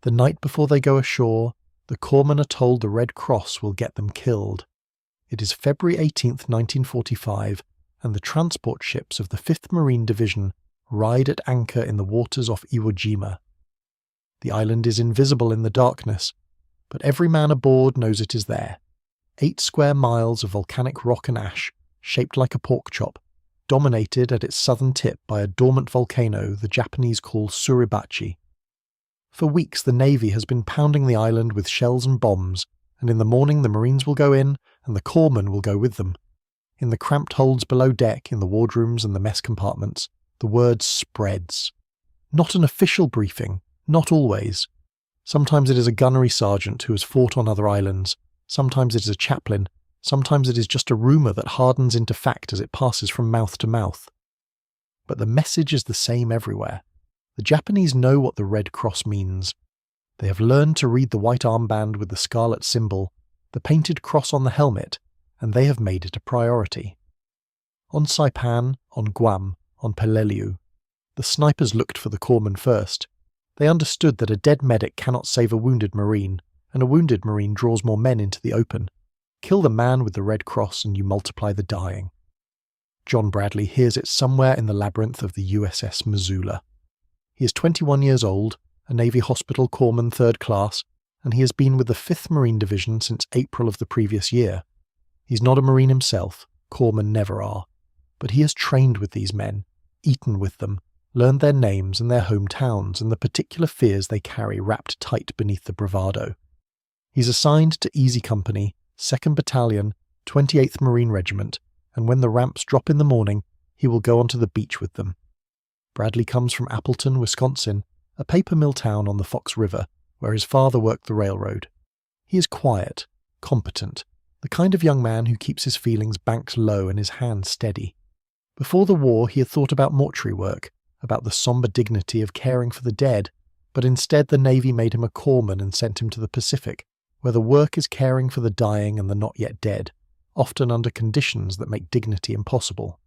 The night before they go ashore, the corpsmen are told the Red Cross will get them killed. It is February 18th, 1945, and the transport ships of the 5th Marine Division ride at anchor in the waters off Iwo Jima. The island is invisible in the darkness, but every man aboard knows it is there. 8 square miles of volcanic rock and ash, shaped like a pork chop, dominated at its southern tip by a dormant volcano the Japanese call Suribachi. For weeks the Navy has been pounding the island with shells and bombs, and in the morning the Marines will go in, and the corpsmen will go with them. In the cramped holds below deck, in the wardrooms and the mess compartments, the word spreads. Not an official briefing, not always. Sometimes it is a gunnery sergeant who has fought on other islands, sometimes it is a chaplain, sometimes it is just a rumour that hardens into fact as it passes from mouth to mouth. But the message is the same everywhere. The Japanese know what the Red Cross means. They have learned to read the white armband with the scarlet symbol, the painted cross on the helmet, and they have made it a priority. On Saipan, on Guam, on Peleliu, the snipers looked for the corpsmen first. They understood that a dead medic cannot save a wounded Marine, and a wounded Marine draws more men into the open. Kill the man with the Red Cross and you multiply the dying. John Bradley hears it somewhere in the labyrinth of the USS Missoula. He is 21 years old, a Navy Hospital Corpsman 3rd Class, and he has been with the 5th Marine Division since April of the previous year. He's not a Marine himself, corpsmen never are, but he has trained with these men, eaten with them, learned their names and their hometowns and the particular fears they carry wrapped tight beneath the bravado. He's assigned to Easy Company, 2nd Battalion, 28th Marine Regiment, and when the ramps drop in the morning, he will go onto the beach with them. Bradley comes from Appleton, Wisconsin, a paper mill town on the Fox River, where his father worked the railroad. He is quiet, competent, the kind of young man who keeps his feelings banked low and his hands steady. Before the war, he had thought about mortuary work, about the sombre dignity of caring for the dead, but instead the Navy made him a corpsman and sent him to the Pacific, where the work is caring for the dying and the not yet dead, often under conditions that make dignity impossible.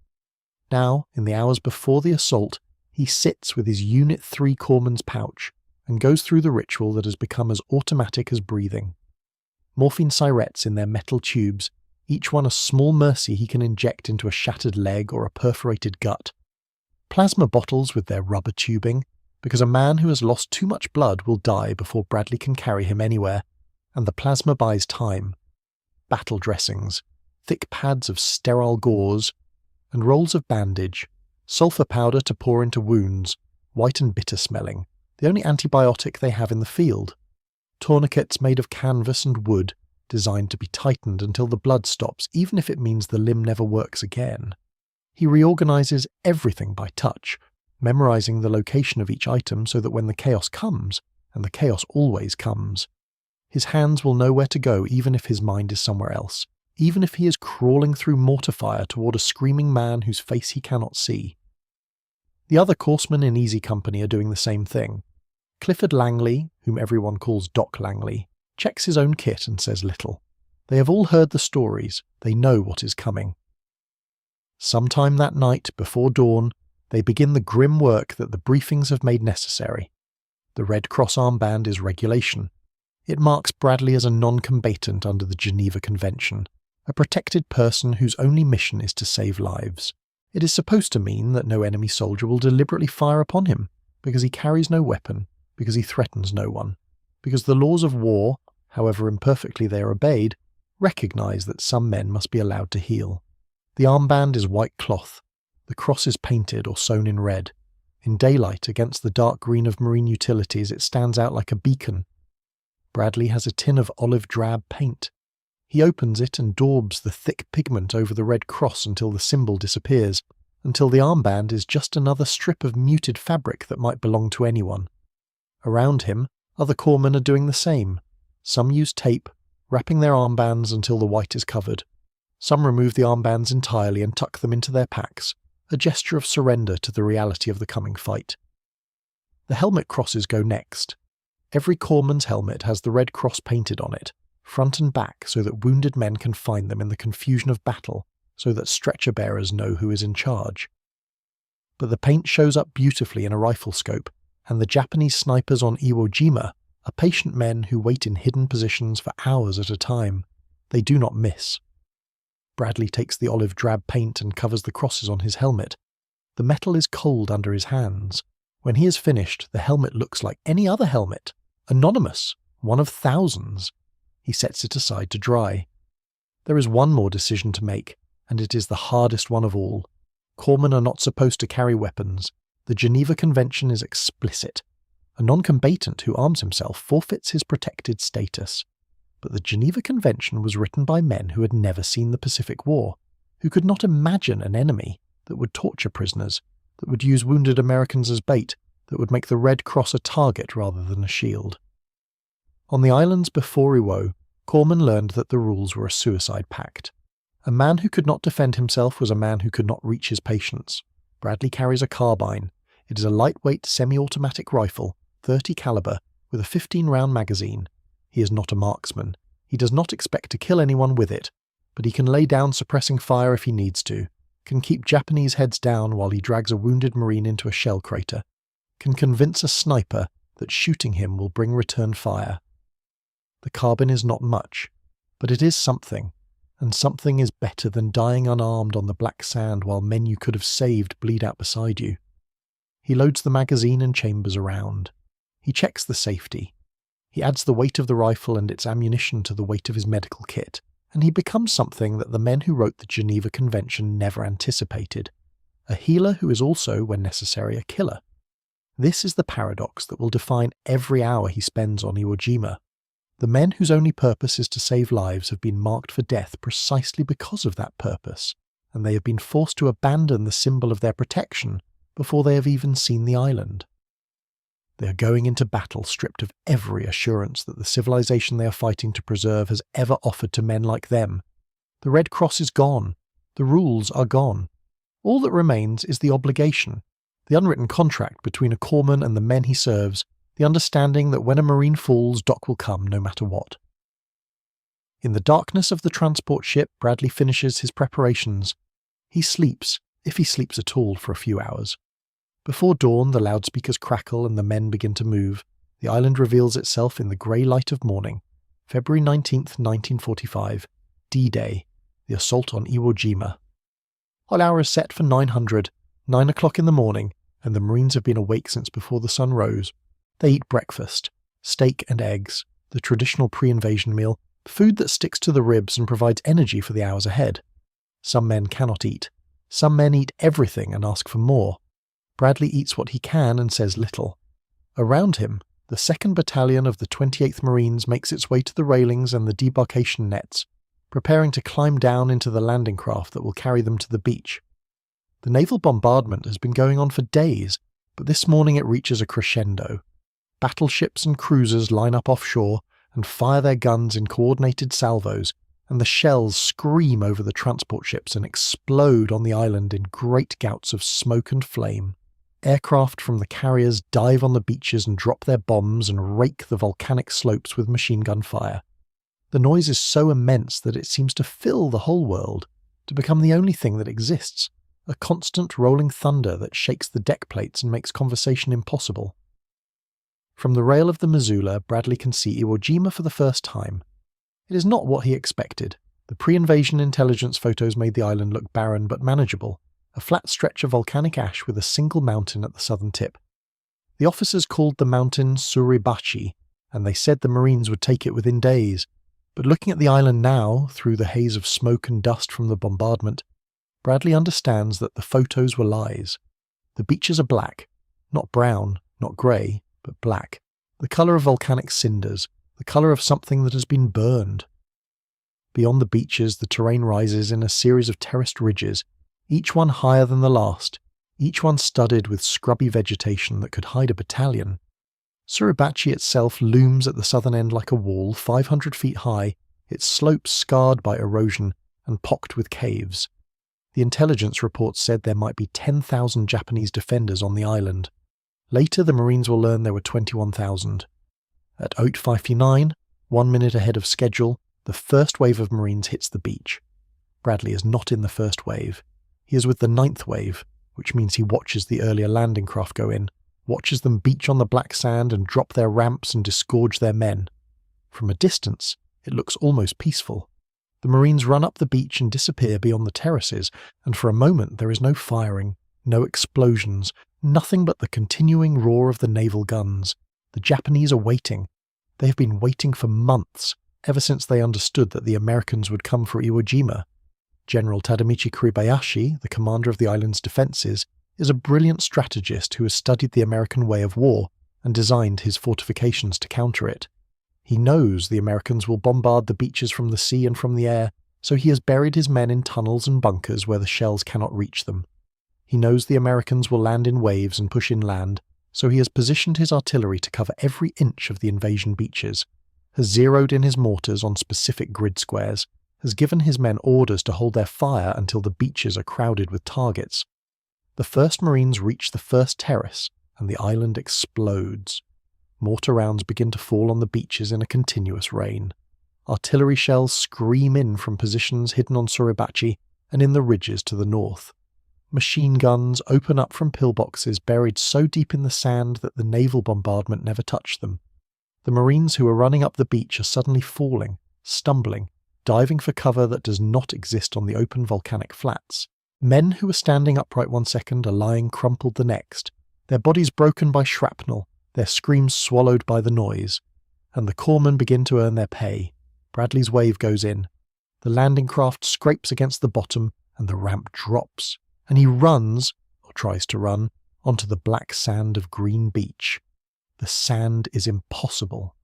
Now, in the hours before the assault, he sits with his Unit 3 corpsman's pouch and goes through the ritual that has become as automatic as breathing. Morphine syrettes in their metal tubes, each one a small mercy he can inject into a shattered leg or a perforated gut. Plasma bottles with their rubber tubing, because a man who has lost too much blood will die before Bradley can carry him anywhere, and the plasma buys time. Battle dressings, thick pads of sterile gauze, and rolls of bandage, sulphur powder to pour into wounds, white and bitter smelling, the only antibiotic they have in the field. Tourniquets made of canvas and wood, designed to be tightened until the blood stops, even if it means the limb never works again. He reorganizes everything by touch, memorizing the location of each item so that when the chaos comes, and the chaos always comes, his hands will know where to go even if his mind is somewhere else, even if he is crawling through mortar fire toward a screaming man whose face he cannot see. The other corpsmen in Easy Company are doing the same thing. Clifford Langley, whom everyone calls Doc Langley, checks his own kit and says little. They have all heard the stories, they know what is coming. Sometime that night, before dawn, they begin the grim work that the briefings have made necessary. The Red Cross armband is regulation. It marks Bradley as a non-combatant under the Geneva Convention, a protected person whose only mission is to save lives. It is supposed to mean that no enemy soldier will deliberately fire upon him, because he carries no weapon, because he threatens no one, because the laws of war, however imperfectly they are obeyed, recognize that some men must be allowed to heal. The armband is white cloth. The cross is painted or sewn in red. In daylight, against the dark green of marine utilities, it stands out like a beacon. Bradley has a tin of olive drab paint. He opens it and daubs the thick pigment over the red cross until the symbol disappears, until the armband is just another strip of muted fabric that might belong to anyone. Around him, other corpsmen are doing the same. Some use tape, wrapping their armbands until the white is covered. Some remove the armbands entirely and tuck them into their packs, a gesture of surrender to the reality of the coming fight. The helmet crosses go next. Every corpsman's helmet has the Red Cross painted on it, front and back, so that wounded men can find them in the confusion of battle, so that stretcher bearers know who is in charge. But the paint shows up beautifully in a rifle scope, and the Japanese snipers on Iwo Jima are patient men who wait in hidden positions for hours at a time. They do not miss. Bradley takes the olive drab paint and covers the crosses on his helmet. The metal is cold under his hands. When he is finished, the helmet looks like any other helmet. Anonymous, one of thousands. He sets it aside to dry. There is one more decision to make, and it is the hardest one of all. Corpsmen are not supposed to carry weapons. The Geneva Convention is explicit. A non-combatant who arms himself forfeits his protected status. But the Geneva Convention was written by men who had never seen the Pacific War, who could not imagine an enemy that would torture prisoners, that would use wounded Americans as bait, that would make the Red Cross a target rather than a shield. On the islands before Iwo, Corpsmen learned that the rules were a suicide pact. A man who could not defend himself was a man who could not reach his patients. Bradley carries a carbine. It is a lightweight semi-automatic rifle, 30 caliber, with a 15-round magazine. He is not a marksman. He does not expect to kill anyone with it, but he can lay down suppressing fire if he needs to, can keep Japanese heads down while he drags a wounded Marine into a shell crater, can convince a sniper that shooting him will bring return fire. The carbine is not much, but it is something, and something is better than dying unarmed on the black sand while men you could have saved bleed out beside you. He loads the magazine and chambers around. He checks the safety. He adds the weight of the rifle and its ammunition to the weight of his medical kit, and he becomes something that the men who wrote the Geneva Convention never anticipated. A healer who is also, when necessary, a killer. This is the paradox that will define every hour he spends on Iwo Jima. The men whose only purpose is to save lives have been marked for death precisely because of that purpose, and they have been forced to abandon the symbol of their protection before they have even seen the island. They are going into battle stripped of every assurance that the civilization they are fighting to preserve has ever offered to men like them. The Red Cross is gone. The rules are gone. All that remains is the obligation, the unwritten contract between a corpsman and the men he serves, the understanding that when a Marine falls, Doc will come no matter what. In the darkness of the transport ship, Bradley finishes his preparations. He sleeps, if he sleeps at all, for a few hours. Before dawn, the loudspeakers crackle and the men begin to move. The island reveals itself in the grey light of morning. February 19th, 1945. D-Day. The assault on Iwo Jima. Our hour is set for 900, 9 o'clock in the morning, and the Marines have been awake since before the sun rose. They eat breakfast, steak and eggs, the traditional pre-invasion meal, food that sticks to the ribs and provides energy for the hours ahead. Some men cannot eat. Some men eat everything and ask for more. Bradley eats what he can and says little. Around him, the 2nd Battalion of the 28th Marines makes its way to the railings and the debarkation nets, preparing to climb down into the landing craft that will carry them to the beach. The naval bombardment has been going on for days, but this morning it reaches a crescendo. Battleships and cruisers line up offshore and fire their guns in coordinated salvos, and the shells scream over the transport ships and explode on the island in great gouts of smoke and flame. Aircraft from the carriers dive on the beaches and drop their bombs and rake the volcanic slopes with machine gun fire. The noise is so immense that it seems to fill the whole world, to become the only thing that exists, a constant rolling thunder that shakes the deck plates and makes conversation impossible. From the rail of the Missoula, Bradley can see Iwo Jima for the first time. It is not what he expected. The pre-invasion intelligence photos made the island look barren but manageable, a flat stretch of volcanic ash with a single mountain at the southern tip. The officers called the mountain Suribachi, and they said the Marines would take it within days. But looking at the island now, through the haze of smoke and dust from the bombardment, Bradley understands that the photos were lies. The beaches are black, not brown, not grey, but black, the colour of volcanic cinders, the colour of something that has been burned. Beyond the beaches, the terrain rises in a series of terraced ridges, each one higher than the last, each one studded with scrubby vegetation that could hide a battalion. Suribachi itself looms at the southern end like a wall 500 feet high, its slopes scarred by erosion and pocked with caves. The intelligence reports said there might be 10,000 Japanese defenders on the island. Later, the Marines will learn there were 21,000. At 8:59, 1 minute ahead of schedule, the first wave of Marines hits the beach. Bradley is not in the first wave. He is with the 9th wave, which means he watches the earlier landing craft go in, watches them beach on the black sand and drop their ramps and disgorge their men. From a distance, it looks almost peaceful. The Marines run up the beach and disappear beyond the terraces, and for a moment there is no firing, no explosions, nothing but the continuing roar of the naval guns. The Japanese are waiting. They have been waiting for months, ever since they understood that the Americans would come for Iwo Jima. General Tadamichi Kuribayashi, the commander of the island's defences, is a brilliant strategist who has studied the American way of war and designed his fortifications to counter it. He knows the Americans will bombard the beaches from the sea and from the air, so he has buried his men in tunnels and bunkers where the shells cannot reach them. He knows the Americans will land in waves and push inland, so he has positioned his artillery to cover every inch of the invasion beaches, has zeroed in his mortars on specific grid squares, has given his men orders to hold their fire until the beaches are crowded with targets. The first Marines reach the first terrace, and the island explodes. Mortar rounds begin to fall on the beaches in a continuous rain. Artillery shells scream in from positions hidden on Suribachi and in the ridges to the north. Machine guns open up from pillboxes buried so deep in the sand that the naval bombardment never touched them. The Marines who are running up the beach are suddenly falling, stumbling, diving for cover that does not exist on the open volcanic flats. Men who are standing upright one second are lying crumpled the next, their bodies broken by shrapnel, their screams swallowed by the noise. And the corpsmen begin to earn their pay. Bradley's wave goes in. The landing craft scrapes against the bottom and the ramp drops, and he runs, or tries to run, onto the black sand of Green Beach. The sand is impossible.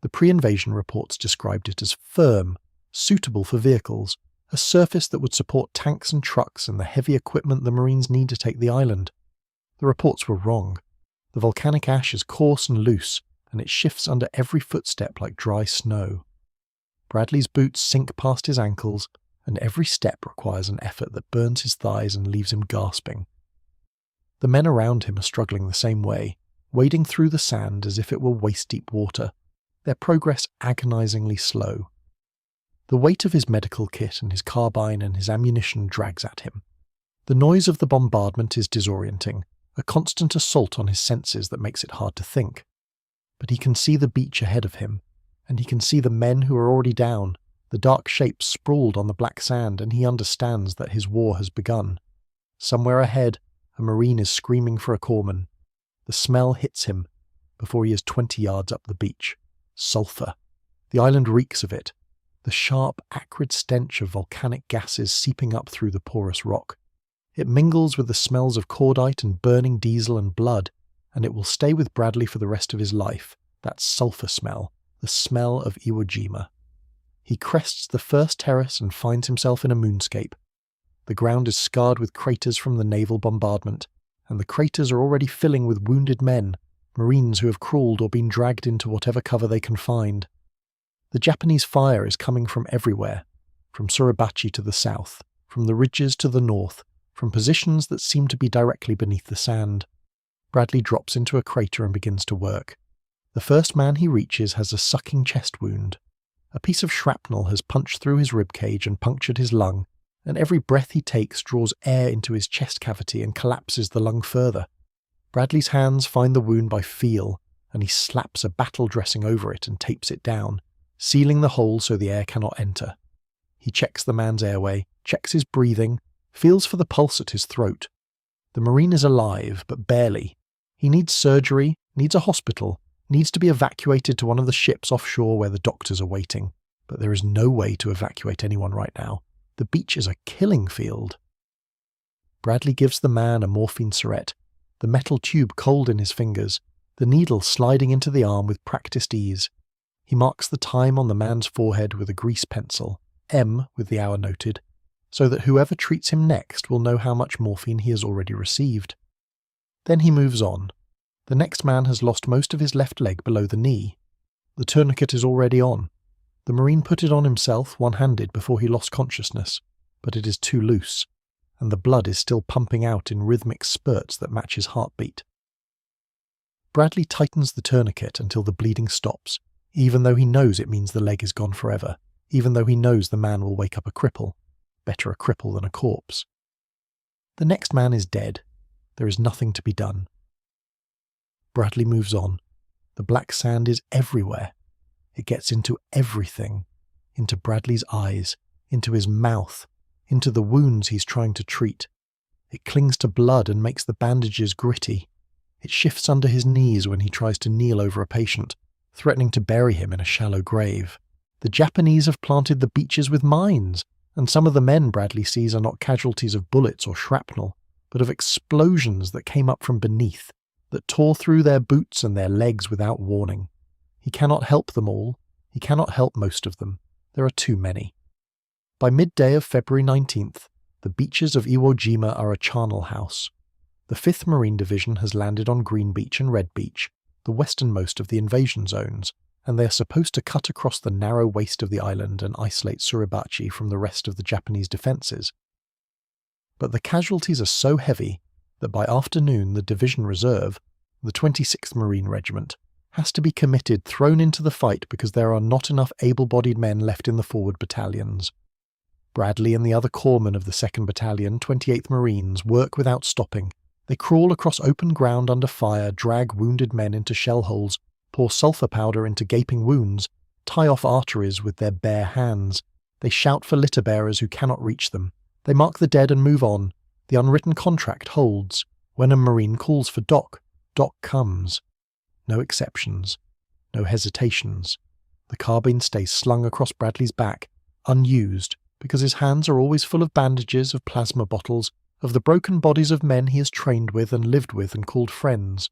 The pre-invasion reports described it as firm, suitable for vehicles, a surface that would support tanks and trucks and the heavy equipment the Marines need to take the island. The reports were wrong. The volcanic ash is coarse and loose, and it shifts under every footstep like dry snow. Bradley's boots sink past his ankles, and every step requires an effort that burns his thighs and leaves him gasping. The men around him are struggling the same way, wading through the sand as if it were waist-deep water, their progress agonizingly slow. The weight of his medical kit and his carbine and his ammunition drags at him. The noise of the bombardment is disorienting, a constant assault on his senses that makes it hard to think. But he can see the beach ahead of him, and he can see the men who are already down, the dark shapes sprawled on the black sand, and he understands that his war has begun. Somewhere ahead, a Marine is screaming for a corpsman. The smell hits him before he is 20 yards up the beach. Sulphur. The island reeks of it, the sharp, acrid stench of volcanic gases seeping up through the porous rock. It mingles with the smells of cordite and burning diesel and blood, and it will stay with Bradley for the rest of his life, that sulphur smell, the smell of Iwo Jima. He crests the first terrace and finds himself in a moonscape. The ground is scarred with craters from the naval bombardment, and the craters are already filling with wounded men, Marines who have crawled or been dragged into whatever cover they can find. The Japanese fire is coming from everywhere, from Suribachi to the south, from the ridges to the north, from positions that seem to be directly beneath the sand. Bradley drops into a crater and begins to work. The first man he reaches has a sucking chest wound. A piece of shrapnel has punched through his ribcage and punctured his lung, and every breath he takes draws air into his chest cavity and collapses the lung further. Bradley's hands find the wound by feel, and he slaps a battle dressing over it and tapes it down, sealing the hole so the air cannot enter. He checks the man's airway, checks his breathing, feels for the pulse at his throat. The Marine is alive, but barely. He needs surgery, needs a hospital, needs to be evacuated to one of the ships offshore where the doctors are waiting. But there is no way to evacuate anyone right now. The beach is a killing field. Bradley gives the man a morphine syringe, the metal tube cold in his fingers, the needle sliding into the arm with practiced ease. He marks the time on the man's forehead with a grease pencil, M with the hour noted, so that whoever treats him next will know how much morphine he has already received. Then he moves on. The next man has lost most of his left leg below the knee. The tourniquet is already on. The Marine put it on himself one-handed before he lost consciousness, but it is too loose, and the blood is still pumping out in rhythmic spurts that match his heartbeat. Bradley tightens the tourniquet until the bleeding stops, even though he knows it means the leg is gone forever, even though he knows the man will wake up a cripple. Better a cripple than a corpse. The next man is dead. There is nothing to be done. Bradley moves on. The black sand is everywhere. It gets into everything. Into Bradley's eyes, into his mouth, into the wounds he's trying to treat. It clings to blood and makes the bandages gritty. It shifts under his knees when he tries to kneel over a patient, threatening to bury him in a shallow grave. The Japanese have planted the beaches with mines, and some of the men Bradley sees are not casualties of bullets or shrapnel, but of explosions that came up from beneath, that tore through their boots and their legs without warning. He cannot help them all. He cannot help most of them. There are too many. By midday of February 19th, the beaches of Iwo Jima are a charnel house. The 5th Marine Division has landed on Green Beach and Red Beach, the westernmost of the invasion zones, and they are supposed to cut across the narrow waist of the island and isolate Suribachi from the rest of the Japanese defences. But the casualties are so heavy that by afternoon the Division Reserve, the 26th Marine Regiment, has to be committed, thrown into the fight because there are not enough able-bodied men left in the forward battalions. Bradley and the other corpsmen of the 2nd Battalion, 28th Marines, work without stopping. They crawl across open ground under fire, drag wounded men into shell holes, pour sulphur powder into gaping wounds, tie off arteries with their bare hands. They shout for litter bearers who cannot reach them. They mark the dead and move on. The unwritten contract holds. When a Marine calls for Doc, Doc comes. No exceptions. No hesitations. The carbine stays slung across Bradley's back, unused, because his hands are always full of bandages, of plasma bottles, of the broken bodies of men he has trained with and lived with and called friends.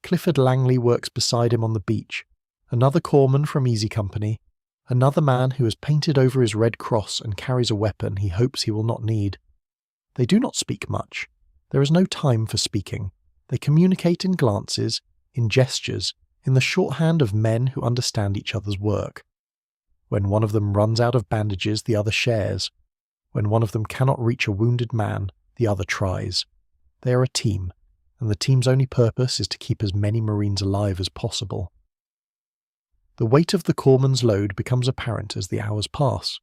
Clifford Langley works beside him on the beach, another corpsman from Easy Company, another man who has painted over his red cross and carries a weapon he hopes he will not need. They do not speak much. There is no time for speaking. They communicate in glances, in gestures, in the shorthand of men who understand each other's work. When one of them runs out of bandages, the other shares. When one of them cannot reach a wounded man, the other tries. They are a team, and the team's only purpose is to keep as many Marines alive as possible. The weight of the corpsman's load becomes apparent as the hours pass.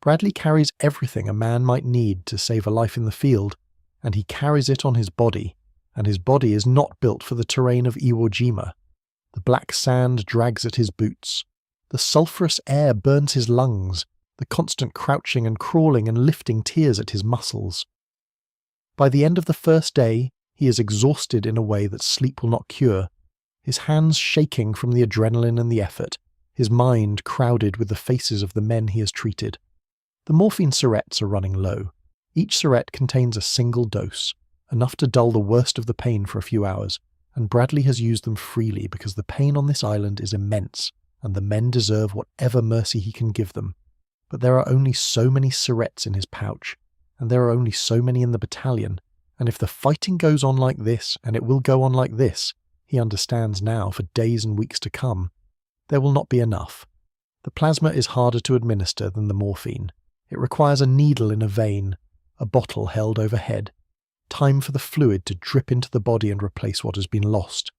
Bradley carries everything a man might need to save a life in the field, and he carries it on his body, and his body is not built for the terrain of Iwo Jima. The black sand drags at his boots. The sulphurous air burns his lungs. The constant crouching and crawling and lifting tears at his muscles. By the end of the first day, he is exhausted in a way that sleep will not cure, his hands shaking from the adrenaline and the effort, his mind crowded with the faces of the men he has treated. The morphine syrettes are running low. Each syrette contains a single dose, enough to dull the worst of the pain for a few hours, and Bradley has used them freely because the pain on this island is immense, and the men deserve whatever mercy he can give them. But there are only so many syrettes in his pouch, and there are only so many in the battalion, and if the fighting goes on like this, and it will go on like this, he understands now for days and weeks to come, there will not be enough. The plasma is harder to administer than the morphine. It requires a needle in a vein, a bottle held overhead, time for the fluid to drip into the body and replace what has been lost.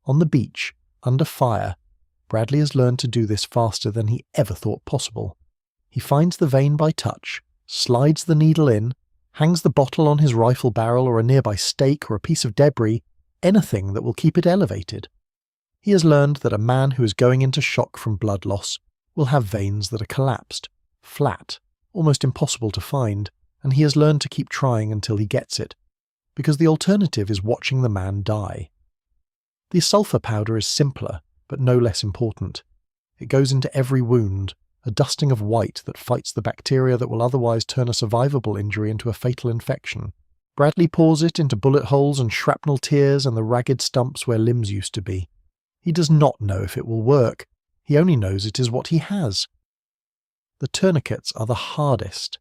On the beach, under fire, Bradley has learned to do this faster than he ever thought possible. He finds the vein by touch, slides the needle in, hangs the bottle on his rifle barrel or a nearby stake or a piece of debris, anything that will keep it elevated. He has learned that a man who is going into shock from blood loss will have veins that are collapsed, flat, almost impossible to find, and he has learned to keep trying until he gets it, because the alternative is watching the man die. The sulphur powder is simpler, but no less important. It goes into every wound, a dusting of white that fights the bacteria that will otherwise turn a survivable injury into a fatal infection. Bradley pours it into bullet holes and shrapnel tears and the ragged stumps where limbs used to be. He does not know if it will work. He only knows it is what he has. The tourniquets are the hardest.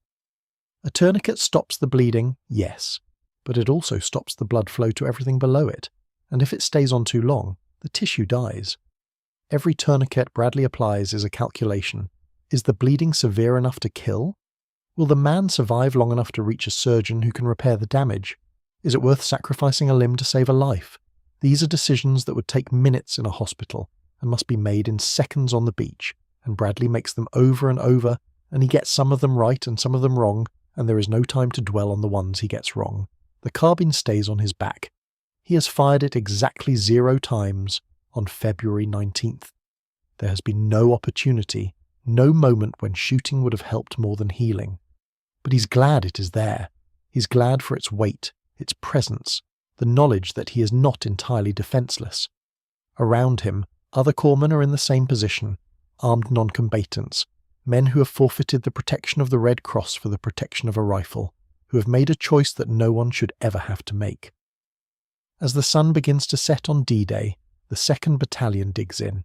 A tourniquet stops the bleeding, yes, but it also stops the blood flow to everything below it, and if it stays on too long, the tissue dies. Every tourniquet Bradley applies is a calculation. Is the bleeding severe enough to kill? Will the man survive long enough to reach a surgeon who can repair the damage? Is it worth sacrificing a limb to save a life? These are decisions that would take minutes in a hospital and must be made in seconds on the beach, and Bradley makes them over and over, and he gets some of them right and some of them wrong, and there is no time to dwell on the ones he gets wrong. The carbine stays on his back. He has fired it exactly 0 times on February 19th. There has been no opportunity, no moment when shooting would have helped more than healing. But he's glad it is there. He's glad for its weight, its presence, the knowledge that he is not entirely defenceless. Around him, other corpsmen are in the same position, armed non-combatants, men who have forfeited the protection of the Red Cross for the protection of a rifle, who have made a choice that no one should ever have to make. As the sun begins to set on D-Day, the 2nd Battalion digs in.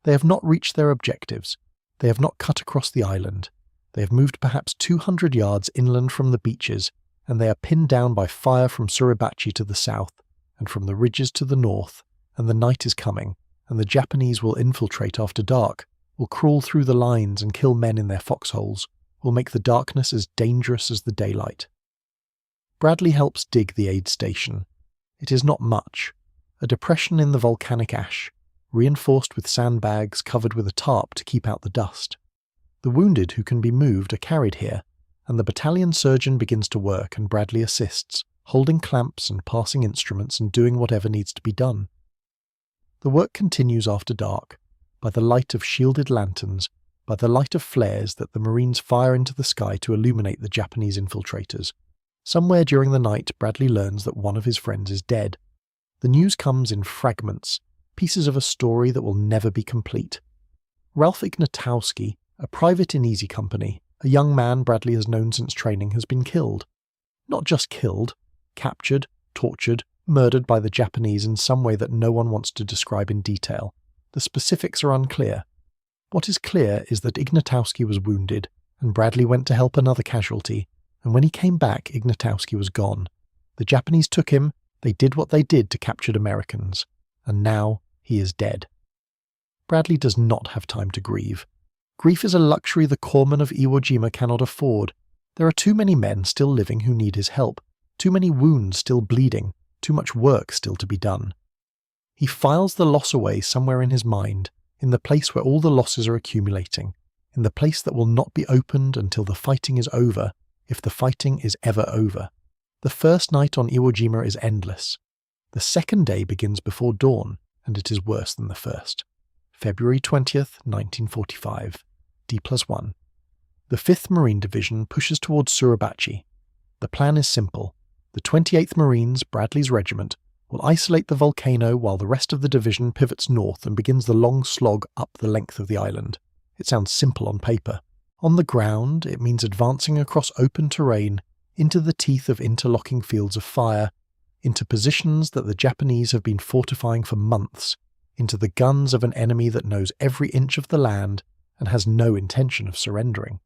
They have not reached their objectives. They have not cut across the island. They have moved perhaps 200 yards inland from the beaches, and they are pinned down by fire from Suribachi to the south, and from the ridges to the north, and the night is coming, and the Japanese will infiltrate after dark, will crawl through the lines and kill men in their foxholes, will make the darkness as dangerous as the daylight. Bradley helps dig the aid station. It is not much. A depression in the volcanic ash, reinforced with sandbags covered with a tarp to keep out the dust. The wounded who can be moved are carried here, and the battalion surgeon begins to work and Bradley assists, holding clamps and passing instruments and doing whatever needs to be done. The work continues after dark, by the light of shielded lanterns, by the light of flares that the Marines fire into the sky to illuminate the Japanese infiltrators. Somewhere during the night, Bradley learns that one of his friends is dead. The news comes in fragments, pieces of a story that will never be complete. Ralph Ignatowski, a private in Easy Company, a young man Bradley has known since training, has been killed. Not just killed, captured, tortured, murdered by the Japanese in some way that no one wants to describe in detail. The specifics are unclear. What is clear is that Ignatowski was wounded, and Bradley went to help another casualty, and when he came back, Ignatowski was gone. The Japanese took him, they did what they did to captured Americans, and now he is dead. Bradley does not have time to grieve. Grief is a luxury the corpsmen of Iwo Jima cannot afford. There are too many men still living who need his help, too many wounds still bleeding, too much work still to be done. He files the loss away somewhere in his mind, in the place where all the losses are accumulating, in the place that will not be opened until the fighting is over, if the fighting is ever over. The first night on Iwo Jima is endless. The second day begins before dawn, and it is worse than the first. February 20th, 1945. D+1. The 5th Marine Division pushes towards Suribachi. The plan is simple. The 28th Marines, Bradley's regiment, will isolate the volcano while the rest of the division pivots north and begins the long slog up the length of the island. It sounds simple on paper. On the ground, it means advancing across open terrain, into the teeth of interlocking fields of fire, into positions that the Japanese have been fortifying for months, into the guns of an enemy that knows every inch of the land and has no intention of surrendering.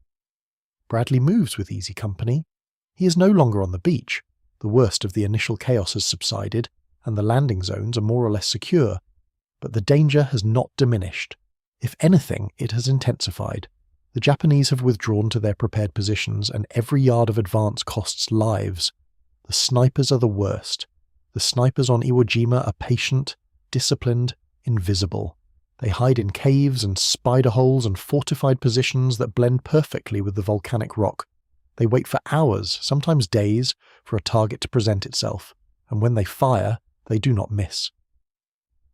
Bradley moves with Easy Company. He is no longer on the beach. The worst of the initial chaos has subsided, and the landing zones are more or less secure. But the danger has not diminished. If anything, it has intensified. The Japanese have withdrawn to their prepared positions, and every yard of advance costs lives. The snipers are the worst. The snipers on Iwo Jima are patient, disciplined, invisible. They hide in caves and spider holes and fortified positions that blend perfectly with the volcanic rock. They wait for hours, sometimes days, for a target to present itself, and when they fire, they do not miss.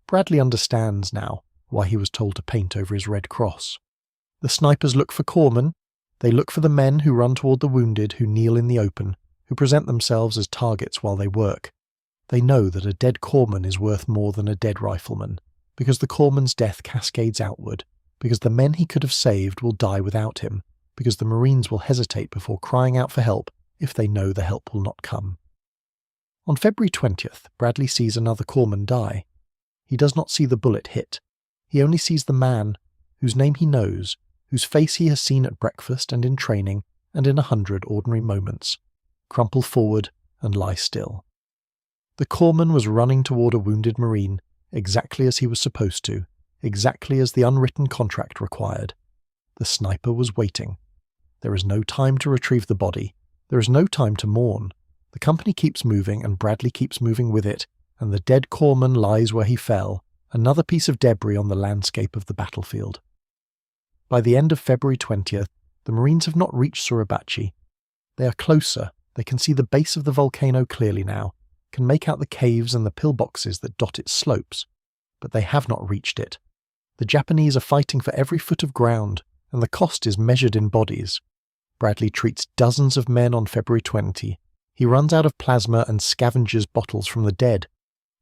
Bradley understands now why he was told to paint over his Red Cross. The snipers look for corpsmen. They look for the men who run toward the wounded, who kneel in the open, who present themselves as targets while they work. They know that a dead corpsman is worth more than a dead rifleman, because the corpsman's death cascades outward, because the men he could have saved will die without him, because the Marines will hesitate before crying out for help if they know the help will not come. On February 20th, Bradley sees another corpsman die. He does not see the bullet hit. He only sees the man, whose name he knows, whose face he has seen at breakfast and in training and in 100 ordinary moments, crumple forward and lie still. The corpsman was running toward a wounded Marine, exactly as he was supposed to, exactly as the unwritten contract required. The sniper was waiting. There is no time to retrieve the body. There is no time to mourn. The company keeps moving, and Bradley keeps moving with it, and the dead corpsman lies where he fell, another piece of debris on the landscape of the battlefield. By the end of February 20th, the Marines have not reached Suribachi. They are closer. They can see the base of the volcano clearly now. can make out the caves and the pillboxes that dot its slopes, but they have not reached it. The Japanese are fighting for every foot of ground, and the cost is measured in bodies. Bradley treats dozens of men on February 20. He runs out of plasma and scavenges bottles from the dead.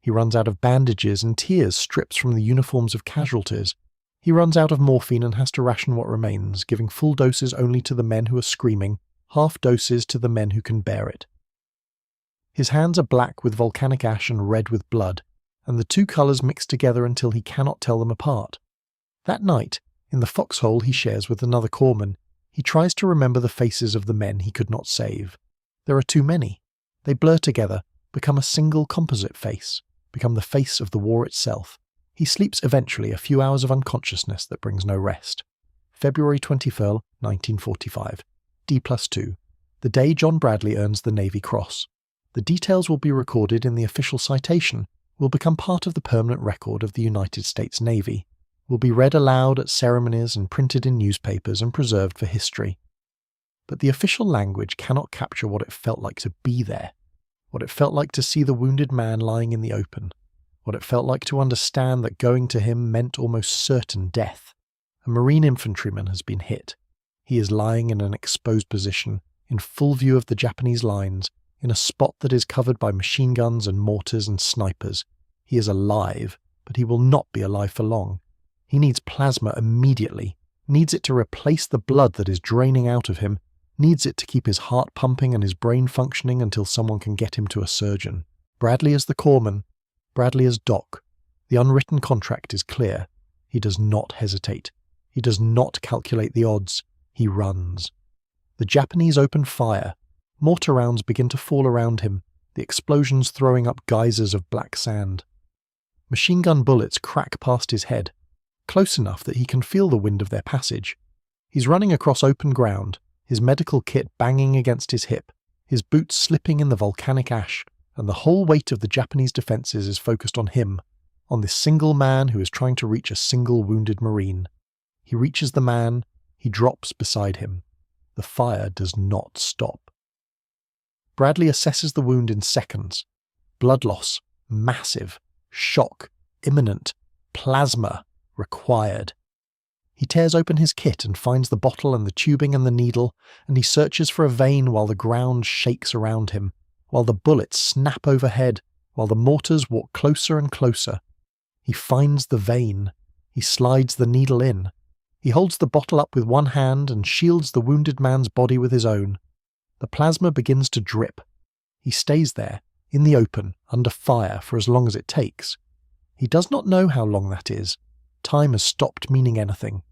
He runs out of bandages and tears strips from the uniforms of casualties. He runs out of morphine and has to ration what remains, giving full doses only to the men who are screaming, half doses to the men who can bear it. His hands are black with volcanic ash and red with blood, and the two colours mix together until he cannot tell them apart. That night, in the foxhole he shares with another corpsman, he tries to remember the faces of the men he could not save. There are too many. They blur together, become a single composite face, become the face of the war itself. He sleeps eventually a few hours of unconsciousness that brings no rest. February 21, 1945. D+2. The day John Bradley earns the Navy Cross. The details will be recorded in the official citation, will become part of the permanent record of the United States Navy, will be read aloud at ceremonies and printed in newspapers and preserved for history. But the official language cannot capture what it felt like to be there, what it felt like to see the wounded man lying in the open, what it felt like to understand that going to him meant almost certain death. A Marine infantryman has been hit. He is lying in an exposed position, in full view of the Japanese lines, in a spot that is covered by machine guns and mortars and snipers. He is alive, but he will not be alive for long. He needs plasma immediately, needs it to replace the blood that is draining out of him, needs it to keep his heart pumping and his brain functioning until someone can get him to a surgeon. Bradley as the corpsman, Bradley as Doc. The unwritten contract is clear. He does not hesitate. He does not calculate the odds. He runs. The Japanese open fire. Mortar rounds begin to fall around him, the explosions throwing up geysers of black sand. Machine gun bullets crack past his head, close enough that he can feel the wind of their passage. He's running across open ground, his medical kit banging against his hip, his boots slipping in the volcanic ash, and the whole weight of the Japanese defences is focused on him, on this single man who is trying to reach a single wounded Marine. He reaches the man, he drops beside him. The fire does not stop. Bradley assesses the wound in seconds. Blood loss, massive, shock, imminent, plasma, required. He tears open his kit and finds the bottle and the tubing and the needle, and he searches for a vein while the ground shakes around him, while the bullets snap overhead, while the mortars walk closer and closer. He finds the vein. He slides the needle in. He holds the bottle up with one hand and shields the wounded man's body with his own. The plasma begins to drip. He stays there, in the open, under fire, for as long as it takes. He does not know how long that is. Time has stopped meaning anything.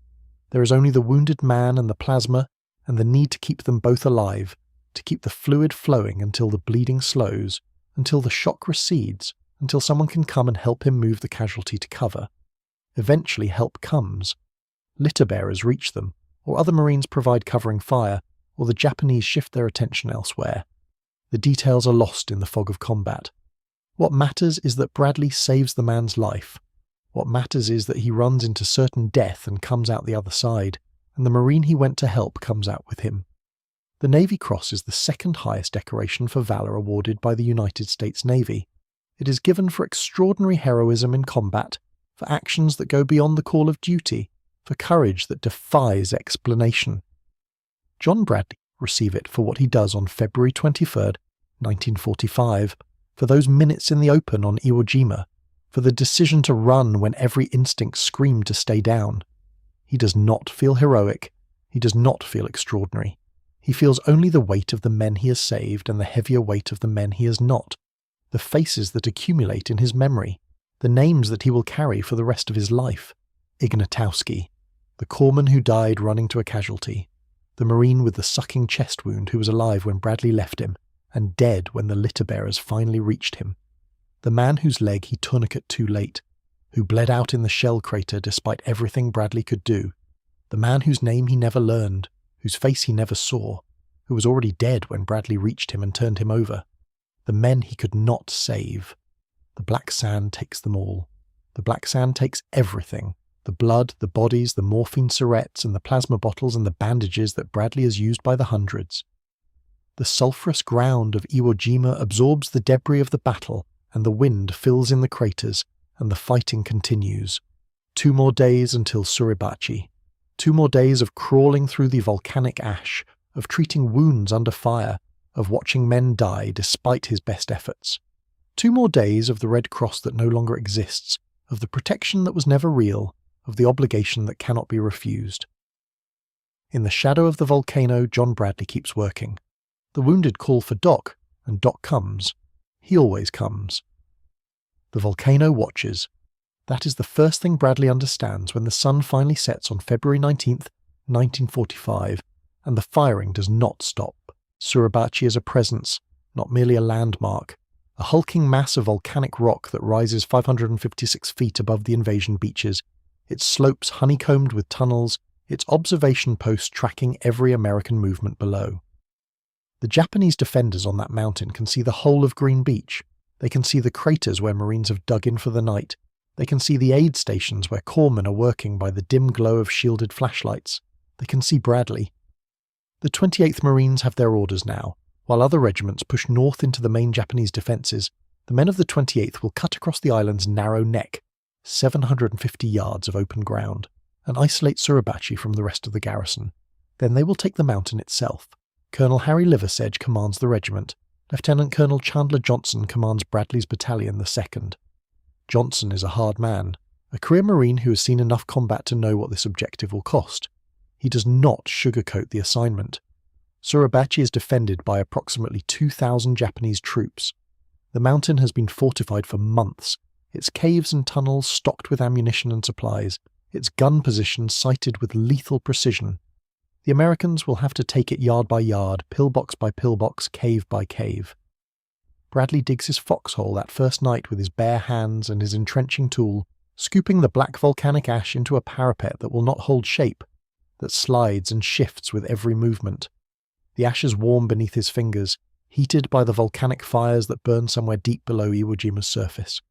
There is only the wounded man and the plasma, and the need to keep them both alive, to keep the fluid flowing until the bleeding slows, until the shock recedes, until someone can come and help him move the casualty to cover. Eventually help comes. Litter bearers reach them, or other Marines provide covering fire, or the Japanese shift their attention elsewhere. The details are lost in the fog of combat. What matters is that Bradley saves the man's life. What matters is that he runs into certain death and comes out the other side, and the Marine he went to help comes out with him. The Navy Cross is the second highest decoration for valour awarded by the United States Navy. It is given for extraordinary heroism in combat, for actions that go beyond the call of duty, for courage that defies explanation. John Bradley received it for what he does on February 23rd, 1945, for those minutes in the open on Iwo Jima, for the decision to run when every instinct screamed to stay down. He does not feel heroic. He does not feel extraordinary. He feels only the weight of the men he has saved and the heavier weight of the men he has not, the faces that accumulate in his memory, the names that he will carry for the rest of his life. Ignatowski, the corpsman who died running to a casualty, the Marine with the sucking chest wound who was alive when Bradley left him, and dead when the litter bearers finally reached him, the man whose leg he tourniqueted too late, who bled out in the shell crater despite everything Bradley could do, the man whose name he never learned, whose face he never saw, who was already dead when Bradley reached him and turned him over, the men he could not save. The black sand takes them all. The black sand takes everything. The blood, the bodies, the morphine syrettes and the plasma bottles and the bandages that Bradley has used by the hundreds. The sulphurous ground of Iwo Jima absorbs the debris of the battle, and the wind fills in the craters, and the fighting continues. 2 more days until Suribachi. 2 more days of crawling through the volcanic ash, of treating wounds under fire, of watching men die despite his best efforts. 2 more days of the Red Cross that no longer exists, of the protection that was never real, of the obligation that cannot be refused. In the shadow of the volcano, John Bradley keeps working. The wounded call for Doc, and Doc comes. He always comes. The volcano watches. That is the first thing Bradley understands when the sun finally sets on February 19th, 1945, and the firing does not stop. Suribachi is a presence, not merely a landmark, a hulking mass of volcanic rock that rises 556 feet above the invasion beaches, its slopes honeycombed with tunnels, its observation posts tracking every American movement below. The Japanese defenders on that mountain can see the whole of Green Beach. They can see the craters where Marines have dug in for the night. They can see the aid stations where corpsmen are working by the dim glow of shielded flashlights. They can see Bradley. The 28th Marines have their orders now. While other regiments push north into the main Japanese defences, the men of the 28th will cut across the island's narrow neck, 750 yards of open ground, and isolate Suribachi from the rest of the garrison. Then they will take the mountain itself. Colonel Harry Liversedge commands the regiment. Lieutenant Colonel Chandler Johnson commands Bradley's battalion, the 2nd. Johnson is a hard man, a career Marine who has seen enough combat to know what this objective will cost. He does not sugarcoat the assignment. Suribachi is defended by approximately 2,000 Japanese troops. The mountain has been fortified for months, its caves and tunnels stocked with ammunition and supplies, its gun positions sighted with lethal precision. The Americans will have to take it yard by yard, pillbox by pillbox, cave by cave. Bradley digs his foxhole that first night with his bare hands and his entrenching tool, scooping the black volcanic ash into a parapet that will not hold shape, that slides and shifts with every movement. The ash is warm beneath his fingers, heated by the volcanic fires that burn somewhere deep below Iwo Jima's surface.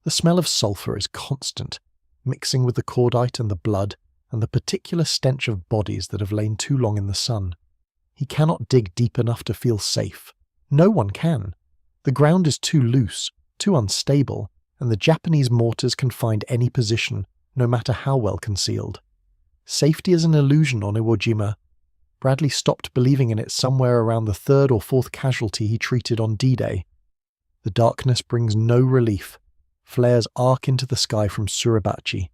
The smell of sulphur is constant, mixing with the cordite and the blood, and the particular stench of bodies that have lain too long in the sun. He cannot dig deep enough to feel safe. No one can. The ground is too loose, too unstable, and the Japanese mortars can find any position, no matter how well concealed. Safety is an illusion on Iwo Jima. Bradley stopped believing in it somewhere around the 3rd or 4th casualty he treated on D-Day. The darkness brings no relief. Flares arc into the sky from Suribachi,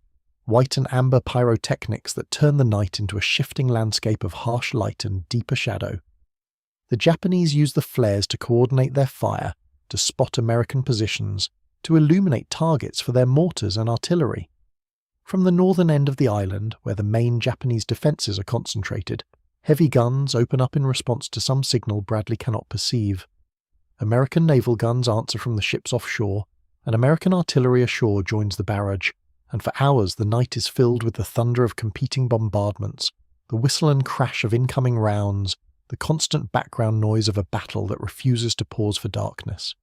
white and amber pyrotechnics that turn the night into a shifting landscape of harsh light and deeper shadow. The Japanese use the flares to coordinate their fire, to spot American positions, to illuminate targets for their mortars and artillery. From the northern end of the island, where the main Japanese defences are concentrated, heavy guns open up in response to some signal Bradley cannot perceive. American naval guns answer from the ships offshore, and American artillery ashore joins the barrage, and for hours the night is filled with the thunder of competing bombardments, the whistle and crash of incoming rounds, the constant background noise of a battle that refuses to pause for darkness.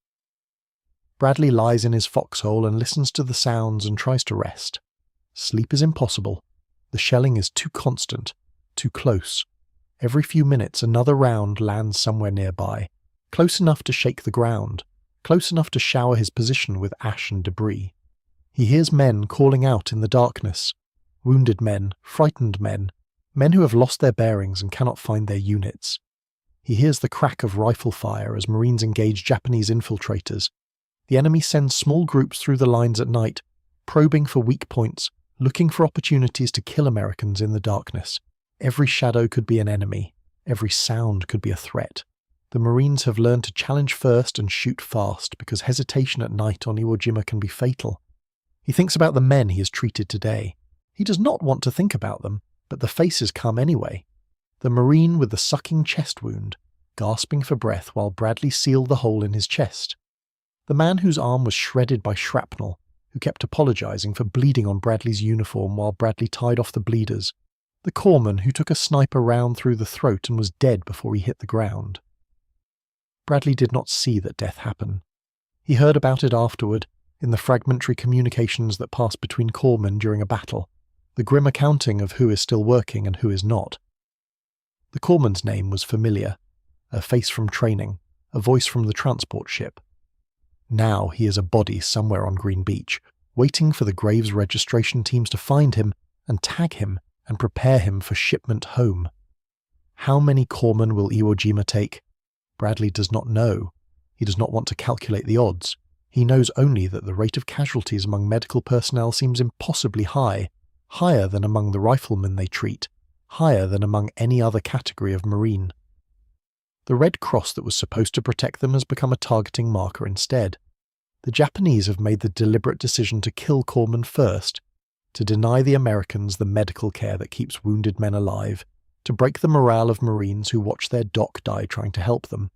Bradley lies in his foxhole and listens to the sounds and tries to rest. Sleep is impossible. The shelling is too constant, too close. Every few minutes another round lands somewhere nearby, close enough to shake the ground, close enough to shower his position with ash and debris. He hears men calling out in the darkness, wounded men, frightened men, men who have lost their bearings and cannot find their units. He hears the crack of rifle fire as Marines engage Japanese infiltrators. The enemy sends small groups through the lines at night, probing for weak points, looking for opportunities to kill Americans in the darkness. Every shadow could be an enemy. Every sound could be a threat. The Marines have learned to challenge first and shoot fast because hesitation at night on Iwo Jima can be fatal. He thinks about the men he has treated today. He does not want to think about them, but the faces come anyway. The Marine with the sucking chest wound, gasping for breath while Bradley sealed the hole in his chest. The man whose arm was shredded by shrapnel, who kept apologizing for bleeding on Bradley's uniform while Bradley tied off the bleeders. The corpsman who took a sniper round through the throat and was dead before he hit the ground. Bradley did not see that death happen. He heard about it afterward, in the fragmentary communications that pass between corpsmen during a battle, the grim accounting of who is still working and who is not. The corpsman's name was familiar. a face from training, a voice from the transport ship. Now he is a body somewhere on Green Beach, waiting for the Graves registration teams to find him and tag him and prepare him for shipment home. How many corpsmen will Iwo Jima take? Bradley does not know. He does not want to calculate the odds. He knows only that the rate of casualties among medical personnel seems impossibly high, higher than among the riflemen they treat, higher than among any other category of Marine. The Red Cross that was supposed to protect them has become a targeting marker instead. The Japanese have made the deliberate decision to kill corpsmen first, to deny the Americans the medical care that keeps wounded men alive, to break the morale of Marines who watch their doc die trying to help them.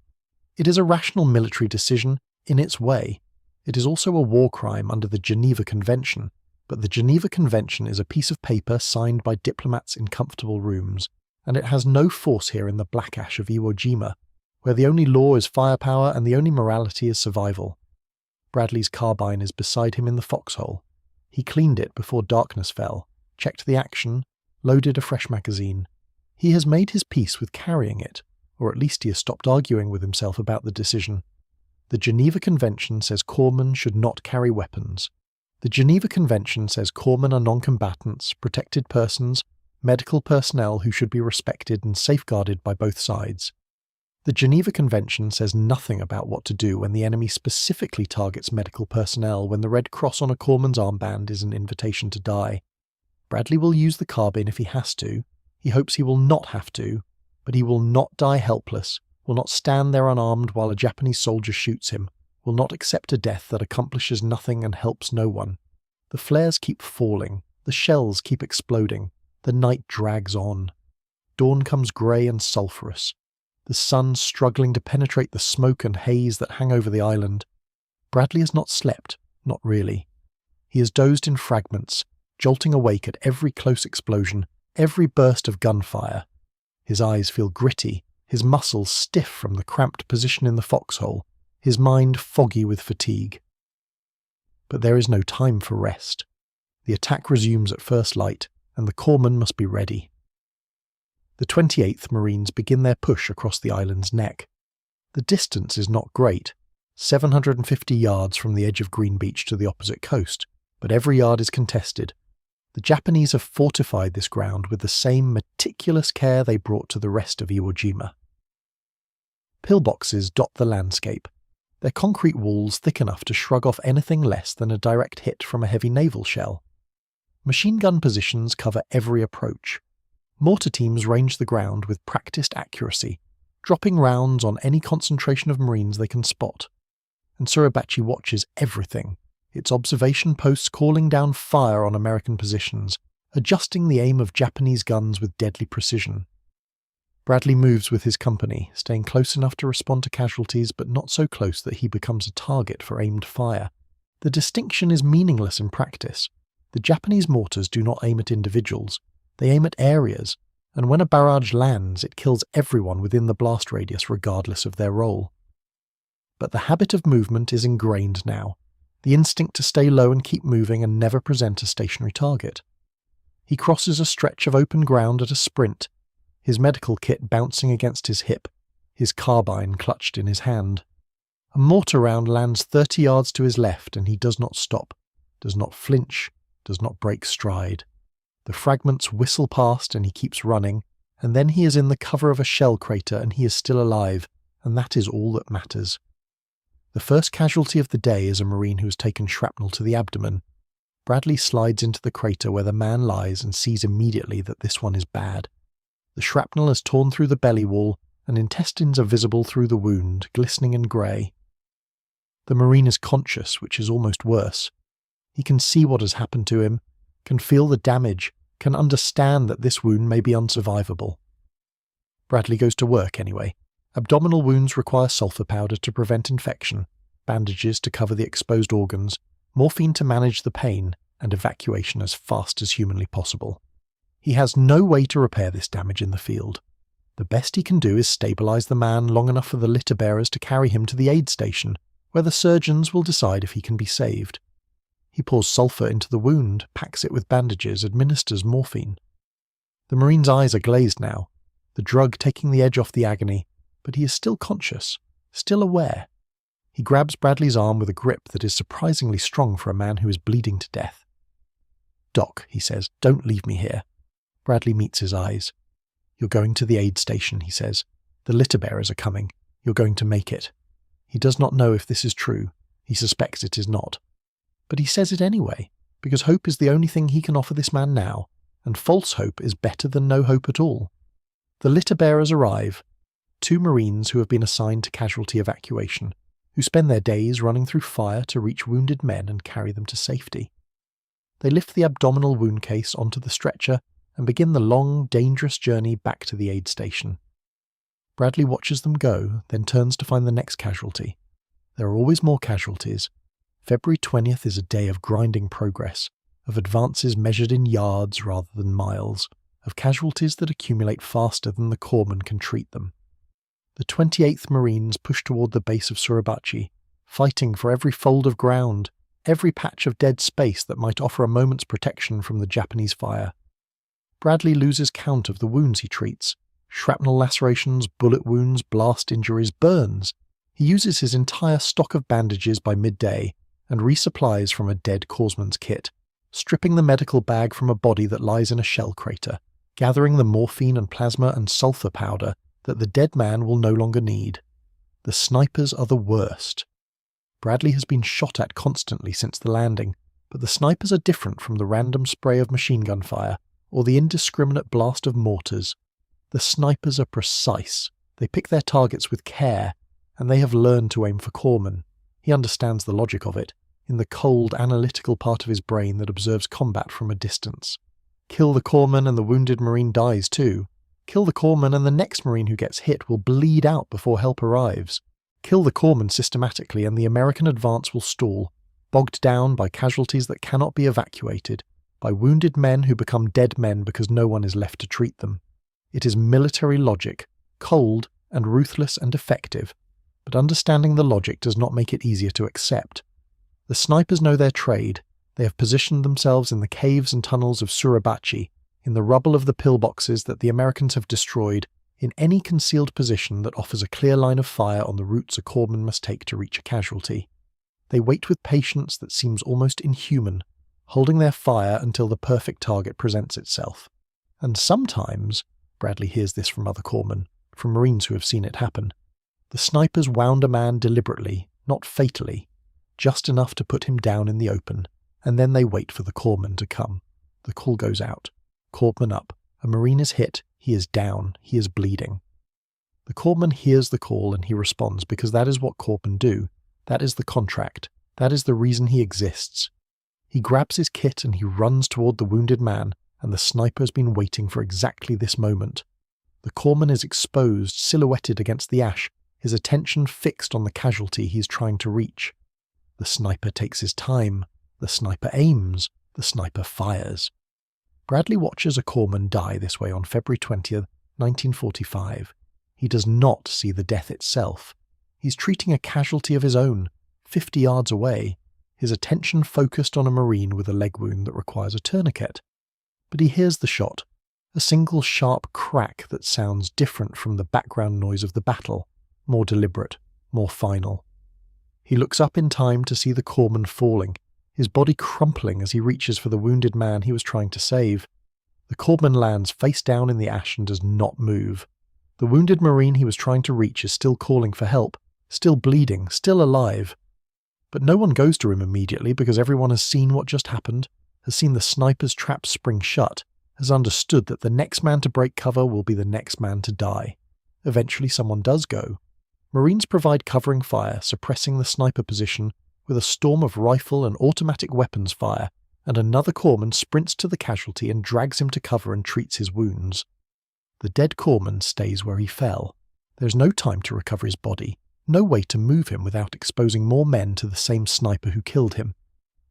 It is a rational military decision in its way. It is also a war crime under the Geneva Convention, but the Geneva Convention is a piece of paper signed by diplomats in comfortable rooms, and it has no force here in the black ash of Iwo Jima, where the only law is firepower and the only morality is survival. Bradley's carbine is beside him in the foxhole. He cleaned it before darkness fell, checked the action, loaded a fresh magazine. He has made his peace with carrying it, or at least he has stopped arguing with himself about the decision. The Geneva Convention says corpsmen should not carry weapons. The Geneva Convention says corpsmen are non-combatants, protected persons, medical personnel who should be respected and safeguarded by both sides. The Geneva Convention says nothing about what to do when the enemy specifically targets medical personnel when the Red Cross on a corpsman's armband is an invitation to die. Bradley will use the carbine if he has to. He hopes he will not have to, but he will not die helpless, will not stand there unarmed while a Japanese soldier shoots him, will not accept a death that accomplishes nothing and helps no one. The flares keep falling, the shells keep exploding, the night drags on. Dawn comes grey and sulphurous, the sun struggling to penetrate the smoke and haze that hang over the island. Bradley has not slept, not really. He has dozed in fragments, jolting awake at every close explosion, every burst of gunfire. His eyes feel gritty, his muscles stiff from the cramped position in the foxhole, his mind foggy with fatigue. But there is no time for rest. The attack resumes at first light, and the corpsmen must be ready. The 28th Marines begin their push across the island's neck. The distance is not great, 750 yards from the edge of Green Beach to the opposite coast, but every yard is contested. The Japanese have fortified this ground with the same meticulous care they brought to the rest of Iwo Jima. Pillboxes dot the landscape, their concrete walls thick enough to shrug off anything less than a direct hit from a heavy naval shell. Machine gun positions cover every approach. Mortar teams range the ground with practiced accuracy, dropping rounds on any concentration of Marines they can spot. And Suribachi watches everything, its observation posts calling down fire on American positions, adjusting the aim of Japanese guns with deadly precision. Bradley moves with his company, staying close enough to respond to casualties but not so close that he becomes a target for aimed fire. The distinction is meaningless in practice. The Japanese mortars do not aim at individuals, they aim at areas, and when a barrage lands it kills everyone within the blast radius regardless of their role. But the habit of movement is ingrained now, the instinct to stay low and keep moving and never present a stationary target. He crosses a stretch of open ground at a sprint, his medical kit bouncing against his hip, his carbine clutched in his hand. A mortar round lands 30 yards to his left and he does not stop, does not flinch, does not break stride. The fragments whistle past and he keeps running, and then he is in the cover of a shell crater and he is still alive, and that is all that matters. The first casualty of the day is a Marine who has taken shrapnel to the abdomen. Bradley slides into the crater where the man lies and sees immediately that this one is bad. The shrapnel has torn through the belly wall, and intestines are visible through the wound, glistening and grey. The Marine is conscious, which is almost worse. He can see what has happened to him, can feel the damage, can understand that this wound may be unsurvivable. Bradley goes to work anyway. Abdominal wounds require sulphur powder to prevent infection, bandages to cover the exposed organs, morphine to manage the pain, and evacuation as fast as humanly possible. He has no way to repair this damage in the field. The best he can do is stabilise the man long enough for the litter bearers to carry him to the aid station, where the surgeons will decide if he can be saved. He pours sulphur into the wound, packs it with bandages, administers morphine. The Marine's eyes are glazed now, the drug taking the edge off the agony, but he is still conscious, still aware. He grabs Bradley's arm with a grip that is surprisingly strong for a man who is bleeding to death. "Doc," he says, "don't leave me here." Bradley meets his eyes. "You're going to the aid station," he says. "The litter bearers are coming. You're going to make it." He does not know if this is true. He suspects it is not. But he says it anyway, because hope is the only thing he can offer this man now, and false hope is better than no hope at all. The litter bearers arrive, 2 Marines who have been assigned to casualty evacuation, who spend their days running through fire to reach wounded men and carry them to safety. They lift the abdominal wound case onto the stretcher and begin the long, dangerous journey back to the aid station. Bradley watches them go, then turns to find the next casualty. There are always more casualties. February 20th is a day of grinding progress, of advances measured in yards rather than miles, of casualties that accumulate faster than the corpsmen can treat them. The 28th Marines push toward the base of Suribachi, fighting for every fold of ground, every patch of dead space that might offer a moment's protection from the Japanese fire. Bradley loses count of the wounds he treats: shrapnel lacerations, bullet wounds, blast injuries, burns. He uses his entire stock of bandages by midday and resupplies from a dead corpsman's kit, stripping the medical bag from a body that lies in a shell crater, gathering the morphine and plasma and sulfur powder that the dead man will no longer need. The snipers are the worst. Bradley has been shot at constantly since the landing, but the snipers are different from the random spray of machine gun fire or the indiscriminate blast of mortars. The snipers are precise. They pick their targets with care, and they have learned to aim for corpsmen. He understands the logic of it, in the cold, analytical part of his brain that observes combat from a distance. Kill the corpsman and the wounded Marine dies too. Kill the corpsman and the next Marine who gets hit will bleed out before help arrives. Kill the corpsman systematically and the American advance will stall, bogged down by casualties that cannot be evacuated, by wounded men who become dead men because no one is left to treat them. It is military logic, cold and ruthless and effective, but understanding the logic does not make it easier to accept. The snipers know their trade. They have positioned themselves in the caves and tunnels of Suribachi, in the rubble of the pillboxes that the Americans have destroyed, in any concealed position that offers a clear line of fire on the routes a corpsman must take to reach a casualty. They wait with patience that seems almost inhuman, holding their fire until the perfect target presents itself. And sometimes, Bradley hears this from other corpsmen, from Marines who have seen it happen, the snipers wound a man deliberately, not fatally, just enough to put him down in the open, and then they wait for the corpsman to come. The call goes out. Corpsman up. A Marine is hit. He is down. He is bleeding. The corpsman hears the call and he responds because that is what corpsmen do. That is the contract. That is the reason he exists. He grabs his kit and he runs toward the wounded man, and the sniper has been waiting for exactly this moment. The corpsman is exposed, silhouetted against the ash, his attention fixed on the casualty he is trying to reach. The sniper takes his time. The sniper aims. The sniper fires. Bradley watches a corpsman die this way on February 20th, 1945. He does not see the death itself. He's treating a casualty of his own, 50 yards away, his attention focused on a Marine with a leg wound that requires a tourniquet. But he hears the shot, a single sharp crack that sounds different from the background noise of the battle, more deliberate, more final. He looks up in time to see the corpsman falling, his body crumpling as he reaches for the wounded man he was trying to save. The corpsman lands face down in the ash and does not move. The wounded Marine he was trying to reach is still calling for help, still bleeding, still alive. But no one goes to him immediately because everyone has seen what just happened, has seen the sniper's trap spring shut, has understood that the next man to break cover will be the next man to die. Eventually someone does go. Marines provide covering fire, suppressing the sniper position with a storm of rifle and automatic weapons fire, and another corpsman sprints to the casualty and drags him to cover and treats his wounds. The dead corpsman stays where he fell. There's no time to recover his body, no way to move him without exposing more men to the same sniper who killed him.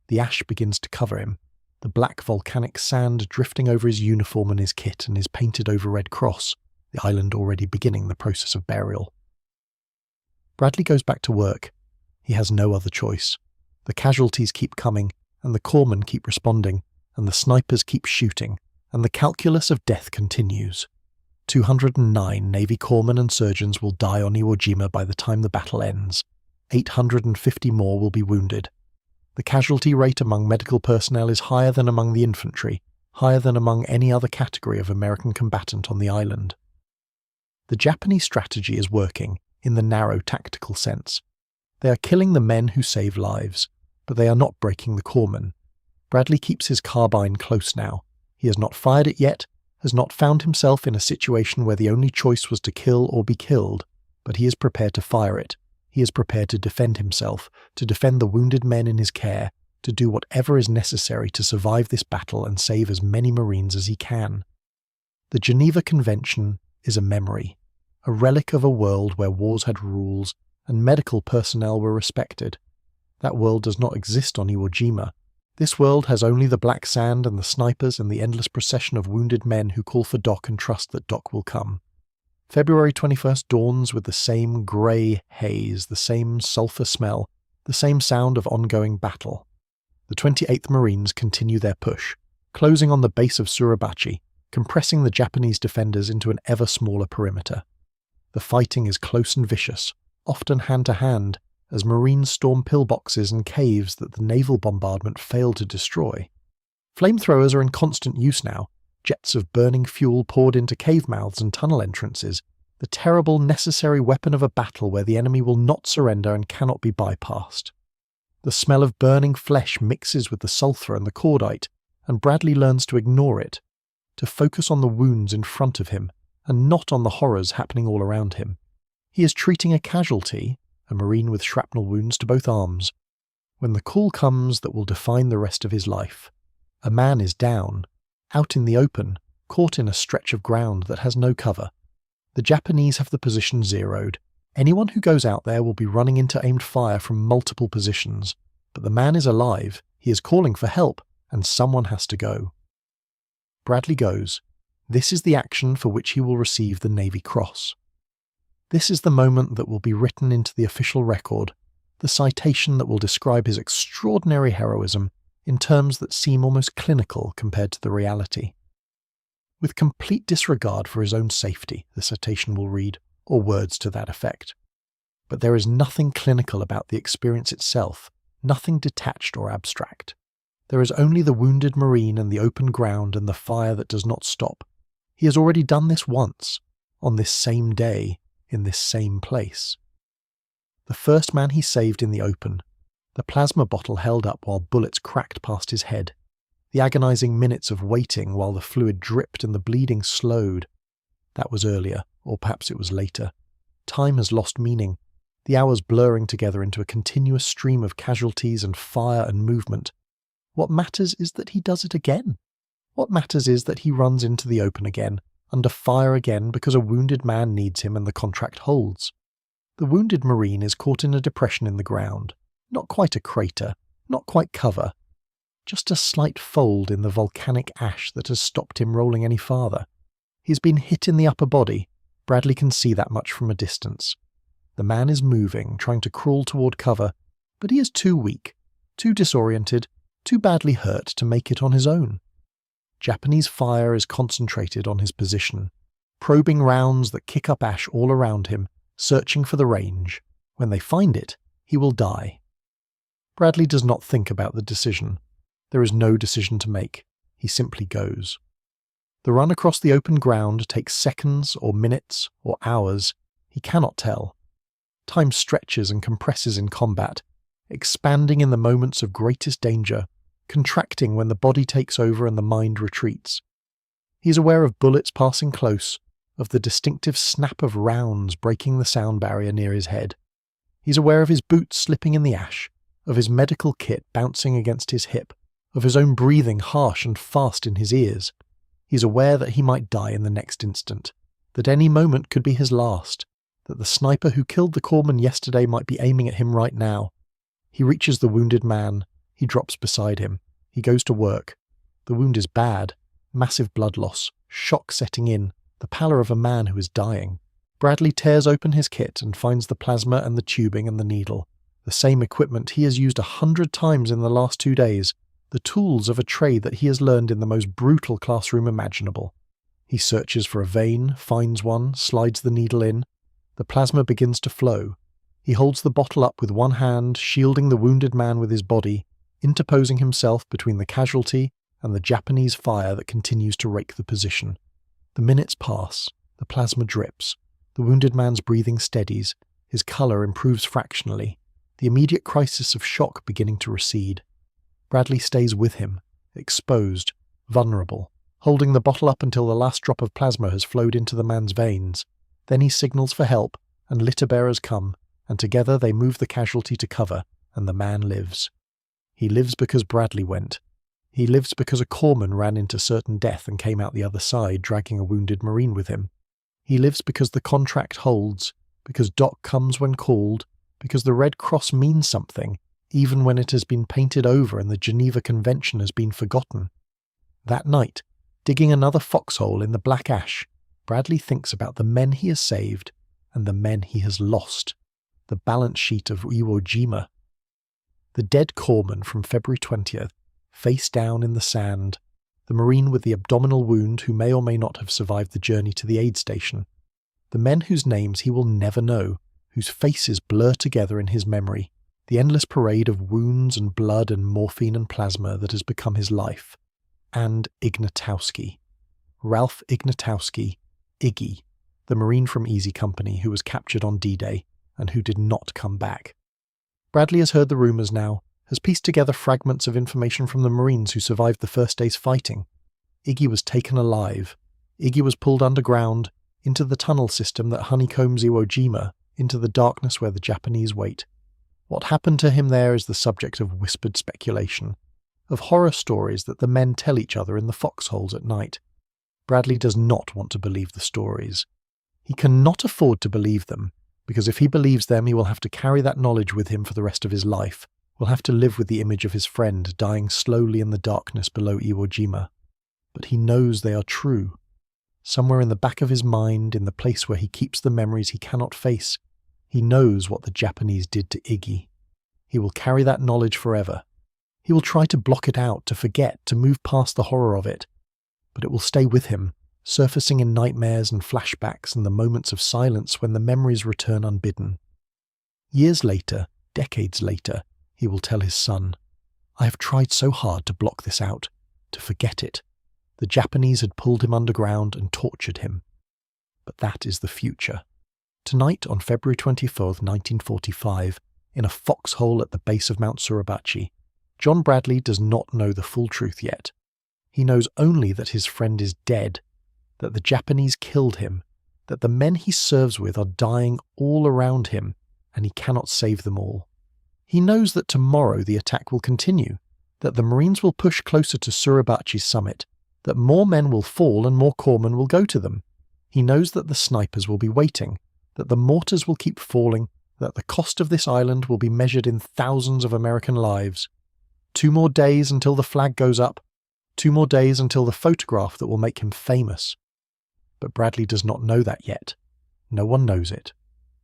The ash begins to cover him, the black volcanic sand drifting over his uniform and his kit and his painted-over red cross, the island already beginning the process of burial. Bradley goes back to work. He has no other choice. The casualties keep coming, and the corpsmen keep responding, and the snipers keep shooting, and the calculus of death continues. 209 Navy corpsmen and surgeons will die on Iwo Jima by the time the battle ends. 850 more will be wounded. The casualty rate among medical personnel is higher than among the infantry, higher than among any other category of American combatant on the island. The Japanese strategy is working, in the narrow tactical sense. They are killing the men who save lives, but they are not breaking the corpsmen. Bradley keeps his carbine close now. He has not fired it yet, has not found himself in a situation where the only choice was to kill or be killed, but he is prepared to fire it. He is prepared to defend himself, to defend the wounded men in his care, to do whatever is necessary to survive this battle and save as many Marines as he can. The Geneva Convention is a memory, a relic of a world where wars had rules and medical personnel were respected. That world does not exist on Iwo Jima. This world has only the black sand and the snipers and the endless procession of wounded men who call for Doc and trust that Doc will come. February 21st dawns with the same grey haze, the same sulphur smell, the same sound of ongoing battle. The 28th Marines continue their push, closing on the base of Suribachi, compressing the Japanese defenders into an ever smaller perimeter. The fighting is close and vicious, often hand-to-hand, as Marines storm pillboxes and caves that the naval bombardment failed to destroy. Flamethrowers are in constant use now, jets of burning fuel poured into cave mouths and tunnel entrances, the terrible necessary weapon of a battle where the enemy will not surrender and cannot be bypassed. The smell of burning flesh mixes with the sulphur and the cordite, and Bradley learns to ignore it, to focus on the wounds in front of him, and not on the horrors happening all around him. He is treating a casualty, a Marine with shrapnel wounds to both arms, when the call comes that will define the rest of his life. A man is down, out in the open, caught in a stretch of ground that has no cover. The Japanese have the position zeroed. Anyone who goes out there will be running into aimed fire from multiple positions, but the man is alive, he is calling for help, and someone has to go. Bradley goes. This is the action for which he will receive the Navy Cross. This is the moment that will be written into the official record, the citation that will describe his extraordinary heroism in terms that seem almost clinical compared to the reality. With complete disregard for his own safety, the citation will read, or words to that effect. But there is nothing clinical about the experience itself, nothing detached or abstract. There is only the wounded Marine and the open ground and the fire that does not stop. He has already done this once, on this same day, in this same place. The first man he saved in the open, the plasma bottle held up while bullets cracked past his head, the agonizing minutes of waiting while the fluid dripped and the bleeding slowed. That was earlier, or perhaps it was later. Time has lost meaning, the hours blurring together into a continuous stream of casualties and fire and movement. What matters is that he does it again. What matters is that he runs into the open again, under fire again because a wounded man needs him and the contract holds. The wounded Marine is caught in a depression in the ground, not quite a crater, not quite cover, just a slight fold in the volcanic ash that has stopped him rolling any farther. He's been hit in the upper body. Bradley can see that much from a distance. The man is moving, trying to crawl toward cover, but he is too weak, too disoriented, too badly hurt to make it on his own. Japanese fire is concentrated on his position, probing rounds that kick up ash all around him, searching for the range. When they find it, he will die. Bradley does not think about the decision. There is no decision to make. He simply goes. The run across the open ground takes seconds or minutes or hours. He cannot tell. Time stretches and compresses in combat, expanding in the moments of greatest danger, contracting when the body takes over and the mind retreats. He is aware of bullets passing close, of the distinctive snap of rounds breaking the sound barrier near his head. He is aware of his boots slipping in the ash, of his medical kit bouncing against his hip, of his own breathing harsh and fast in his ears. He is aware that he might die in the next instant, that any moment could be his last, that the sniper who killed the corpsman yesterday might be aiming at him right now. He reaches the wounded man. He drops beside him. He goes to work. The wound is bad. Massive blood loss. Shock setting in. The pallor of a man who is dying. Bradley tears open his kit and finds the plasma and the tubing and the needle. The same equipment he has used 100 times in the last 2 days. The tools of a trade that he has learned in the most brutal classroom imaginable. He searches for a vein, finds one, slides the needle in. The plasma begins to flow. He holds the bottle up with one hand, shielding the wounded man with his body, interposing himself between the casualty and the Japanese fire that continues to rake the position. The minutes pass. The plasma drips. The wounded man's breathing steadies. His colour improves fractionally. The immediate crisis of shock beginning to recede. Bradley stays with him, exposed, vulnerable, holding the bottle up until the last drop of plasma has flowed into the man's veins. Then he signals for help, and litter bearers come, and together they move the casualty to cover, and the man lives. He lives because Bradley went. He lives because a corpsman ran into certain death and came out the other side, dragging a wounded Marine with him. He lives because the contract holds, because Doc comes when called, because the Red Cross means something, even when it has been painted over and the Geneva Convention has been forgotten. That night, digging another foxhole in the black ash, Bradley thinks about the men he has saved and the men he has lost. The balance sheet of Iwo Jima. The dead corpsman from February 20th, face down in the sand, the Marine with the abdominal wound who may or may not have survived the journey to the aid station, the men whose names he will never know, whose faces blur together in his memory, the endless parade of wounds and blood and morphine and plasma that has become his life, and Ignatowski. Ralph Ignatowski, Iggy, the Marine from Easy Company who was captured on D-Day and who did not come back. Bradley has heard the rumours now, has pieced together fragments of information from the Marines who survived the first day's fighting. Iggy was taken alive. Iggy was pulled underground, into the tunnel system that honeycombs Iwo Jima, into the darkness where the Japanese wait. What happened to him there is the subject of whispered speculation, of horror stories that the men tell each other in the foxholes at night. Bradley does not want to believe the stories. He cannot afford to believe them, because if he believes them he will have to carry that knowledge with him for the rest of his life, will have to live with the image of his friend dying slowly in the darkness below Iwo Jima. But he knows they are true. Somewhere in the back of his mind, in the place where he keeps the memories he cannot face, he knows what the Japanese did to Iggy. He will carry that knowledge forever. He will try to block it out, to forget, to move past the horror of it. But it will stay with him, surfacing in nightmares and flashbacks and the moments of silence when the memories return unbidden. Years later, decades later, he will tell his son, "I have tried so hard to block this out, to forget it. The Japanese had pulled him underground and tortured him." But that is the future. Tonight, on February 24th, 1945, in a foxhole at the base of Mount Suribachi, John Bradley does not know the full truth yet. He knows only that his friend is dead, that the Japanese killed him, that the men he serves with are dying all around him, and he cannot save them all. He knows that tomorrow the attack will continue, that the Marines will push closer to Suribachi's summit, that more men will fall and more corpsmen will go to them. He knows that the snipers will be waiting, that the mortars will keep falling, that the cost of this island will be measured in thousands of American lives. 2 more days until the flag goes up, 2 more days until the photograph that will make him famous. But Bradley does not know that yet. No one knows it.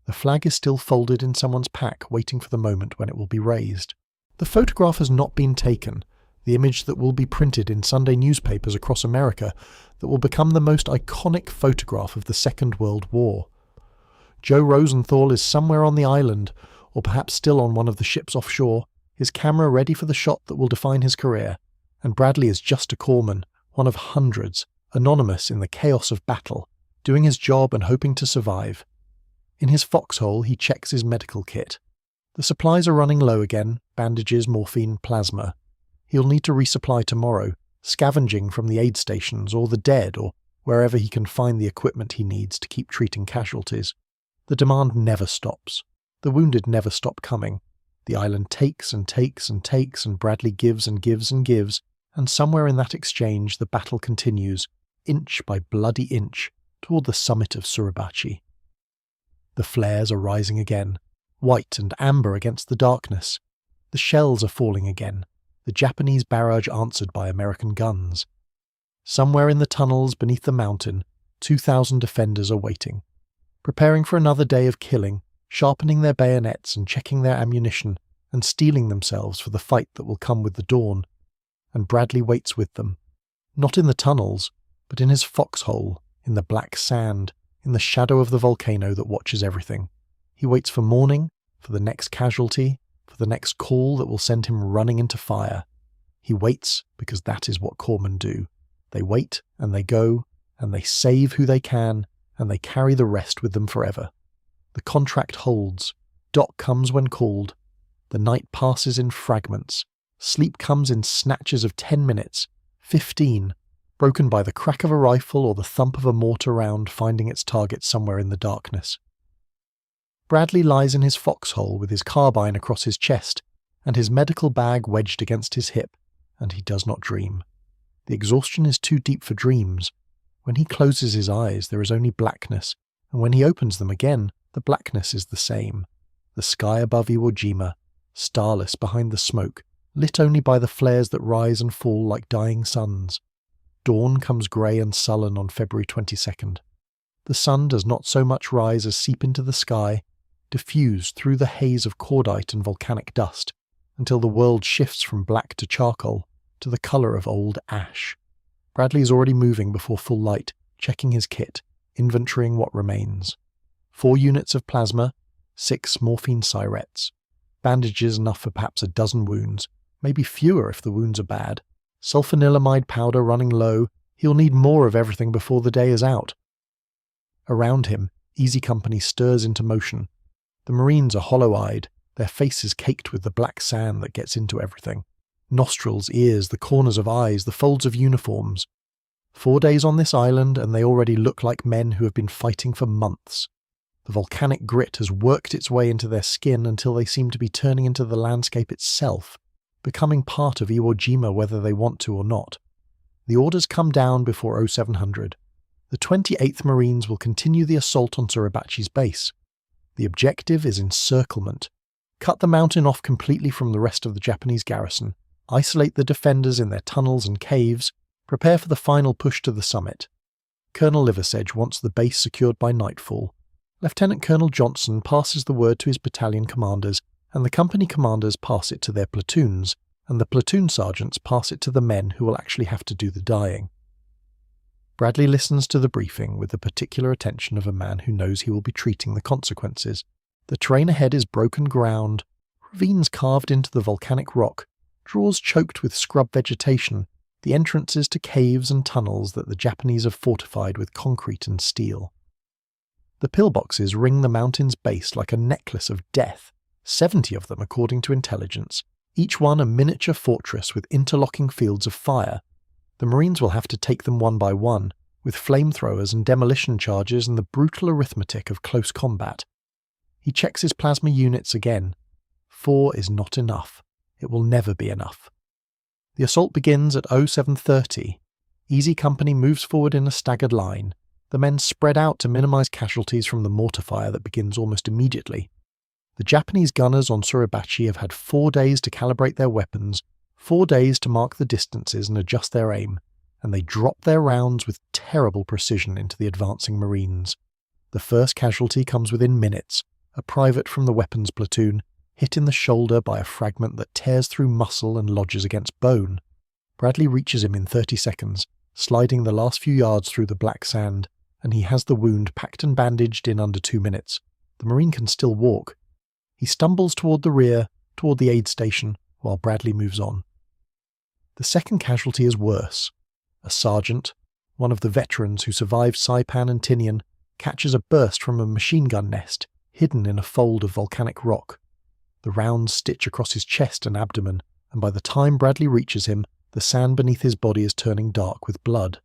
The flag is still folded in someone's pack, waiting for the moment when it will be raised. The photograph has not been taken, the image that will be printed in Sunday newspapers across America, that will become the most iconic photograph of the Second World War. Joe Rosenthal is somewhere on the island, or perhaps still on one of the ships offshore, his camera ready for the shot that will define his career, and Bradley is just a corpsman, one of hundreds, anonymous in the chaos of battle, doing his job and hoping to survive. In his foxhole he checks his medical kit. The supplies are running low again, bandages, morphine, plasma. He'll need to resupply tomorrow, scavenging from the aid stations or the dead or wherever he can find the equipment he needs to keep treating casualties. The demand never stops. The wounded never stop coming. The island takes and takes and takes, and Bradley gives and gives and gives, and somewhere in that exchange the battle continues, inch by bloody inch, toward the summit of Suribachi. The flares are rising again, white and amber against the darkness. The shells are falling again, the Japanese barrage answered by American guns. Somewhere in the tunnels beneath the mountain, 2,000 defenders are waiting, preparing for another day of killing, sharpening their bayonets and checking their ammunition, and steeling themselves for the fight that will come with the dawn. And Bradley waits with them, not in the tunnels, but in his foxhole, in the black sand, in the shadow of the volcano that watches everything. He waits for morning, for the next casualty, for the next call that will send him running into fire. He waits because that is what corpsmen do. They wait and they go, and they save who they can, and they carry the rest with them forever. The contract holds. Dock comes when called. The night passes in fragments. Sleep comes in snatches of 10 minutes, 15, broken by the crack of a rifle or the thump of a mortar round finding its target somewhere in the darkness. Bradley lies in his foxhole with his carbine across his chest and his medical bag wedged against his hip, and he does not dream. The exhaustion is too deep for dreams. When he closes his eyes, there is only blackness, and when he opens them again, the blackness is the same. The sky above Iwo Jima, starless behind the smoke, lit only by the flares that rise and fall like dying suns. Dawn comes grey and sullen on February 22nd. The sun does not so much rise as seep into the sky, diffused through the haze of cordite and volcanic dust, until the world shifts from black to charcoal, to the colour of old ash. Bradley is already moving before full light, checking his kit, inventorying what remains. 4 units of plasma, 6 morphine syrettes. Bandages enough for perhaps a dozen wounds, maybe fewer if the wounds are bad. Sulfanilamide powder running low, he'll need more of everything before the day is out. Around him, Easy Company stirs into motion. The Marines are hollow-eyed, their faces caked with the black sand that gets into everything. Nostrils, ears, the corners of eyes, the folds of uniforms. 4 days on this island and they already look like men who have been fighting for months. The volcanic grit has worked its way into their skin until they seem to be turning into the landscape itself, becoming part of Iwo Jima whether they want to or not. The orders come down before 0700. The 28th Marines will continue the assault on Suribachi's base. The objective is encirclement. Cut the mountain off completely from the rest of the Japanese garrison, isolate the defenders in their tunnels and caves, prepare for the final push to the summit. Colonel Liversedge wants the base secured by nightfall. Lieutenant Colonel Johnson passes the word to his battalion commanders, and the company commanders pass it to their platoons, and the platoon sergeants pass it to the men who will actually have to do the dying. Bradley listens to the briefing with the particular attention of a man who knows he will be treating the consequences. The terrain ahead is broken ground, ravines carved into the volcanic rock, draws choked with scrub vegetation, the entrances to caves and tunnels that the Japanese have fortified with concrete and steel. The pillboxes ring the mountain's base like a necklace of death, 70 of them according to intelligence, each one a miniature fortress with interlocking fields of fire. The Marines will have to take them one by one, with flamethrowers and demolition charges and the brutal arithmetic of close combat. He checks his plasma units again. 4 is not enough. It will never be enough. The assault begins at 0730. Easy Company moves forward in a staggered line. The men spread out to minimise casualties from the mortar fire that begins almost immediately. The Japanese gunners on Suribachi have had 4 days to calibrate their weapons, 4 days to mark the distances and adjust their aim, and they drop their rounds with terrible precision into the advancing Marines. The first casualty comes within minutes, a private from the weapons platoon, hit in the shoulder by a fragment that tears through muscle and lodges against bone. Bradley reaches him in 30 seconds, sliding the last few yards through the black sand, and he has the wound packed and bandaged in under 2 minutes. The Marine can still walk. He stumbles toward the rear, toward the aid station, while Bradley moves on. The second casualty is worse. A sergeant, one of the veterans who survived Saipan and Tinian, catches a burst from a machine gun nest hidden in a fold of volcanic rock. The rounds stitch across his chest and abdomen, and by the time Bradley reaches him, the sand beneath his body is turning dark with blood.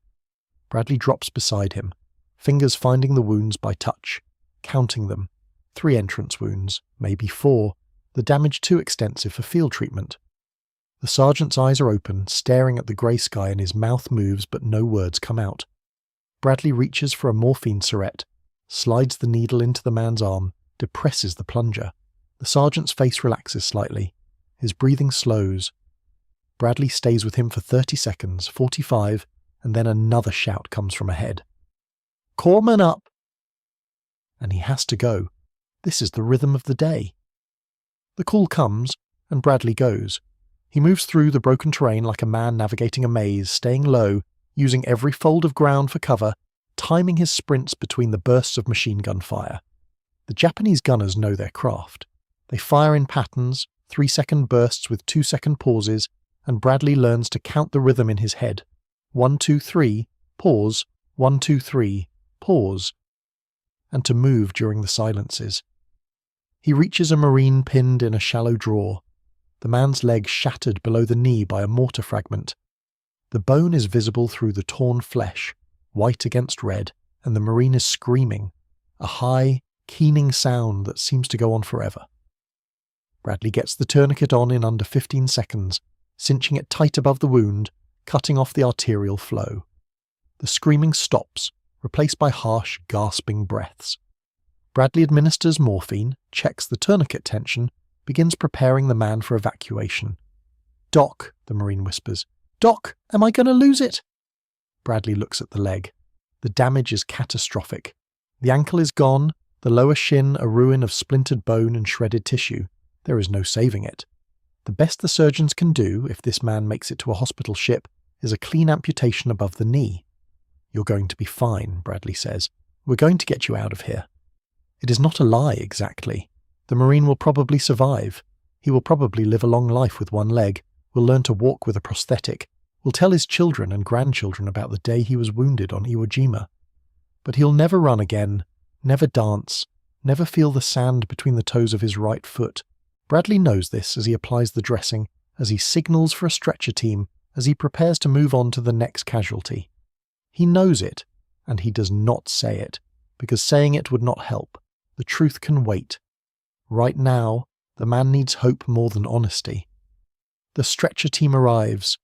Bradley drops beside him, fingers finding the wounds by touch, counting them. 3 entrance wounds, maybe 4, the damage too extensive for field treatment. The sergeant's eyes are open, staring at the grey sky, and his mouth moves but no words come out. Bradley reaches for a morphine syrette, slides the needle into the man's arm, depresses the plunger. The sergeant's face relaxes slightly. His breathing slows. Bradley stays with him for 30 seconds, 45, and then another shout comes from ahead. "Corpsmen up!" And he has to go. This is the rhythm of the day. The call comes, and Bradley goes. He moves through the broken terrain like a man navigating a maze, staying low, using every fold of ground for cover, timing his sprints between the bursts of machine gun fire. The Japanese gunners know their craft. They fire in patterns, 3-second bursts with 2-second pauses, and Bradley learns to count the rhythm in his head. 1, 2, 3, pause, 1, 2, 3, pause, and to move during the silences. He reaches a Marine pinned in a shallow drawer, the man's leg shattered below the knee by a mortar fragment. The bone is visible through the torn flesh, white against red, and the Marine is screaming, a high, keening sound that seems to go on forever. Bradley gets the tourniquet on in under 15 seconds, cinching it tight above the wound, cutting off the arterial flow. The screaming stops, replaced by harsh, gasping breaths. Bradley administers morphine, checks the tourniquet tension, begins preparing the man for evacuation. "Doc," the Marine whispers. "Doc, am I going to lose it?" Bradley looks at the leg. The damage is catastrophic. The ankle is gone, the lower shin a ruin of splintered bone and shredded tissue. There is no saving it. The best the surgeons can do, if this man makes it to a hospital ship, is a clean amputation above the knee. "You're going to be fine," Bradley says. "We're going to get you out of here." It is not a lie, exactly. The Marine will probably survive. He will probably live a long life with one leg, will learn to walk with a prosthetic, will tell his children and grandchildren about the day he was wounded on Iwo Jima. But he'll never run again, never dance, never feel the sand between the toes of his right foot. Bradley knows this as he applies the dressing, as he signals for a stretcher team, as he prepares to move on to the next casualty. He knows it, and he does not say it, because saying it would not help. The truth can wait. Right now, the man needs hope more than honesty. The stretcher team arrives.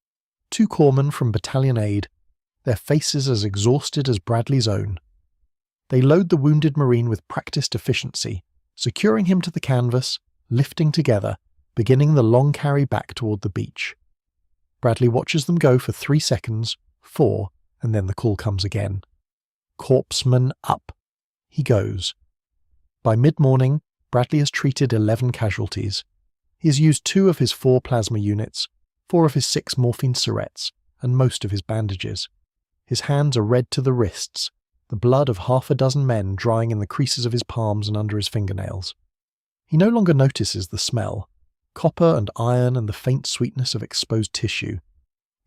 2 corpsmen from Battalion Aid, their faces as exhausted as Bradley's own. They load the wounded Marine with practiced efficiency, securing him to the canvas, lifting together, beginning the long carry back toward the beach. Bradley watches them go for 3 seconds, 4, and then the call comes again. "Corpsmen up." He goes. By mid-morning, Bradley has treated 11 casualties. He has used 2 of his 4 plasma units, 4 of his 6 morphine syrettes, and most of his bandages. His hands are red to the wrists, the blood of half a dozen men drying in the creases of his palms and under his fingernails. He no longer notices the smell, copper and iron and the faint sweetness of exposed tissue.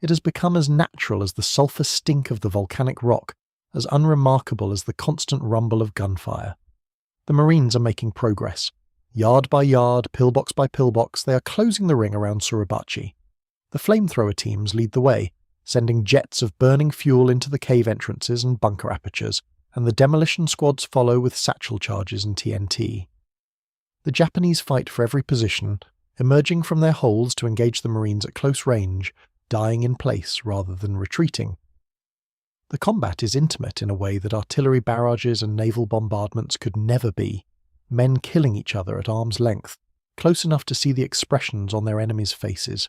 It has become as natural as the sulphur stink of the volcanic rock, as unremarkable as the constant rumble of gunfire. The Marines are making progress. Yard by yard, pillbox by pillbox, they are closing the ring around Suribachi. The flamethrower teams lead the way, sending jets of burning fuel into the cave entrances and bunker apertures, and the demolition squads follow with satchel charges and TNT. The Japanese fight for every position, emerging from their holes to engage the Marines at close range, dying in place rather than retreating. The combat is intimate in a way that artillery barrages and naval bombardments could never be, men killing each other at arm's length, close enough to see the expressions on their enemies' faces.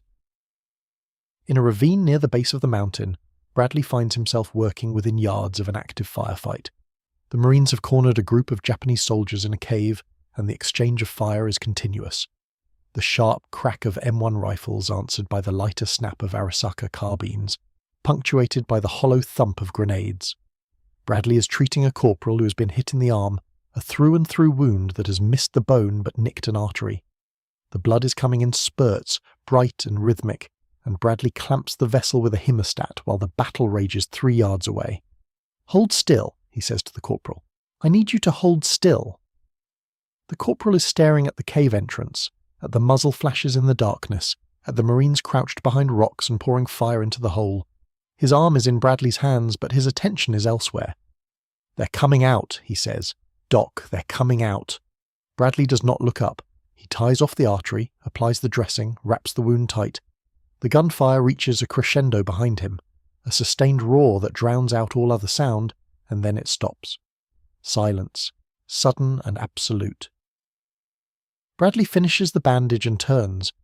In a ravine near the base of the mountain, Bradley finds himself working within yards of an active firefight. The Marines have cornered a group of Japanese soldiers in a cave, and the exchange of fire is continuous. The sharp crack of M1 rifles answered by the lighter snap of Arisaka carbines, punctuated by the hollow thump of grenades. Bradley is treating a corporal who has been hit in the arm, a through-and-through wound that has missed the bone but nicked an artery. The blood is coming in spurts, bright and rhythmic, and Bradley clamps the vessel with a hemostat while the battle rages 3 yards away. "Hold still," he says to the corporal. "I need you to hold still." The corporal is staring at the cave entrance, at the muzzle flashes in the darkness, at the Marines crouched behind rocks and pouring fire into the hole. His arm is in Bradley's hands, but his attention is elsewhere. "They're coming out," he says. "Doc, they're coming out." Bradley does not look up. He ties off the artery, applies the dressing, wraps the wound tight. The gunfire reaches a crescendo behind him, a sustained roar that drowns out all other sound, and then it stops. Silence, sudden and absolute. Bradley finishes the bandage and turns.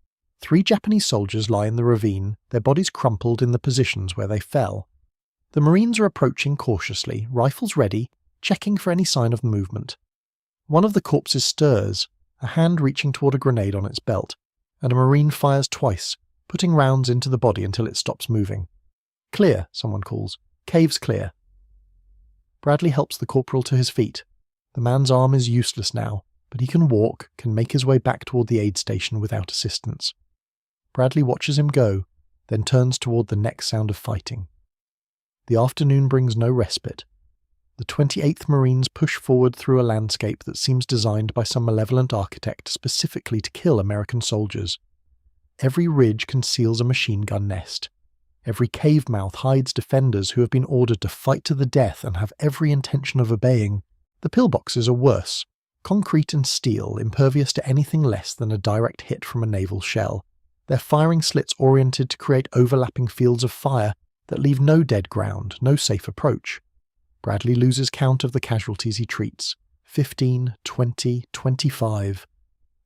3 Japanese soldiers lie in the ravine, their bodies crumpled in the positions where they fell. The Marines are approaching cautiously, rifles ready, checking for any sign of movement. One of the corpses stirs, a hand reaching toward a grenade on its belt, and a Marine fires twice, putting rounds into the body until it stops moving. "Clear," someone calls. Cave's clear. Bradley helps the corporal to his feet. The man's arm is useless now, but he can walk, can make his way back toward the aid station without assistance. Bradley watches him go, then turns toward the next sound of fighting. The afternoon brings no respite. The 28th Marines push forward through a landscape that seems designed by some malevolent architect specifically to kill American soldiers. Every ridge conceals a machine gun nest. Every cave mouth hides defenders who have been ordered to fight to the death and have every intention of obeying. The pillboxes are worse, concrete and steel, impervious to anything less than a direct hit from a naval shell. Their firing slits oriented to create overlapping fields of fire that leave no dead ground, no safe approach. Bradley loses count of the casualties he treats. 15, 20, 25.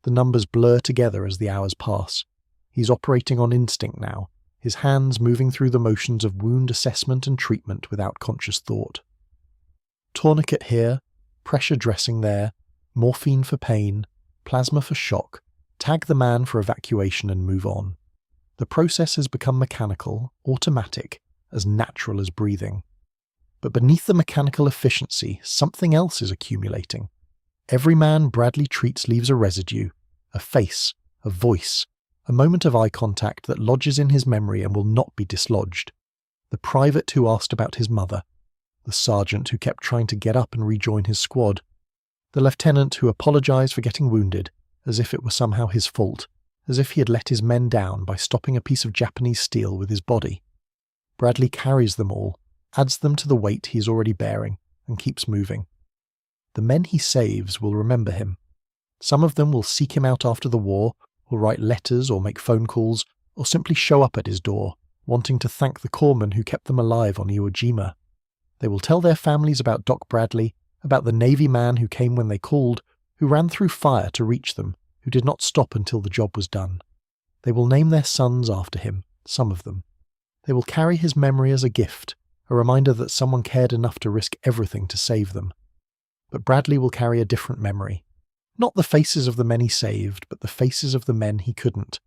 The numbers blur together as the hours pass. He's operating on instinct now, his hands moving through the motions of wound assessment and treatment without conscious thought. Tourniquet here, pressure dressing there, morphine for pain, plasma for shock, tag the man for evacuation and move on. The process has become mechanical, automatic, as natural as breathing. But beneath the mechanical efficiency, something else is accumulating. Every man Bradley treats leaves a residue, a face, a voice, a moment of eye contact that lodges in his memory and will not be dislodged. The private who asked about his mother, the sergeant who kept trying to get up and rejoin his squad, the lieutenant who apologized for getting wounded, as if it were somehow his fault, as if he had let his men down by stopping a piece of Japanese steel with his body. Bradley carries them all, adds them to the weight he is already bearing, and keeps moving. The men he saves will remember him. Some of them will seek him out after the war, will write letters or make phone calls, or simply show up at his door, wanting to thank the corpsmen who kept them alive on Iwo Jima. They will tell their families about Doc Bradley, about the Navy man who came when they called, who ran through fire to reach them, who did not stop until the job was done. They will name their sons after him, some of them. They will carry his memory as a gift, a reminder that someone cared enough to risk everything to save them. But Bradley will carry a different memory. Not the faces of the men he saved, but the faces of the men he couldn't.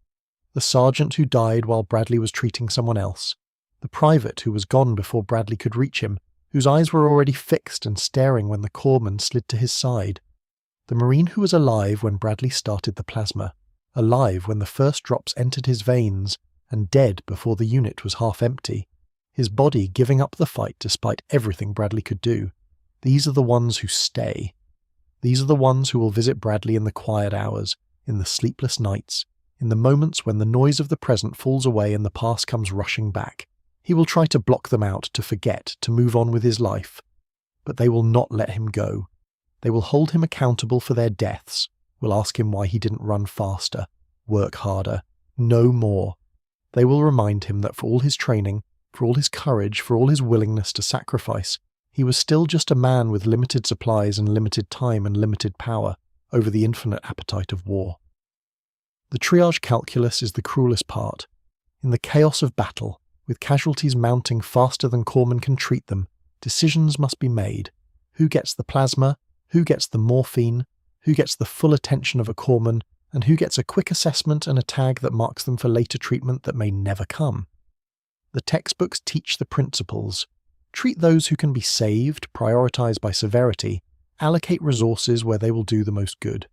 The sergeant who died while Bradley was treating someone else. The private who was gone before Bradley could reach him, whose eyes were already fixed and staring when the corpsman slid to his side. The Marine who was alive when Bradley started the plasma, alive when the first drops entered his veins, and dead before the unit was half empty, his body giving up the fight despite everything Bradley could do. These are the ones who stay. These are the ones who will visit Bradley in the quiet hours, in the sleepless nights, in the moments when the noise of the present falls away and the past comes rushing back. He will try to block them out, to forget, to move on with his life. But they will not let him go. They will hold him accountable for their deaths, will ask him why he didn't run faster, work harder, know more. They will remind him that for all his training, for all his courage, for all his willingness to sacrifice, he was still just a man with limited supplies and limited time and limited power over the infinite appetite of war. The triage calculus is the cruelest part. In the chaos of battle, with casualties mounting faster than corpsmen can treat them, decisions must be made. Who gets the plasma? Who gets the morphine? Who gets the full attention of a corpsman? And who gets a quick assessment and a tag that marks them for later treatment that may never come? The textbooks teach the principles. Treat those who can be saved, prioritize by severity, allocate resources where they will do the most good.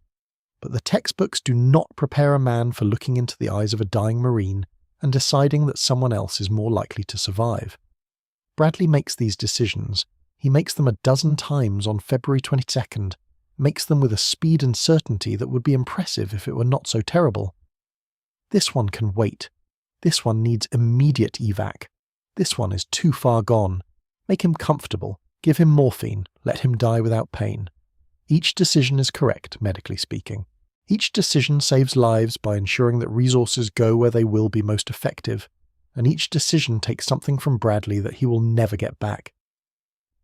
But the textbooks do not prepare a man for looking into the eyes of a dying Marine and deciding that someone else is more likely to survive. Bradley makes these decisions. He makes them a dozen times on February 22nd, makes them with a speed and certainty that would be impressive if it were not so terrible. This one can wait. This one needs immediate evac. This one is too far gone. Make him comfortable. Give him morphine. Let him die without pain. Each decision is correct, medically speaking. Each decision saves lives by ensuring that resources go where they will be most effective, and each decision takes something from Bradley that he will never get back.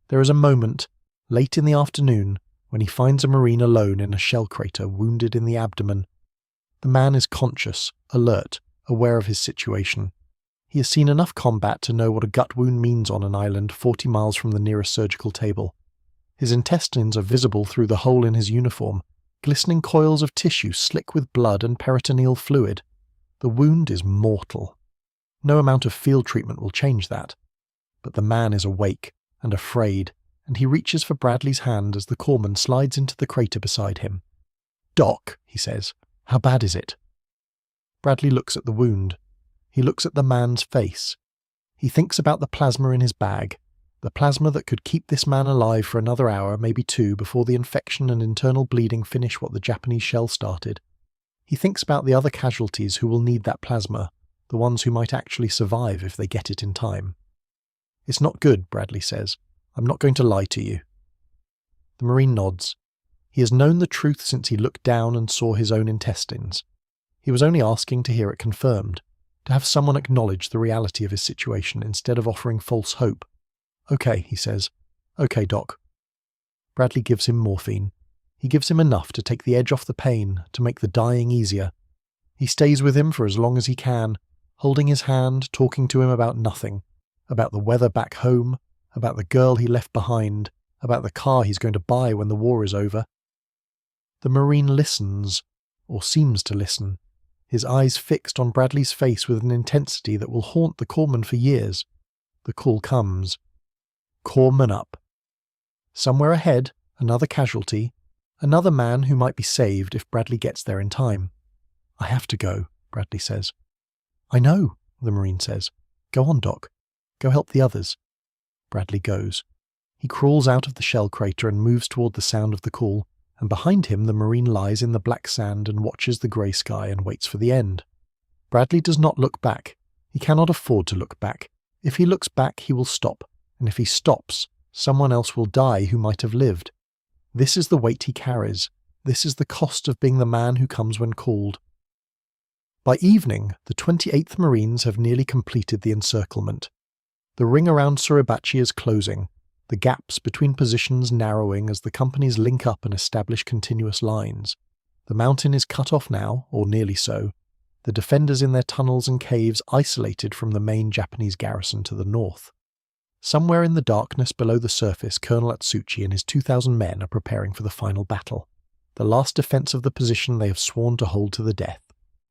There is a moment, late in the afternoon, when he finds a Marine alone in a shell crater, wounded in the abdomen. The man is conscious, alert, aware of his situation. He has seen enough combat to know what a gut wound means on an island 40 miles from the nearest surgical table. His intestines are visible through the hole in his uniform, glistening coils of tissue slick with blood and peritoneal fluid. The wound is mortal. No amount of field treatment will change that. But the man is awake and afraid, and he reaches for Bradley's hand as the corpsman slides into the crater beside him. "Doc," he says, "how bad is it?" Bradley looks at the wound. He looks at the man's face. He thinks about the plasma in his bag, the plasma that could keep this man alive for another hour, maybe two, before the infection and internal bleeding finish what the Japanese shell started. He thinks about the other casualties who will need that plasma, the ones who might actually survive if they get it in time. "It's not good," Bradley says. "I'm not going to lie to you." The Marine nods. He has known the truth since he looked down and saw his own intestines. He was only asking to hear it confirmed, to have someone acknowledge the reality of his situation instead of offering false hope. "Okay," he says. "Okay, Doc." Bradley gives him morphine. He gives him enough to take the edge off the pain, to make the dying easier. He stays with him for as long as he can, holding his hand, talking to him about nothing, about the weather back home, about the girl he left behind, about the car he's going to buy when the war is over. The Marine listens, or seems to listen, his eyes fixed on Bradley's face with an intensity that will haunt the corpsman for years. The call comes. Corpsman up. Somewhere ahead, another casualty, another man who might be saved if Bradley gets there in time. "I have to go," Bradley says. "I know," the Marine says. "Go on, Doc. Go help the others." Bradley goes. He crawls out of the shell crater and moves toward the sound of the call, and behind him the Marine lies in the black sand and watches the grey sky and waits for the end. Bradley does not look back. He cannot afford to look back. If he looks back, he will stop, and if he stops, someone else will die who might have lived. This is the weight he carries. This is the cost of being the man who comes when called. By evening, the 28th Marines have nearly completed the encirclement. The ring around Suribachi is closing, the gaps between positions narrowing as the companies link up and establish continuous lines. The mountain is cut off now, or nearly so, the defenders in their tunnels and caves isolated from the main Japanese garrison to the north. Somewhere in the darkness below the surface, Colonel Atsuchi and his 2,000 men are preparing for the final battle, the last defense of the position they have sworn to hold to the death.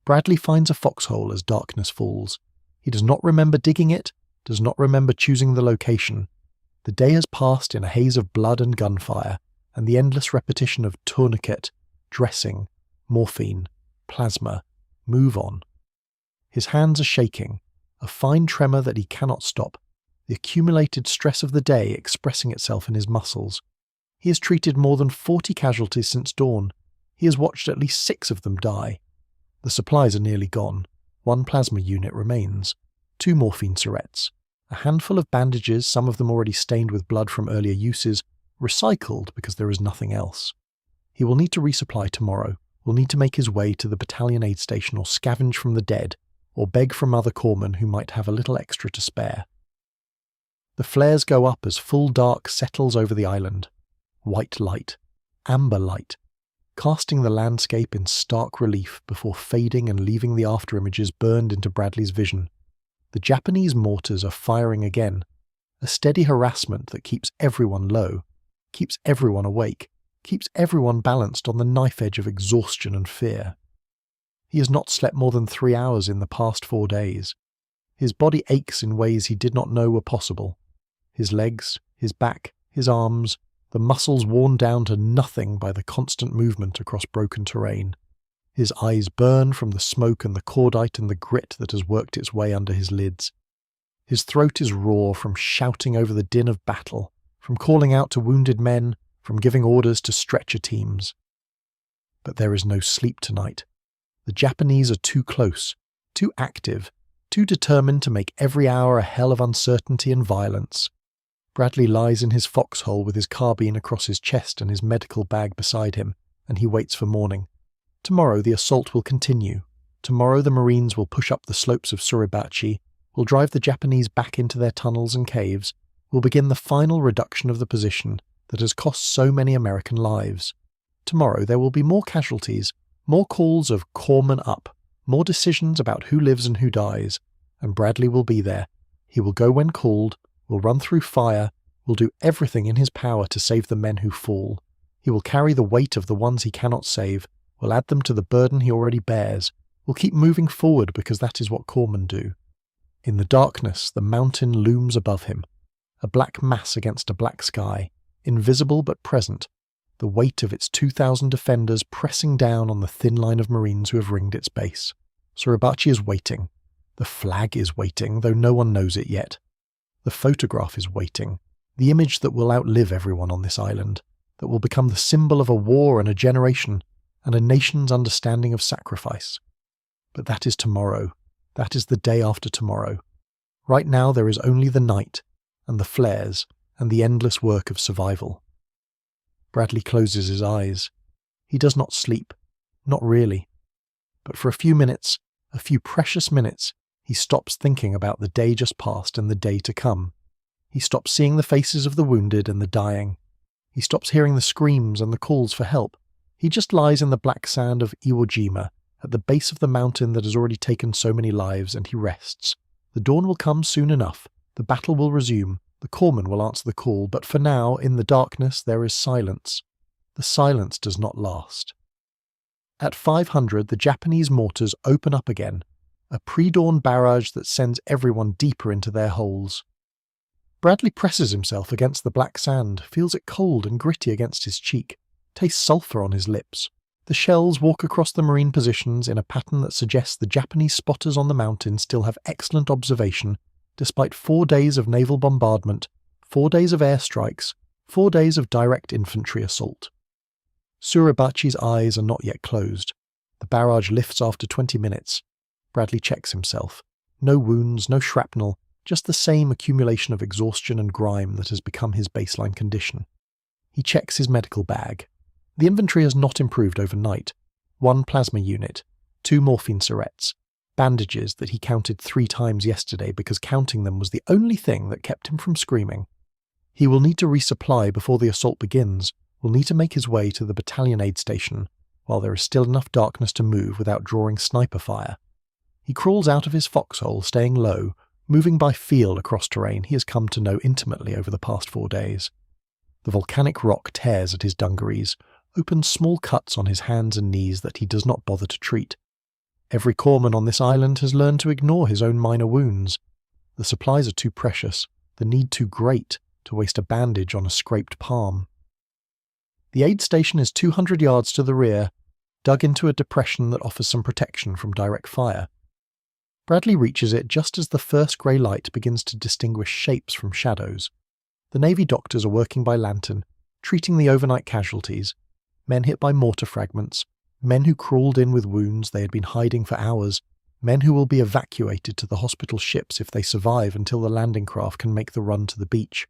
Bradley finds a foxhole as darkness falls. He does not remember digging it, does not remember choosing the location. The day has passed in a haze of blood and gunfire, and the endless repetition of tourniquet, dressing, morphine, plasma, move on. His hands are shaking, a fine tremor that he cannot stop, the accumulated stress of the day expressing itself in his muscles. He has treated more than 40 casualties since dawn. He has watched at least 6 of them die. The supplies are nearly gone. 1 plasma unit remains. 2 morphine syrettes. A handful of bandages, some of them already stained with blood from earlier uses, recycled because there is nothing else. He will need to resupply tomorrow, will need to make his way to the battalion aid station or scavenge from the dead, or beg from other corpsmen who might have a little extra to spare. The flares go up as full dark settles over the island. White light, amber light, casting the landscape in stark relief before fading and leaving the afterimages burned into Bradley's vision. The Japanese mortars are firing again, a steady harassment that keeps everyone low, keeps everyone awake, keeps everyone balanced on the knife edge of exhaustion and fear. He has not slept more than 3 hours in the past 4 days. His body aches in ways he did not know were possible. His legs, his back, his arms, the muscles worn down to nothing by the constant movement across broken terrain. His eyes burn from the smoke and the cordite and the grit that has worked its way under his lids. His throat is raw from shouting over the din of battle, from calling out to wounded men, from giving orders to stretcher teams. But there is no sleep tonight. The Japanese are too close, too active, too determined to make every hour a hell of uncertainty and violence. Bradley lies in his foxhole with his carbine across his chest and his medical bag beside him, and he waits for morning. Tomorrow the assault will continue. Tomorrow the Marines will push up the slopes of Suribachi, will drive the Japanese back into their tunnels and caves, will begin the final reduction of the position that has cost so many American lives. Tomorrow there will be more casualties, more calls of corpsmen up, more decisions about who lives and who dies, and Bradley will be there. He will go when called, will run through fire, will do everything in his power to save the men who fall. He will carry the weight of the ones he cannot save, will add them to the burden he already bears, will keep moving forward because that is what corpsmen do. In the darkness, the mountain looms above him, a black mass against a black sky, invisible but present, the weight of its 2,000 defenders pressing down on the thin line of Marines who have ringed its base. Suribachi is waiting. The flag is waiting, though no one knows it yet. The photograph is waiting, the image that will outlive everyone on this island, that will become the symbol of a war and a generation, and a nation's understanding of sacrifice. But that is tomorrow. That is the day after tomorrow. Right now there is only the night, and the flares, and the endless work of survival. Bradley closes his eyes. He does not sleep. Not really. But for a few minutes, a few precious minutes, he stops thinking about the day just past and the day to come. He stops seeing the faces of the wounded and the dying. He stops hearing the screams and the calls for help. He just lies in the black sand of Iwo Jima, at the base of the mountain that has already taken so many lives, and he rests. The dawn will come soon enough. The battle will resume. The corpsmen will answer the call, but for now, in the darkness, there is silence. The silence does not last. At 500, the Japanese mortars open up again, a pre-dawn barrage that sends everyone deeper into their holes. Bradley presses himself against the black sand, feels it cold and gritty against his cheek, tastes sulphur on his lips. The shells walk across the Marine positions in a pattern that suggests the Japanese spotters on the mountain still have excellent observation, despite 4 days of naval bombardment, 4 days of airstrikes, 4 days of direct infantry assault. Suribachi's eyes are not yet closed. The barrage lifts after 20 minutes. Bradley checks himself. No wounds, no shrapnel, just the same accumulation of exhaustion and grime that has become his baseline condition. He checks his medical bag. The inventory has not improved overnight. 1 plasma unit, 2 morphine syrettes, bandages that he counted 3 times yesterday because counting them was the only thing that kept him from screaming. He will need to resupply before the assault begins, will need to make his way to the battalion aid station, while there is still enough darkness to move without drawing sniper fire. He crawls out of his foxhole, staying low, moving by feel across terrain he has come to know intimately over the past 4 days. The volcanic rock tears at his dungarees, opens small cuts on his hands and knees that he does not bother to treat. Every corpsman on this island has learned to ignore his own minor wounds. The supplies are too precious, the need too great, to waste a bandage on a scraped palm. The aid station is 200 yards to the rear, dug into a depression that offers some protection from direct fire. Bradley reaches it just as the first grey light begins to distinguish shapes from shadows. The Navy doctors are working by lantern, treating the overnight casualties, men hit by mortar fragments, men who crawled in with wounds they had been hiding for hours, men who will be evacuated to the hospital ships if they survive until the landing craft can make the run to the beach.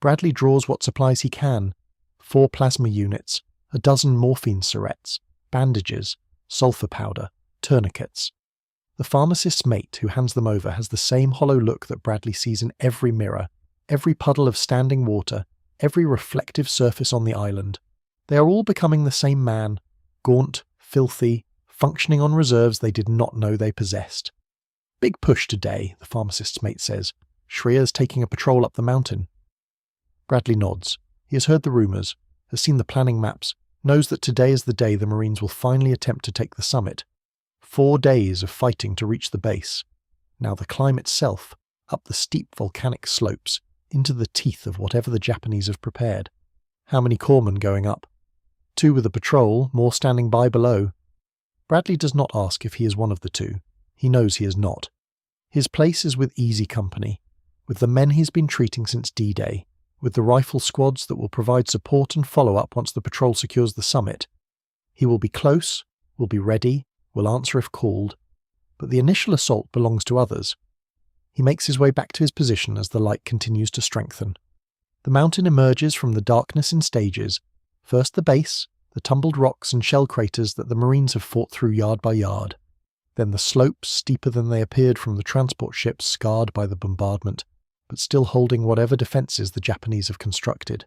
Bradley draws what supplies he can: 4 plasma units, a dozen morphine syrettes, bandages, sulphur powder, tourniquets. The pharmacist's mate who hands them over has the same hollow look that Bradley sees in every mirror, every puddle of standing water, every reflective surface on the island. They are all becoming the same man, gaunt, filthy, functioning on reserves they did not know they possessed. "Big push today," the pharmacist's mate says. "Shreyer's taking a patrol up the mountain." Bradley nods. He has heard the rumours, has seen the planning maps, knows that today is the day the Marines will finally attempt to take the summit. 4 days of fighting to reach the base. Now the climb itself, up the steep volcanic slopes, into the teeth of whatever the Japanese have prepared. How many corpsmen going up? 2 with a patrol, more standing by below. Bradley does not ask if he is one of the 2. He knows he is not. His place is with easy company, with the men he's been treating since D-Day, with the rifle squads that will provide support and follow-up once the patrol secures the summit. He will be close, will be ready, will answer if called, but the initial assault belongs to others. He makes his way back to his position as the light continues to strengthen. The mountain emerges from the darkness in stages. First the base, the tumbled rocks and shell craters that the Marines have fought through yard by yard. Then the slopes steeper than they appeared from the transport ships scarred by the bombardment, but still holding whatever defences the Japanese have constructed.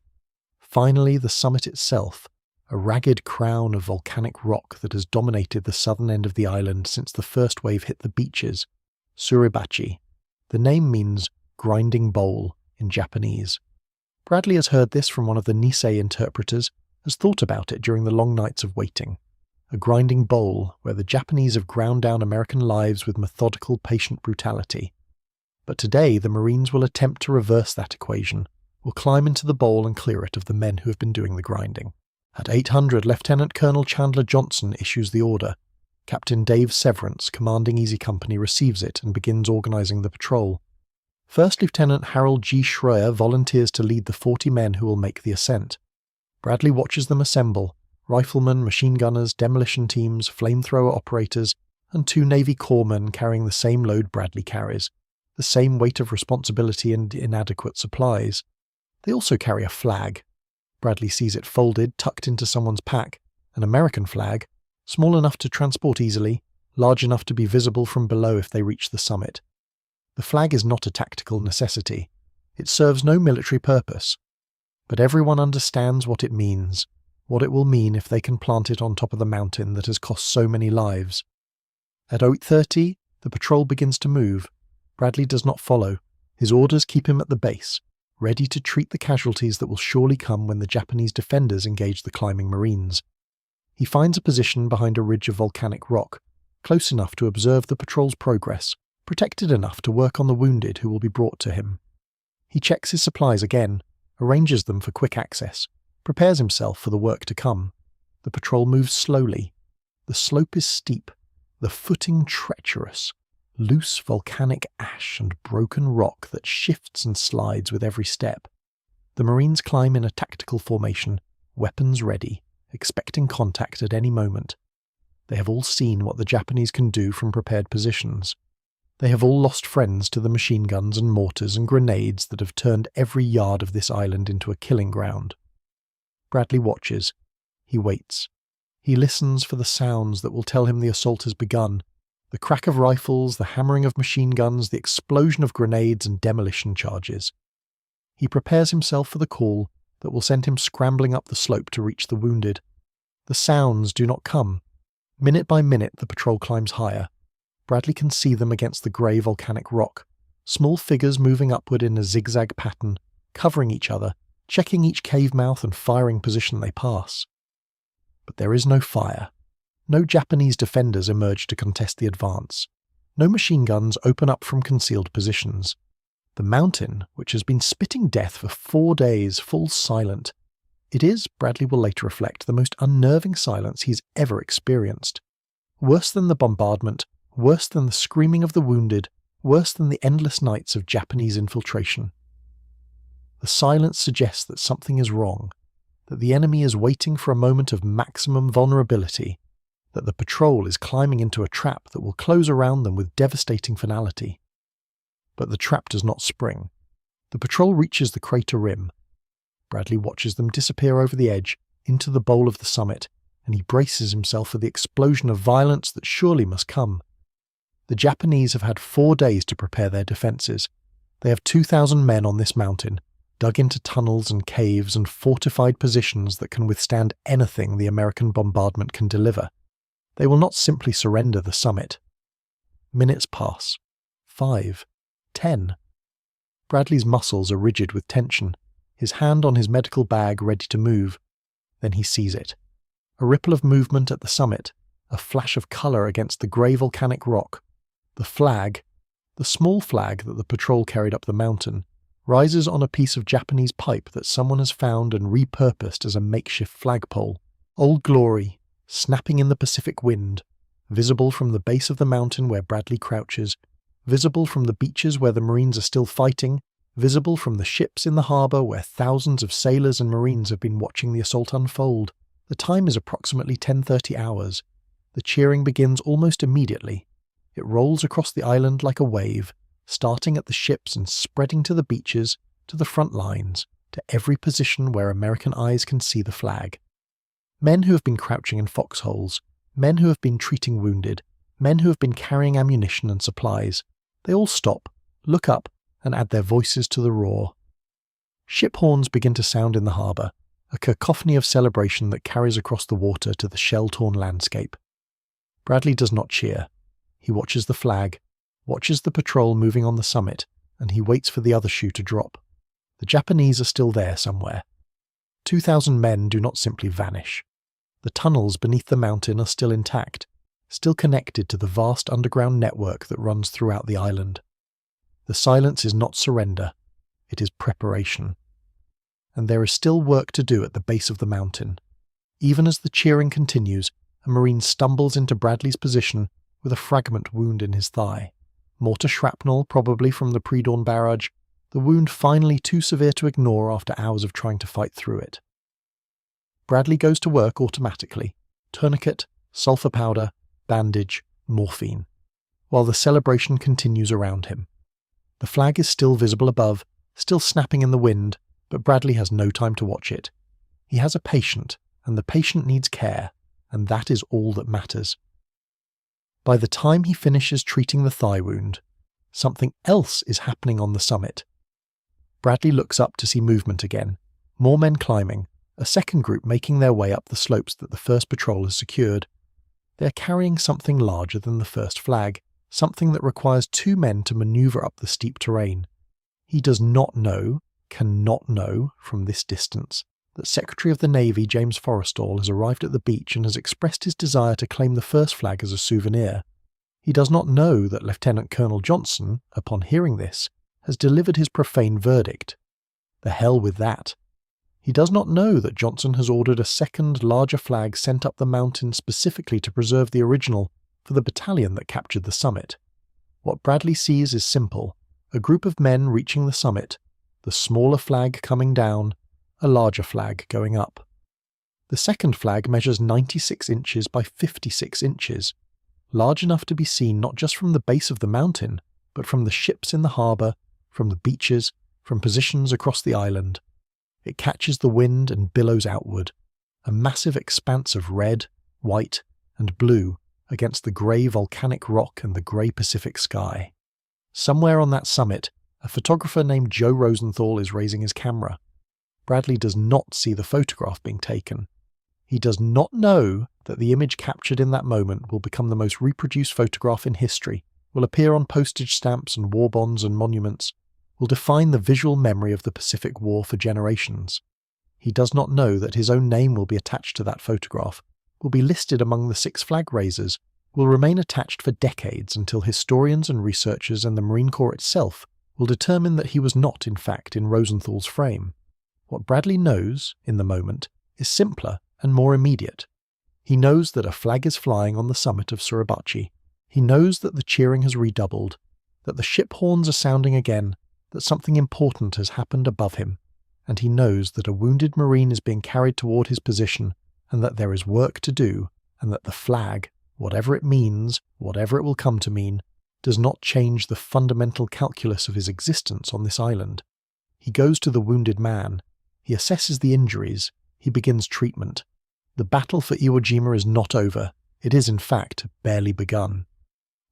Finally the summit itself, a ragged crown of volcanic rock that has dominated the southern end of the island since the first wave hit the beaches. Suribachi. The name means grinding bowl in Japanese. Bradley has heard this from one of the Nisei interpreters, has thought about it during the long nights of waiting. A grinding bowl where the Japanese have ground down American lives with methodical, patient brutality. But today the Marines will attempt to reverse that equation, will climb into the bowl and clear it of the men who have been doing the grinding. At 800, Lieutenant Colonel Chandler Johnson issues the order. Captain Dave Severance, commanding Easy Company, receives it and begins organising the patrol. First Lieutenant Harold G. Schreier volunteers to lead the 40 men who will make the ascent. Bradley watches them assemble: riflemen, machine gunners, demolition teams, flamethrower operators, and 2 Navy corpsmen carrying the same load Bradley carries, the same weight of responsibility and inadequate supplies. They also carry a flag. Bradley sees it folded, tucked into someone's pack, an American flag, small enough to transport easily, large enough to be visible from below if they reach the summit. The flag is not a tactical necessity. It serves no military purpose. But everyone understands what it means, what it will mean if they can plant it on top of the mountain that has cost so many lives. At 8:30, the patrol begins to move. Bradley does not follow. His orders keep him at the base, ready to treat the casualties that will surely come when the Japanese defenders engage the climbing Marines. He finds a position behind a ridge of volcanic rock, close enough to observe the patrol's progress, protected enough to work on the wounded who will be brought to him. He checks his supplies again, arranges them for quick access, prepares himself for the work to come. The patrol moves slowly. The slope is steep, the footing treacherous, loose volcanic ash and broken rock that shifts and slides with every step. The Marines climb in a tactical formation, weapons ready, expecting contact at any moment. They have all seen what the Japanese can do from prepared positions. They have all lost friends to the machine guns and mortars and grenades that have turned every yard of this island into a killing ground. Bradley watches. He waits. He listens for the sounds that will tell him the assault has begun. The crack of rifles, the hammering of machine guns, the explosion of grenades and demolition charges. He prepares himself for the call that will send him scrambling up the slope to reach the wounded. The sounds do not come. Minute by minute the patrol climbs higher. Bradley can see them against the grey volcanic rock, small figures moving upward in a zigzag pattern, covering each other, checking each cave mouth and firing position they pass. But there is no fire. No Japanese defenders emerge to contest the advance. No machine guns open up from concealed positions. The mountain, which has been spitting death for 4 days, falls silent. It is, Bradley will later reflect, the most unnerving silence he's ever experienced. Worse than the bombardment, worse than the screaming of the wounded, worse than the endless nights of Japanese infiltration. The silence suggests that something is wrong, that the enemy is waiting for a moment of maximum vulnerability, that the patrol is climbing into a trap that will close around them with devastating finality. But the trap does not spring. The patrol reaches the crater rim. Bradley watches them disappear over the edge, into the bowl of the summit, and he braces himself for the explosion of violence that surely must come. The Japanese have had 4 days to prepare their defences. They have 2,000 men on this mountain, dug into tunnels and caves and fortified positions that can withstand anything the American bombardment can deliver. They will not simply surrender the summit. Minutes pass. 5. 10. Bradley's muscles are rigid with tension, his hand on his medical bag ready to move. Then he sees it. A ripple of movement at the summit, a flash of colour against the grey volcanic rock. The flag, the small flag that the patrol carried up the mountain, rises on a piece of Japanese pipe that someone has found and repurposed as a makeshift flagpole. Old Glory, snapping in the Pacific wind, visible from the base of the mountain where Bradley crouches, visible from the beaches where the Marines are still fighting, visible from the ships in the harbour where thousands of sailors and Marines have been watching the assault unfold. The time is approximately 10:30 hours. The cheering begins almost immediately. It rolls across the island like a wave, starting at the ships and spreading to the beaches, to the front lines, to every position where American eyes can see the flag. Men who have been crouching in foxholes, men who have been treating wounded, men who have been carrying ammunition and supplies, they all stop, look up, and add their voices to the roar. Ship horns begin to sound in the harbour, a cacophony of celebration that carries across the water to the shell-torn landscape. Bradley does not cheer. He watches the flag, watches the patrol moving on the summit, and he waits for the other shoe to drop. The Japanese are still there somewhere. 2,000 men do not simply vanish. The tunnels beneath the mountain are still intact, still connected to the vast underground network that runs throughout the island. The silence is not surrender, it is preparation. And there is still work to do at the base of the mountain. Even as the cheering continues, a Marine stumbles into Bradley's position with a fragment wound in his thigh. Mortar shrapnel, probably from the pre-dawn barrage, the wound finally too severe to ignore after hours of trying to fight through it. Bradley goes to work automatically. Tourniquet, sulfur powder, bandage, morphine, while the celebration continues around him. The flag is still visible above, still snapping in the wind, but Bradley has no time to watch it. He has a patient, and the patient needs care, and that is all that matters. By the time he finishes treating the thigh wound, something else is happening on the summit. Bradley looks up to see movement again, more men climbing, a second group making their way up the slopes that the first patrol has secured. They are carrying something larger than the first flag, something that requires two men to maneuver up the steep terrain. He does not know, cannot know, from this distance, that Secretary of the Navy James Forrestal has arrived at the beach and has expressed his desire to claim the first flag as a souvenir. He does not know that Lieutenant Colonel Johnson, upon hearing this, has delivered his profane verdict. The hell with that. He does not know that Johnson has ordered a second, larger flag sent up the mountain specifically to preserve the original for the battalion that captured the summit. What Bradley sees is simple: a group of men reaching the summit, the smaller flag coming down, a larger flag going up. The second flag measures 96 inches by 56 inches, large enough to be seen not just from the base of the mountain, but from the ships in the harbour, from the beaches, from positions across the island. It catches the wind and billows outward, a massive expanse of red, white, and blue against the grey volcanic rock and the grey Pacific sky. Somewhere on that summit, a photographer named Joe Rosenthal is raising his camera. Bradley does not see the photograph being taken. He does not know that the image captured in that moment will become the most reproduced photograph in history, will appear on postage stamps and war bonds and monuments, will define the visual memory of the Pacific War for generations. He does not know that his own name will be attached to that photograph, will be listed among the 6 flag raisers, will remain attached for decades until historians and researchers and the Marine Corps itself will determine that he was not, in fact, in Rosenthal's frame. What Bradley knows, in the moment, is simpler and more immediate. He knows that a flag is flying on the summit of Suribachi. He knows that the cheering has redoubled, that the ship horns are sounding again, that something important has happened above him, and he knows that a wounded Marine is being carried toward his position, and that there is work to do, and that the flag, whatever it means, whatever it will come to mean, does not change the fundamental calculus of his existence on this island. He goes to the wounded man. He assesses the injuries. He begins treatment. The battle for Iwo Jima is not over. It is, in fact, barely begun.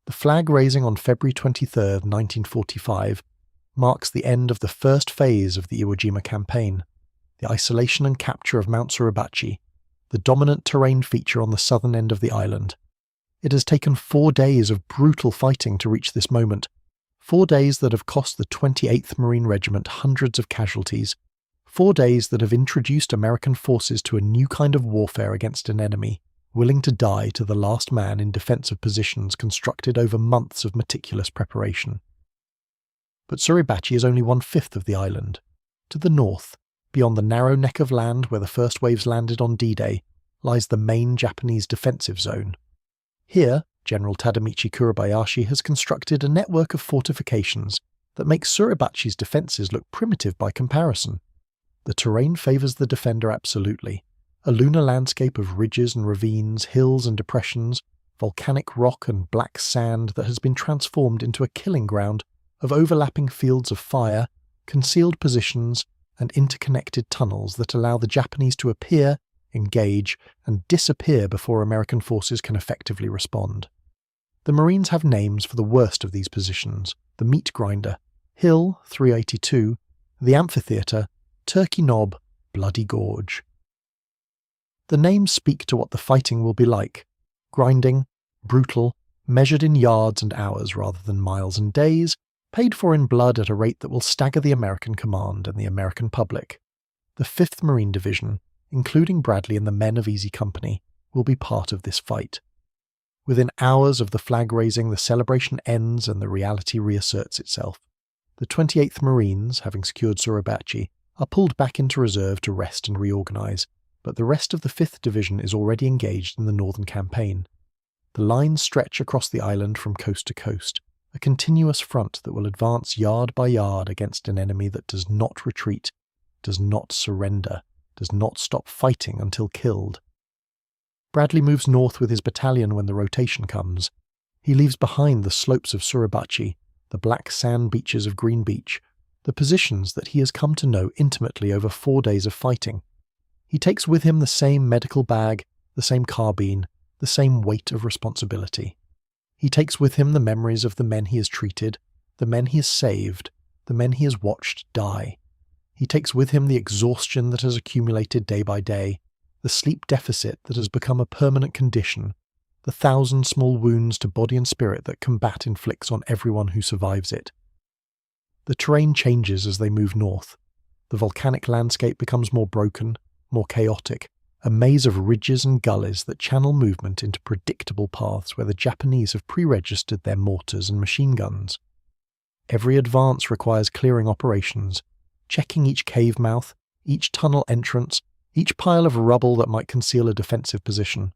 The flag raising on February 23, 1945, marks the end of the first phase of the Iwo Jima campaign, the isolation and capture of Mount Suribachi, the dominant terrain feature on the southern end of the island. It has taken 4 days of brutal fighting to reach this moment, 4 days that have cost the 28th Marine Regiment hundreds of casualties, 4 days that have introduced American forces to a new kind of warfare against an enemy, willing to die to the last man in defense of positions constructed over months of meticulous preparation. But Suribachi is only 1/5 of the island. To the north, beyond the narrow neck of land where the first waves landed on D-Day, lies the main Japanese defensive zone. Here, General Tadamichi Kurabayashi has constructed a network of fortifications that makes Suribachi's defences look primitive by comparison. The terrain favours the defender absolutely. A lunar landscape of ridges and ravines, hills and depressions, volcanic rock and black sand that has been transformed into a killing ground of overlapping fields of fire, concealed positions, and interconnected tunnels that allow the Japanese to appear, engage, and disappear before American forces can effectively respond. The Marines have names for the worst of these positions: the Meat Grinder, Hill 382, the Amphitheatre, Turkey Knob, Bloody Gorge. The names speak to what the fighting will be like: grinding, brutal, measured in yards and hours rather than miles and days, paid for in blood at a rate that will stagger the American command and the American public. The 5th Marine Division, including Bradley and the men of Easy Company, will be part of this fight. Within hours of the flag raising, the celebration ends and the reality reasserts itself. The 28th Marines, having secured Suribachi, are pulled back into reserve to rest and reorganize, but the rest of the 5th Division is already engaged in the northern campaign. The lines stretch across the island from coast to coast, a continuous front that will advance yard by yard against an enemy that does not retreat, does not surrender, does not stop fighting until killed. Bradley moves north with his battalion when the rotation comes. He leaves behind the slopes of Suribachi, the black sand beaches of Green Beach, the positions that he has come to know intimately over 4 days of fighting. He takes with him the same medical bag, the same carbine, the same weight of responsibility. He takes with him the memories of the men he has treated, the men he has saved, the men he has watched die. He takes with him the exhaustion that has accumulated day by day, the sleep deficit that has become a permanent condition, the 1,000 small wounds to body and spirit that combat inflicts on everyone who survives it. The terrain changes as they move north. The volcanic landscape becomes more broken, more chaotic, a maze of ridges and gullies that channel movement into predictable paths where the Japanese have pre-registered their mortars and machine guns. Every advance requires clearing operations, checking each cave mouth, each tunnel entrance, each pile of rubble that might conceal a defensive position.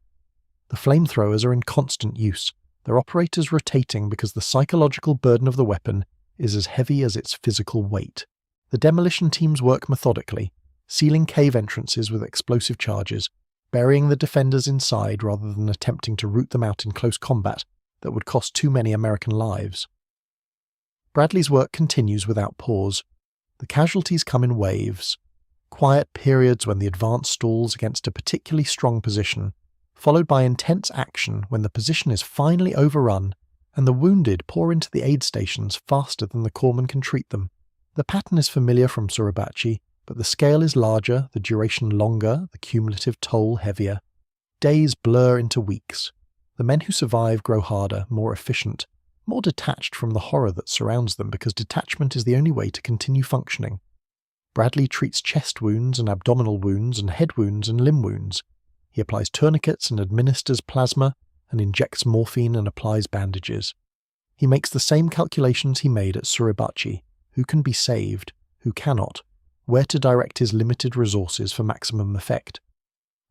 The flamethrowers are in constant use, their operators rotating because the psychological burden of the weapon is as heavy as its physical weight. The demolition teams work methodically, sealing cave entrances with explosive charges, burying the defenders inside rather than attempting to root them out in close combat that would cost too many American lives. Bradley's work continues without pause. The casualties come in waves. Quiet periods when the advance stalls against a particularly strong position, followed by intense action when the position is finally overrun and the wounded pour into the aid stations faster than the corpsmen can treat them. The pattern is familiar from Suribachi, but the scale is larger, the duration longer, the cumulative toll heavier. Days blur into weeks. The men who survive grow harder, more efficient, more detached from the horror that surrounds them because detachment is the only way to continue functioning. Bradley treats chest wounds and abdominal wounds and head wounds and limb wounds. He applies tourniquets and administers plasma and injects morphine and applies bandages. He makes the same calculations he made at Suribachi: who can be saved, who cannot, where to direct his limited resources for maximum effect.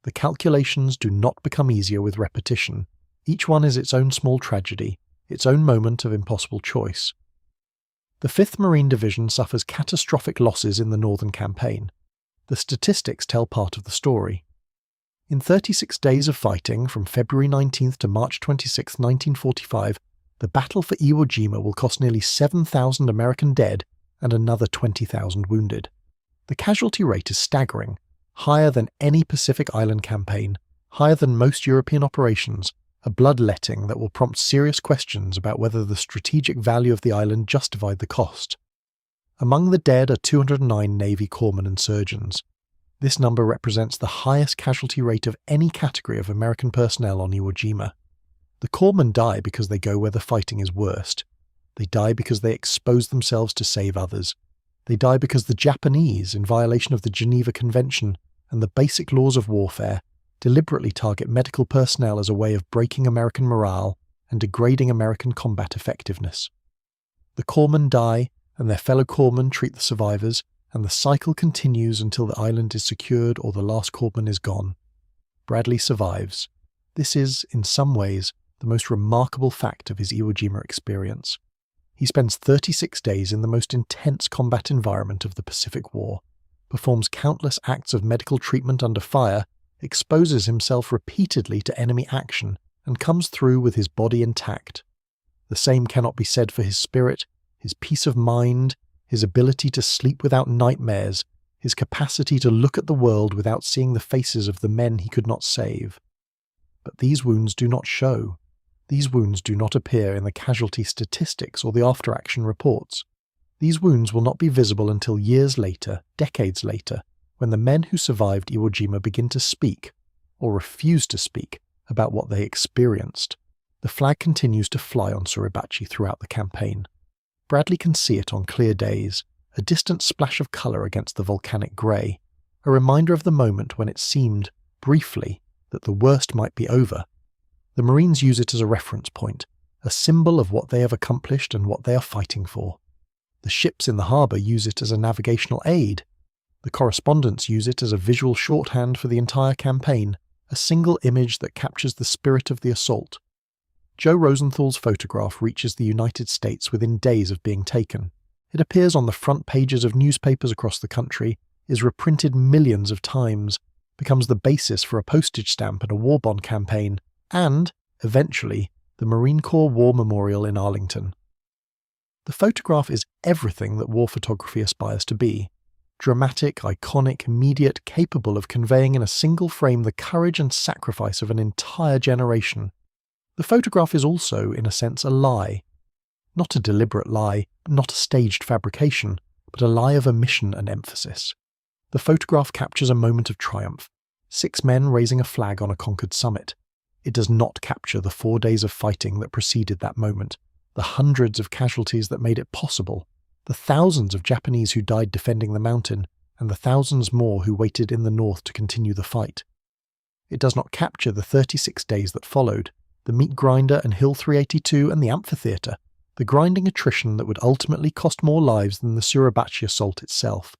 The calculations do not become easier with repetition. Each one is its own small tragedy, its own moment of impossible choice. The 5th Marine Division suffers catastrophic losses in the northern campaign. The statistics tell part of the story. In 36 days of fighting, from February 19th to March 26, 1945, the battle for Iwo Jima will cost nearly 7,000 American dead and another 20,000 wounded. The casualty rate is staggering, higher than any Pacific Island campaign, higher than most European operations, a bloodletting that will prompt serious questions about whether the strategic value of the island justified the cost. Among the dead are 209 Navy corpsmen and surgeons. This number represents the highest casualty rate of any category of American personnel on Iwo Jima. The corpsmen die because they go where the fighting is worst. They die because they expose themselves to save others. They die because the Japanese, in violation of the Geneva Convention and the basic laws of warfare, deliberately target medical personnel as a way of breaking American morale and degrading American combat effectiveness. The corpsmen die, and their fellow corpsmen treat the survivors, and the cycle continues until the island is secured or the last corpsman is gone. Bradley survives. This is, in some ways, the most remarkable fact of his Iwo Jima experience. He spends 36 days in the most intense combat environment of the Pacific War, performs countless acts of medical treatment under fire, exposes himself repeatedly to enemy action, and comes through with his body intact. The same cannot be said for his spirit, his peace of mind, his ability to sleep without nightmares, his capacity to look at the world without seeing the faces of the men he could not save. But these wounds do not show. These wounds do not appear in the casualty statistics or the after-action reports. These wounds will not be visible until years later, decades later, when the men who survived Iwo Jima begin to speak, or refuse to speak, about what they experienced. The flag continues to fly on Suribachi throughout the campaign. Bradley can see it on clear days, a distant splash of colour against the volcanic grey, a reminder of the moment when it seemed, briefly, that the worst might be over. The Marines use it as a reference point, a symbol of what they have accomplished and what they are fighting for. The ships in the harbour use it as a navigational aid. The correspondents use it as a visual shorthand for the entire campaign, a single image that captures the spirit of the assault. Joe Rosenthal's photograph reaches the United States within days of being taken. It appears on the front pages of newspapers across the country, is reprinted millions of times, becomes the basis for a postage stamp and a war bond campaign, and, eventually, the Marine Corps War Memorial in Arlington. The photograph is everything that war photography aspires to be. Dramatic, iconic, immediate, capable of conveying in a single frame the courage and sacrifice of an entire generation. The photograph is also, in a sense, a lie. Not a deliberate lie, not a staged fabrication, but a lie of omission and emphasis. The photograph captures a moment of triumph, 6 men raising a flag on a conquered summit. It does not capture the 4 days of fighting that preceded that moment, the hundreds of casualties that made it possible, the thousands of Japanese who died defending the mountain, and the thousands more who waited in the north to continue the fight. It does not capture the 36 days that followed, the meat grinder and Hill 382 and the amphitheatre, the grinding attrition that would ultimately cost more lives than the Suribachi assault itself.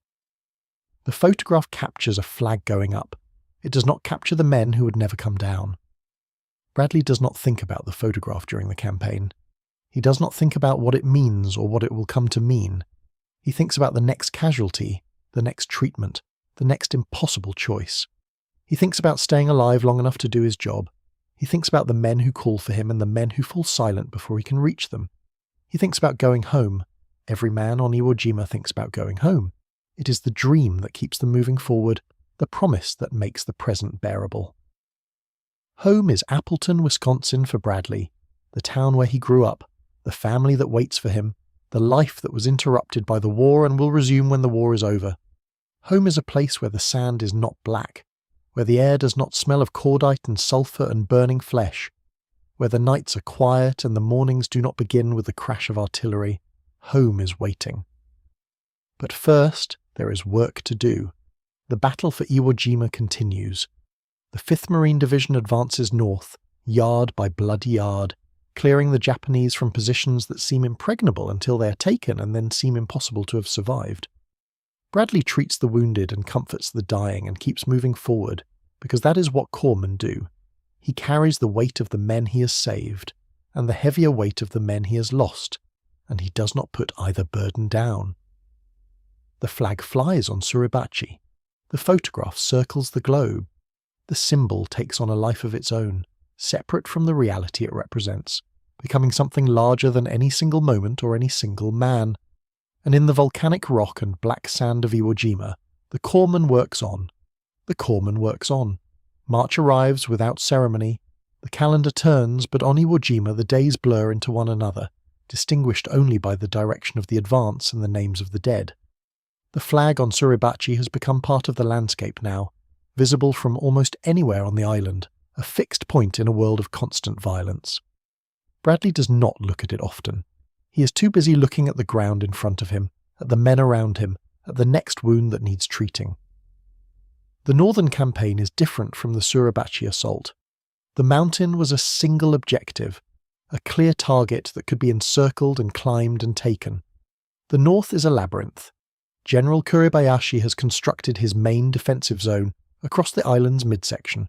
The photograph captures a flag going up. It does not capture the men who would never come down. Bradley does not think about the photograph during the campaign. He does not think about what it means or what it will come to mean. He thinks about the next casualty, the next treatment, the next impossible choice. He thinks about staying alive long enough to do his job. He thinks about the men who call for him and the men who fall silent before he can reach them. He thinks about going home. Every man on Iwo Jima thinks about going home. It is the dream that keeps them moving forward, the promise that makes the present bearable. Home is Appleton, Wisconsin for Bradley, the town where he grew up, the family that waits for him, the life that was interrupted by the war and will resume when the war is over. Home is a place where the sand is not black, where the air does not smell of cordite and sulphur and burning flesh, where the nights are quiet and the mornings do not begin with the crash of artillery. Home is waiting. But first, there is work to do. The battle for Iwo Jima continues. The 5th Marine Division advances north, yard by bloody yard, clearing the Japanese from positions that seem impregnable until they are taken and then seem impossible to have survived. Bradley treats the wounded and comforts the dying and keeps moving forward, because that is what corpsmen do. He carries the weight of the men he has saved, and the heavier weight of the men he has lost, and he does not put either burden down. The flag flies on Suribachi. The photograph circles the globe. The symbol takes on a life of its own, separate from the reality it represents, becoming something larger than any single moment or any single man. And in the volcanic rock and black sand of Iwo Jima, the corpsman works on. The corpsman works on. March arrives without ceremony. The calendar turns, but on Iwo Jima the days blur into one another, distinguished only by the direction of the advance and the names of the dead. The flag on Suribachi has become part of the landscape now, visible from almost anywhere on the island, a fixed point in a world of constant violence. Bradley does not look at it often. He is too busy looking at the ground in front of him, at the men around him, at the next wound that needs treating. The northern campaign is different from the Suribachi assault. The mountain was a single objective, a clear target that could be encircled and climbed and taken. The north is a labyrinth. General Kuribayashi has constructed his main defensive zone across the island's midsection,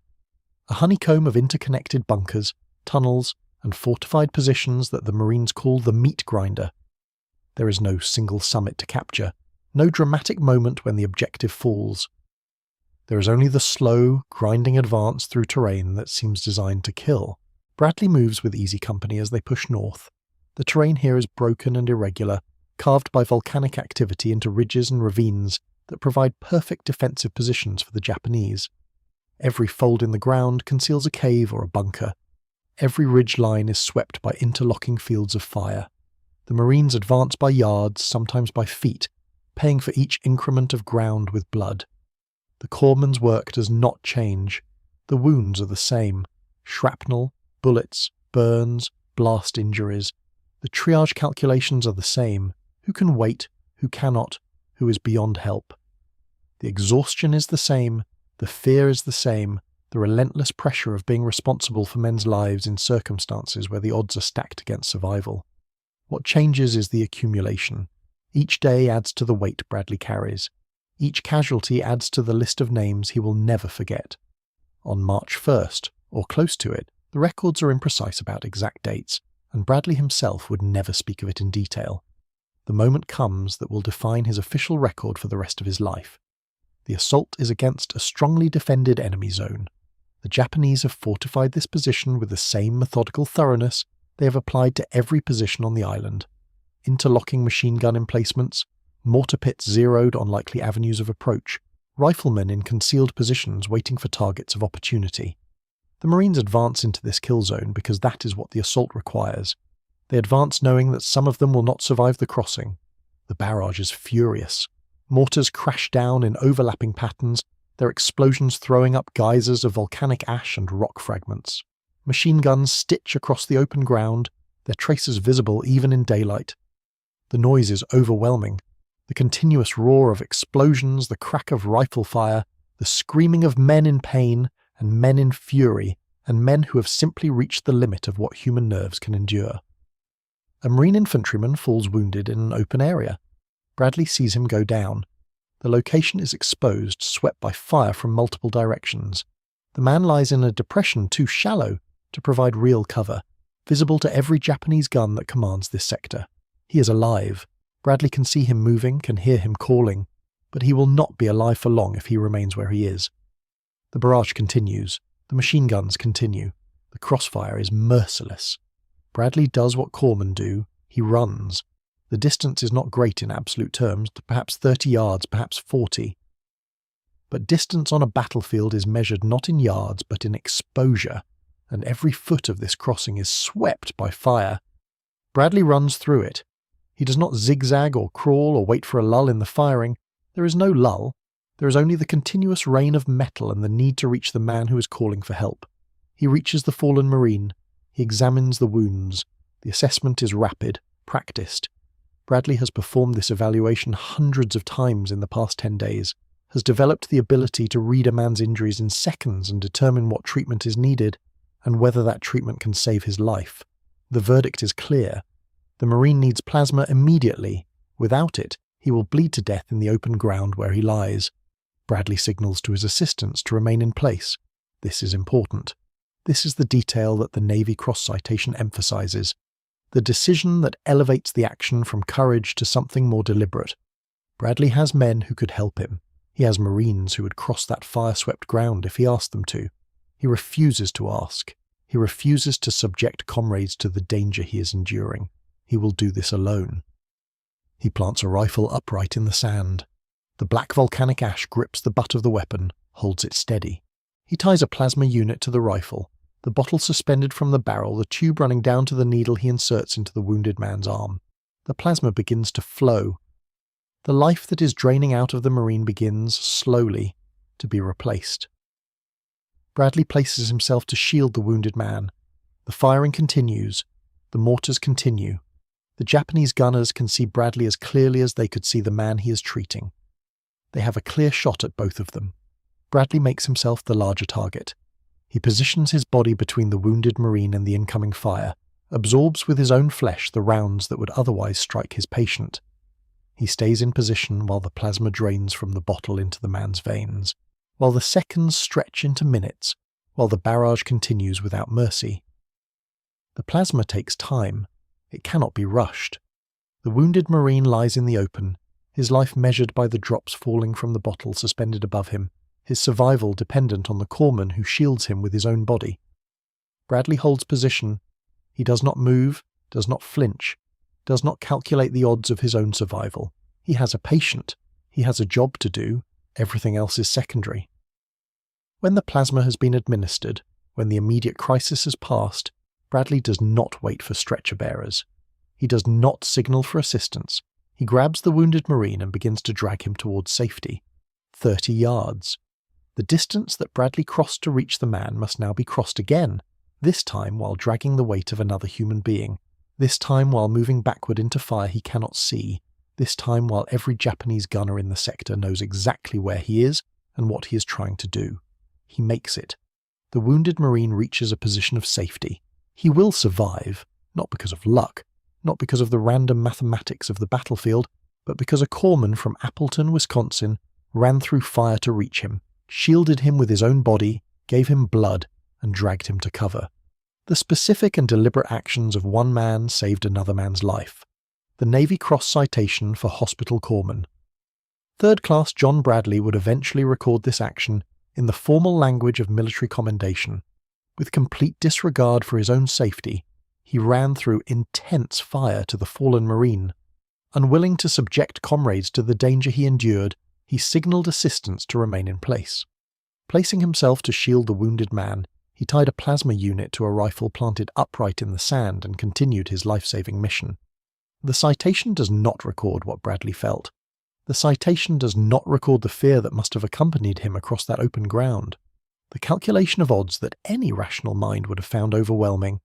a honeycomb of interconnected bunkers, tunnels, and fortified positions that the Marines call the meat grinder. There is no single summit to capture, no dramatic moment when the objective falls. There is only the slow, grinding advance through terrain that seems designed to kill. Bradley moves with easy company as they push north. The terrain here is broken and irregular, carved by volcanic activity into ridges and ravines that provide perfect defensive positions for the Japanese. Every fold in the ground conceals a cave or a bunker. Every ridge line is swept by interlocking fields of fire. The Marines advance by yards, sometimes by feet, paying for each increment of ground with blood. The corpsman's work does not change. The wounds are the same. Shrapnel, bullets, burns, blast injuries. The triage calculations are the same. Who can wait? Who cannot? Who is beyond help? The exhaustion is the same. The fear is the same. The relentless pressure of being responsible for men's lives in circumstances where the odds are stacked against survival. What changes is the accumulation. Each day adds to the weight Bradley carries. Each casualty adds to the list of names he will never forget. On March 1st, or close to it, the records are imprecise about exact dates, and Bradley himself would never speak of it in detail. The moment comes that will define his official record for the rest of his life. The assault is against a strongly defended enemy zone. The Japanese have fortified this position with the same methodical thoroughness they have applied to every position on the island. Interlocking machine gun emplacements, mortar pits zeroed on likely avenues of approach, riflemen in concealed positions waiting for targets of opportunity. The Marines advance into this kill zone because that is what the assault requires. They advance knowing that some of them will not survive the crossing. The barrage is furious. Mortars crash down in overlapping patterns, their explosions throwing up geysers of volcanic ash and rock fragments. Machine guns stitch across the open ground, their traces visible even in daylight. The noise is overwhelming. The continuous roar of explosions, the crack of rifle fire, the screaming of men in pain and men in fury, and men who have simply reached the limit of what human nerves can endure. A Marine infantryman falls wounded in an open area. Bradley sees him go down. The location is exposed, swept by fire from multiple directions. The man lies in a depression too shallow to provide real cover, visible to every Japanese gun that commands this sector. He is alive. Bradley can see him moving, can hear him calling, but he will not be alive for long if he remains where he is. The barrage continues. The machine guns continue. The crossfire is merciless. Bradley does what corpsmen do. He runs. The distance is not great in absolute terms, perhaps 30 yards, perhaps 40. But distance on a battlefield is measured not in yards, but in exposure, and every foot of this crossing is swept by fire. Bradley runs through it. He does not zigzag or crawl or wait for a lull in the firing. There is no lull. There is only the continuous rain of metal and the need to reach the man who is calling for help. He reaches the fallen Marine. He examines the wounds. The assessment is rapid, practiced. Bradley has performed this evaluation hundreds of times in the past 10 days, has developed the ability to read a man's injuries in seconds and determine what treatment is needed, and whether that treatment can save his life. The verdict is clear. The Marine needs plasma immediately. Without it, he will bleed to death in the open ground where he lies. Bradley signals to his assistants to remain in place. This is important. This is the detail that the Navy cross-citation emphasizes. The decision that elevates the action from courage to something more deliberate. Bradley has men who could help him. He has Marines who would cross that fire-swept ground if he asked them to. He refuses to ask. He refuses to subject comrades to the danger he is enduring. He will do this alone. He plants a rifle upright in the sand. The black volcanic ash grips the butt of the weapon, holds it steady. He ties a plasma unit to the rifle, the bottle suspended from the barrel, the tube running down to the needle he inserts into the wounded man's arm. The plasma begins to flow. The life that is draining out of the Marine begins, slowly, to be replaced. Bradley places himself to shield the wounded man. The firing continues. The mortars continue. The Japanese gunners can see Bradley as clearly as they could see the man he is treating. They have a clear shot at both of them. Bradley makes himself the larger target. He positions his body between the wounded Marine and the incoming fire, absorbs with his own flesh the rounds that would otherwise strike his patient. He stays in position while the plasma drains from the bottle into the man's veins, while the seconds stretch into minutes, while the barrage continues without mercy. The plasma takes time. It cannot be rushed. The wounded Marine lies in the open, his life measured by the drops falling from the bottle suspended above him, his survival dependent on the corpsman who shields him with his own body. Bradley holds position. He does not move, does not flinch, does not calculate the odds of his own survival. He has a patient. He has a job to do. Everything else is secondary. When the plasma has been administered, when the immediate crisis has passed, Bradley does not wait for stretcher bearers. He does not signal for assistance. He grabs the wounded Marine and begins to drag him towards safety. 30 yards. The distance that Bradley crossed to reach the man must now be crossed again, this time while dragging the weight of another human being, this time while moving backward into fire he cannot see, this time while every Japanese gunner in the sector knows exactly where he is and what he is trying to do. He makes it. The wounded Marine reaches a position of safety. He will survive, not because of luck, not because of the random mathematics of the battlefield, but because a corpsman from Appleton, Wisconsin, ran through fire to reach him, shielded him with his own body, gave him blood, and dragged him to cover. The specific and deliberate actions of one man saved another man's life. The Navy Cross citation for hospital corpsmen. Third Class John Bradley would eventually record this action in the formal language of military commendation. With complete disregard for his own safety, he ran through intense fire to the fallen Marine. Unwilling to subject comrades to the danger he endured, he signalled assistance to remain in place. Placing himself to shield the wounded man, he tied a plasma unit to a rifle planted upright in the sand and continued his life-saving mission. The citation does not record what Bradley felt. The citation does not record the fear that must have accompanied him across that open ground. The calculation of odds that any rational mind would have found overwhelming,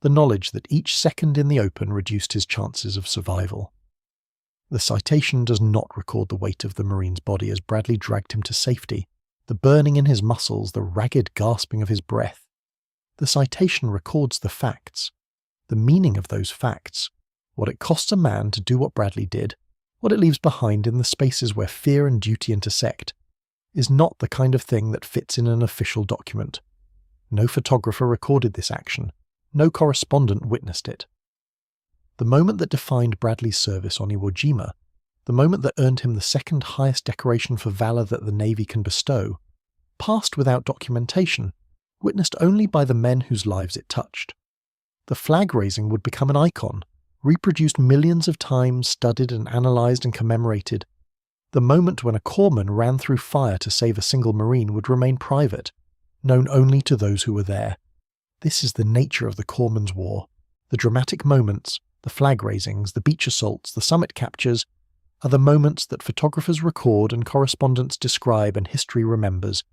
the knowledge that each second in the open reduced his chances of survival. The citation does not record the weight of the Marine's body as Bradley dragged him to safety, the burning in his muscles, the ragged gasping of his breath. The citation records the facts, the meaning of those facts, what it costs a man to do what Bradley did, what it leaves behind in the spaces where fear and duty intersect, is not the kind of thing that fits in an official document. No photographer recorded this action. No correspondent witnessed it. The moment that defined Bradley's service on Iwo Jima, the moment that earned him the second highest decoration for valor that the Navy can bestow, passed without documentation, witnessed only by the men whose lives it touched. The flag raising would become an icon, reproduced millions of times, studied and analysed and commemorated. The moment when a corpsman ran through fire to save a single Marine would remain private, known only to those who were there. This is the nature of the Corpsmen's War. The dramatic moments, the flag raisings, the beach assaults, the summit captures, are the moments that photographers record and correspondents describe and history remembers.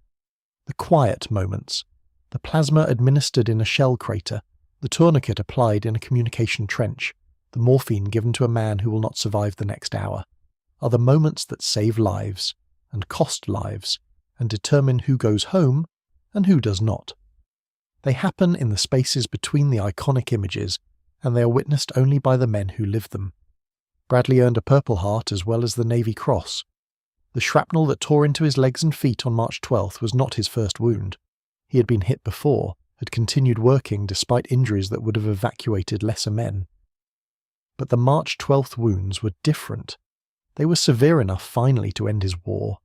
The quiet moments, the plasma administered in a shell crater, the tourniquet applied in a communication trench, the morphine given to a man who will not survive the next hour, are the moments that save lives, and cost lives, and determine who goes home and who does not. They happen in the spaces between the iconic images, and they are witnessed only by the men who live them. Bradley earned a Purple Heart as well as the Navy Cross. The shrapnel that tore into his legs and feet on March 12th was not his first wound. He had been hit before, had continued working despite injuries that would have evacuated lesser men. But the March 12th wounds were different. They were severe enough finally to end his war.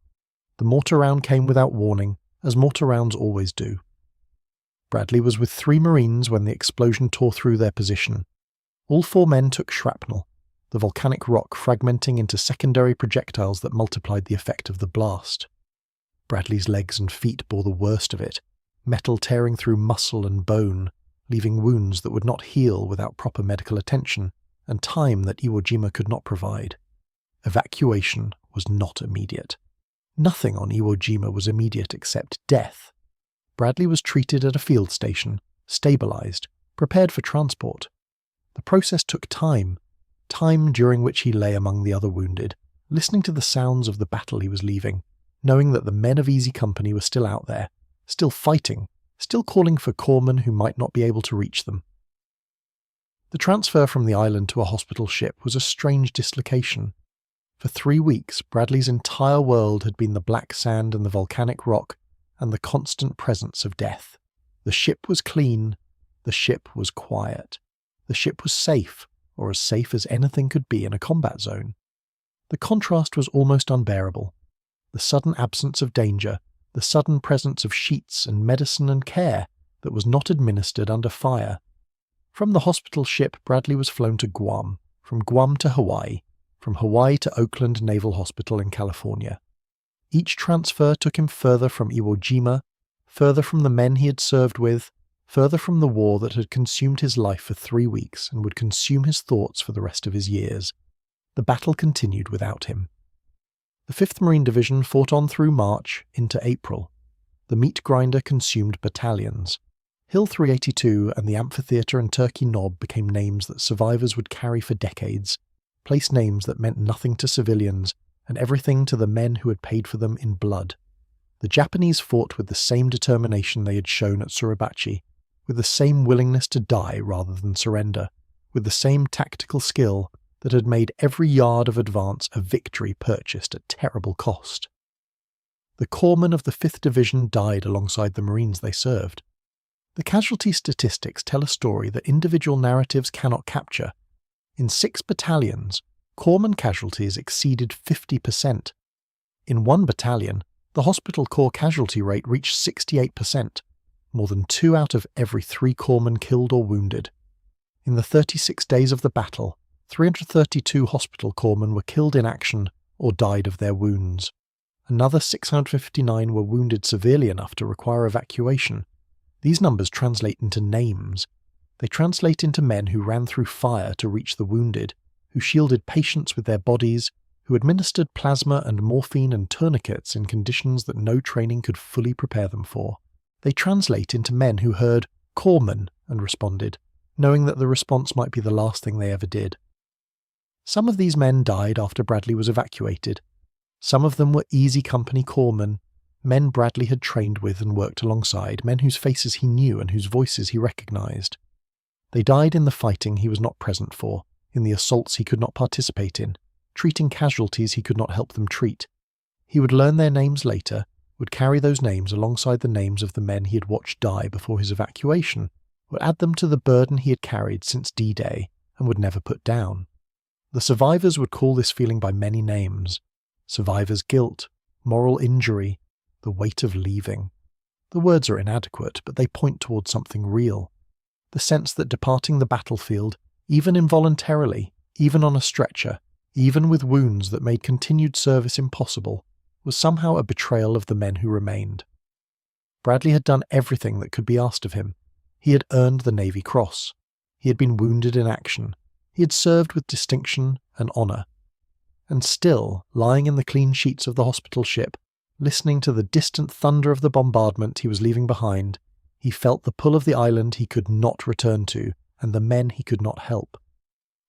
The mortar round came without warning, as mortar rounds always do. Bradley was with 3 Marines when the explosion tore through their position. All 4 men took shrapnel, the volcanic rock fragmenting into secondary projectiles that multiplied the effect of the blast. Bradley's legs and feet bore the worst of it, metal tearing through muscle and bone, leaving wounds that would not heal without proper medical attention, and time that Iwo Jima could not provide. Evacuation was not immediate. Nothing on Iwo Jima was immediate except death. Bradley was treated at a field station, stabilized, prepared for transport. The process took time during which he lay among the other wounded, listening to the sounds of the battle he was leaving, knowing that the men of Easy Company were still out there, still fighting, still calling for corpsmen who might not be able to reach them. The transfer from the island to a hospital ship was a strange dislocation. For 3 weeks, Bradley's entire world had been the black sand and the volcanic rock, and the constant presence of death. The ship was clean, the ship was quiet, the ship was safe, or as safe as anything could be in a combat zone. The contrast was almost unbearable. The sudden absence of danger, the sudden presence of sheets and medicine and care that was not administered under fire. From the hospital ship, Bradley was flown to Guam, from Guam to Hawaii, from Hawaii to Oakland Naval Hospital in California. Each transfer took him further from Iwo Jima, further from the men he had served with, further from the war that had consumed his life for 3 weeks and would consume his thoughts for the rest of his years. The battle continued without him. The 5th Marine Division fought on through March into April. The meat grinder consumed battalions. Hill 382 and the Amphitheatre and Turkey Knob became names that survivors would carry for decades, place names that meant nothing to civilians and everything to the men who had paid for them in blood. The Japanese fought with the same determination they had shown at Suribachi, with the same willingness to die rather than surrender, with the same tactical skill, that had made every yard of advance a victory purchased at terrible cost. The corpsmen of the 5th Division died alongside the Marines they served. The casualty statistics tell a story that individual narratives cannot capture. In 6 battalions, corpsman casualties exceeded 50%. In one battalion, the hospital corps casualty rate reached 68%, more than 2 out of every 3 corpsmen killed or wounded. In the 36 days of the battle, 332 hospital corpsmen were killed in action or died of their wounds. Another 659 were wounded severely enough to require evacuation. These numbers translate into names. They translate into men who ran through fire to reach the wounded, who shielded patients with their bodies, who administered plasma and morphine and tourniquets in conditions that no training could fully prepare them for. They translate into men who heard "corpsman" and responded, knowing that the response might be the last thing they ever did. Some of these men died after Bradley was evacuated. Some of them were easy company corpsmen, men Bradley had trained with and worked alongside, men whose faces he knew and whose voices he recognized. They died in the fighting he was not present for, in the assaults he could not participate in, treating casualties he could not help them treat. He would learn their names later, would carry those names alongside the names of the men he had watched die before his evacuation, would add them to the burden he had carried since D-Day and would never put down. The survivors would call this feeling by many names: survivor's guilt, moral injury, the weight of leaving. The words are inadequate, but they point towards something real. The sense that departing the battlefield, even involuntarily, even on a stretcher, even with wounds that made continued service impossible, was somehow a betrayal of the men who remained. Bradley had done everything that could be asked of him. He had earned the Navy Cross. He had been wounded in action. He had served with distinction and honour. And still, lying in the clean sheets of the hospital ship, listening to the distant thunder of the bombardment he was leaving behind, he felt the pull of the island he could not return to and the men he could not help.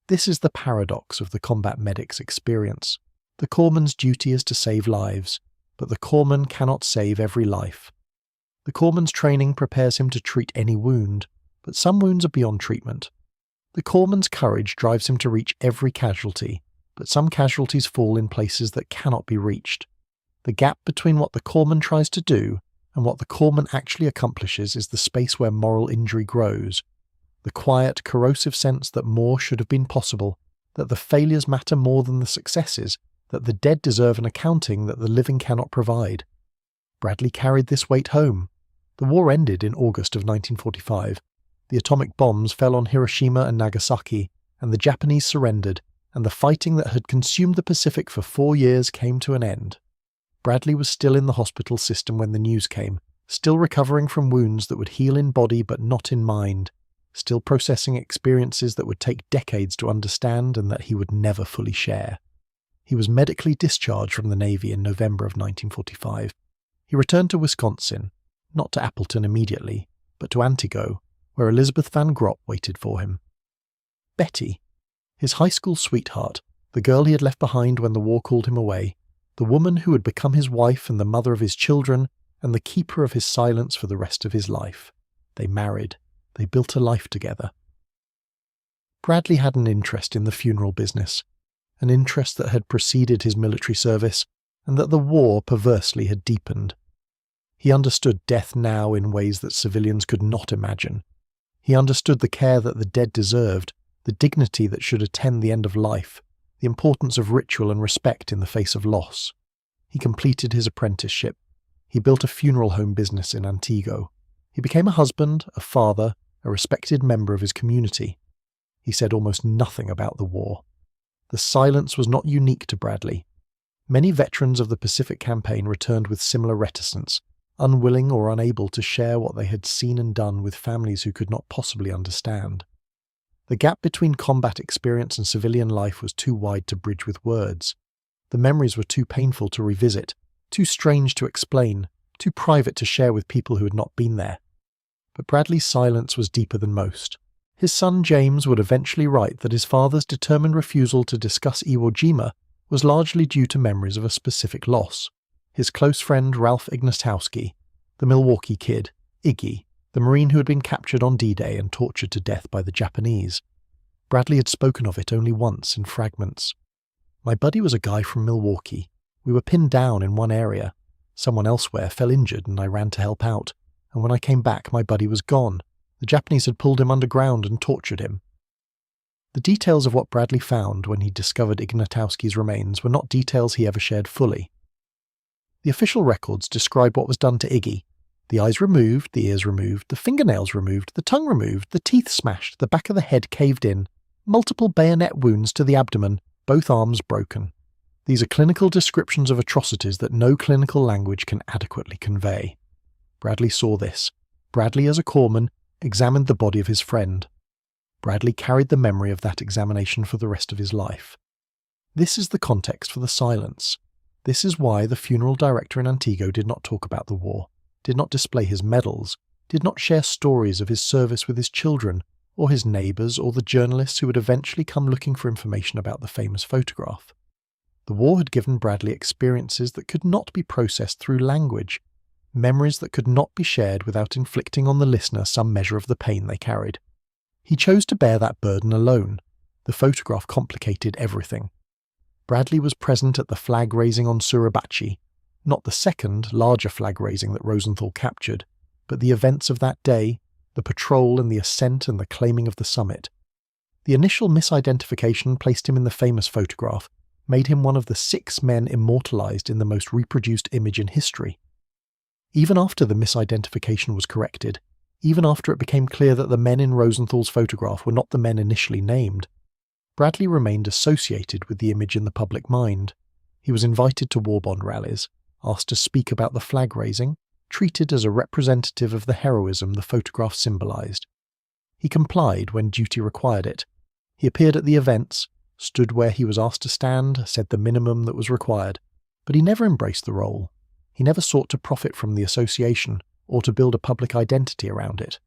This is the paradox of the combat medic's experience. The corpsman's duty is to save lives, but the corpsman cannot save every life. The corpsman's training prepares him to treat any wound, but some wounds are beyond treatment. The corpsman's courage drives him to reach every casualty, but some casualties fall in places that cannot be reached. The gap between what the corpsman tries to do and what the corpsman actually accomplishes is the space where moral injury grows. The quiet, corrosive sense that more should have been possible, that the failures matter more than the successes, that the dead deserve an accounting that the living cannot provide. Bradley carried this weight home. The war ended in August of 1945. The atomic bombs fell on Hiroshima and Nagasaki, and the Japanese surrendered, and the fighting that had consumed the Pacific for 4 years came to an end. Bradley was still in the hospital system when the news came, still recovering from wounds that would heal in body but not in mind, still processing experiences that would take decades to understand and that he would never fully share. He was medically discharged from the Navy in November of 1945. He returned to Wisconsin, not to Appleton immediately, but to Antigo, where Elizabeth Van Grop waited for him. Betty, his high school sweetheart, the girl he had left behind when the war called him away, the woman who had become his wife and the mother of his children and the keeper of his silence for the rest of his life. They married. They built a life together. Bradley had an interest in the funeral business, an interest that had preceded his military service and that the war perversely had deepened. He understood death now in ways that civilians could not imagine. He understood the care that the dead deserved, the dignity that should attend the end of life, the importance of ritual and respect in the face of loss. He completed his apprenticeship. He built a funeral home business in Antigo. He became a husband, a father, a respected member of his community. He said almost nothing about the war. The silence was not unique to Bradley. Many veterans of the Pacific Campaign returned with similar reticence, unwilling or unable to share what they had seen and done with families who could not possibly understand. The gap between combat experience and civilian life was too wide to bridge with words. The memories were too painful to revisit, too strange to explain, too private to share with people who had not been there. But Bradley's silence was deeper than most. His son James would eventually write that his father's determined refusal to discuss Iwo Jima was largely due to memories of a specific loss. His close friend Ralph Ignatowski, the Milwaukee Kid, Iggy, the Marine who had been captured on D-Day and tortured to death by the Japanese. Bradley had spoken of it only once in fragments. "My buddy was a guy from Milwaukee. We were pinned down in one area. Someone elsewhere fell injured and I ran to help out. And when I came back, my buddy was gone. The Japanese had pulled him underground and tortured him." The details of what Bradley found when he discovered Ignatowski's remains were not details he ever shared fully. The official records describe what was done to Iggy. The eyes removed, the ears removed, the fingernails removed, the tongue removed, the teeth smashed, the back of the head caved in, multiple bayonet wounds to the abdomen, both arms broken. These are clinical descriptions of atrocities that no clinical language can adequately convey. Bradley saw this. Bradley, as a corpsman, examined the body of his friend. Bradley carried the memory of that examination for the rest of his life. This is the context for the silence. This is why the funeral director in Antigua did not talk about the war, did not display his medals, did not share stories of his service with his children, or his neighbours, or the journalists who would eventually come looking for information about the famous photograph. The war had given Bradley experiences that could not be processed through language, memories that could not be shared without inflicting on the listener some measure of the pain they carried. He chose to bear that burden alone. The photograph complicated everything. Bradley was present at the flag raising on Suribachi, not the second, larger flag raising that Rosenthal captured, but the events of that day, the patrol and the ascent and the claiming of the summit. The initial misidentification placed him in the famous photograph, made him one of the 6 men immortalized in the most reproduced image in history. Even after the misidentification was corrected, even after it became clear that the men in Rosenthal's photograph were not the men initially named, Bradley remained associated with the image in the public mind. He was invited to war bond rallies, asked to speak about the flag raising, treated as a representative of the heroism the photograph symbolized. He complied when duty required it. He appeared at the events, stood where he was asked to stand, said the minimum that was required, but he never embraced the role. He never sought to profit from the association or to build a public identity around it.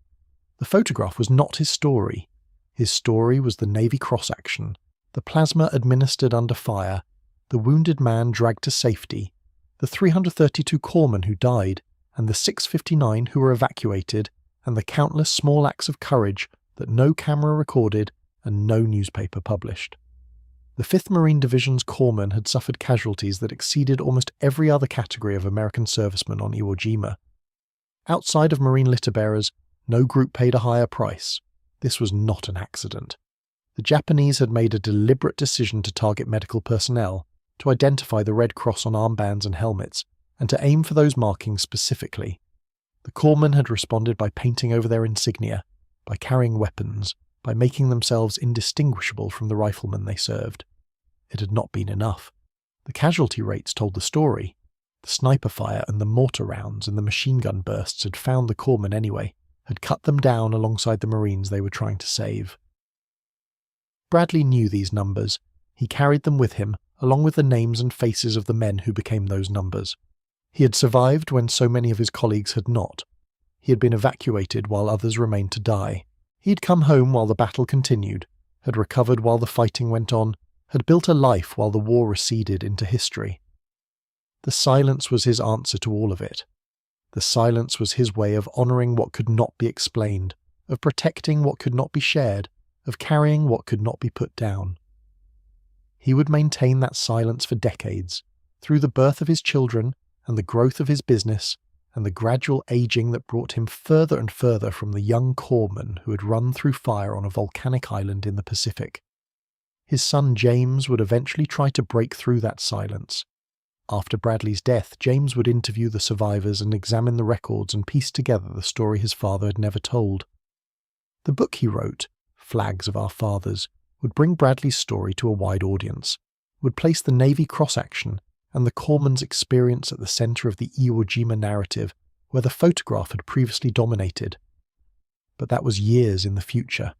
The photograph was not his story. His story was the Navy cross action, the plasma administered under fire, the wounded man dragged to safety, the 332 corpsmen who died, and the 659 who were evacuated, and the countless small acts of courage that no camera recorded and no newspaper published. The 5th Marine Division's corpsmen had suffered casualties that exceeded almost every other category of American servicemen on Iwo Jima. Outside of Marine litter-bearers, no group paid a higher price. This was not an accident. The Japanese had made a deliberate decision to target medical personnel, to identify the Red Cross on armbands and helmets, and to aim for those markings specifically. The corpsmen had responded by painting over their insignia, by carrying weapons, by making themselves indistinguishable from the riflemen they served. It had not been enough. The casualty rates told the story. The sniper fire and the mortar rounds and the machine gun bursts had found the corpsmen anyway, had cut them down alongside the Marines they were trying to save. Bradley knew these numbers. He carried them with him, along with the names and faces of the men who became those numbers. He had survived when so many of his colleagues had not. He had been evacuated while others remained to die. He had come home while the battle continued, had recovered while the fighting went on, had built a life while the war receded into history. The silence was his answer to all of it. The silence was his way of honouring what could not be explained, of protecting what could not be shared, of carrying what could not be put down. He would maintain that silence for decades, through the birth of his children and the growth of his business and the gradual aging that brought him further and further from the young corpsman who had run through fire on a volcanic island in the Pacific. His son James would eventually try to break through that silence. After Bradley's death, James would interview the survivors and examine the records and piece together the story his father had never told. The book he wrote, Flags of Our Fathers, would bring Bradley's story to a wide audience, would place the Navy cross-action and the corpsman's experience at the centre of the Iwo Jima narrative, where the photograph had previously dominated. But that was years in the future.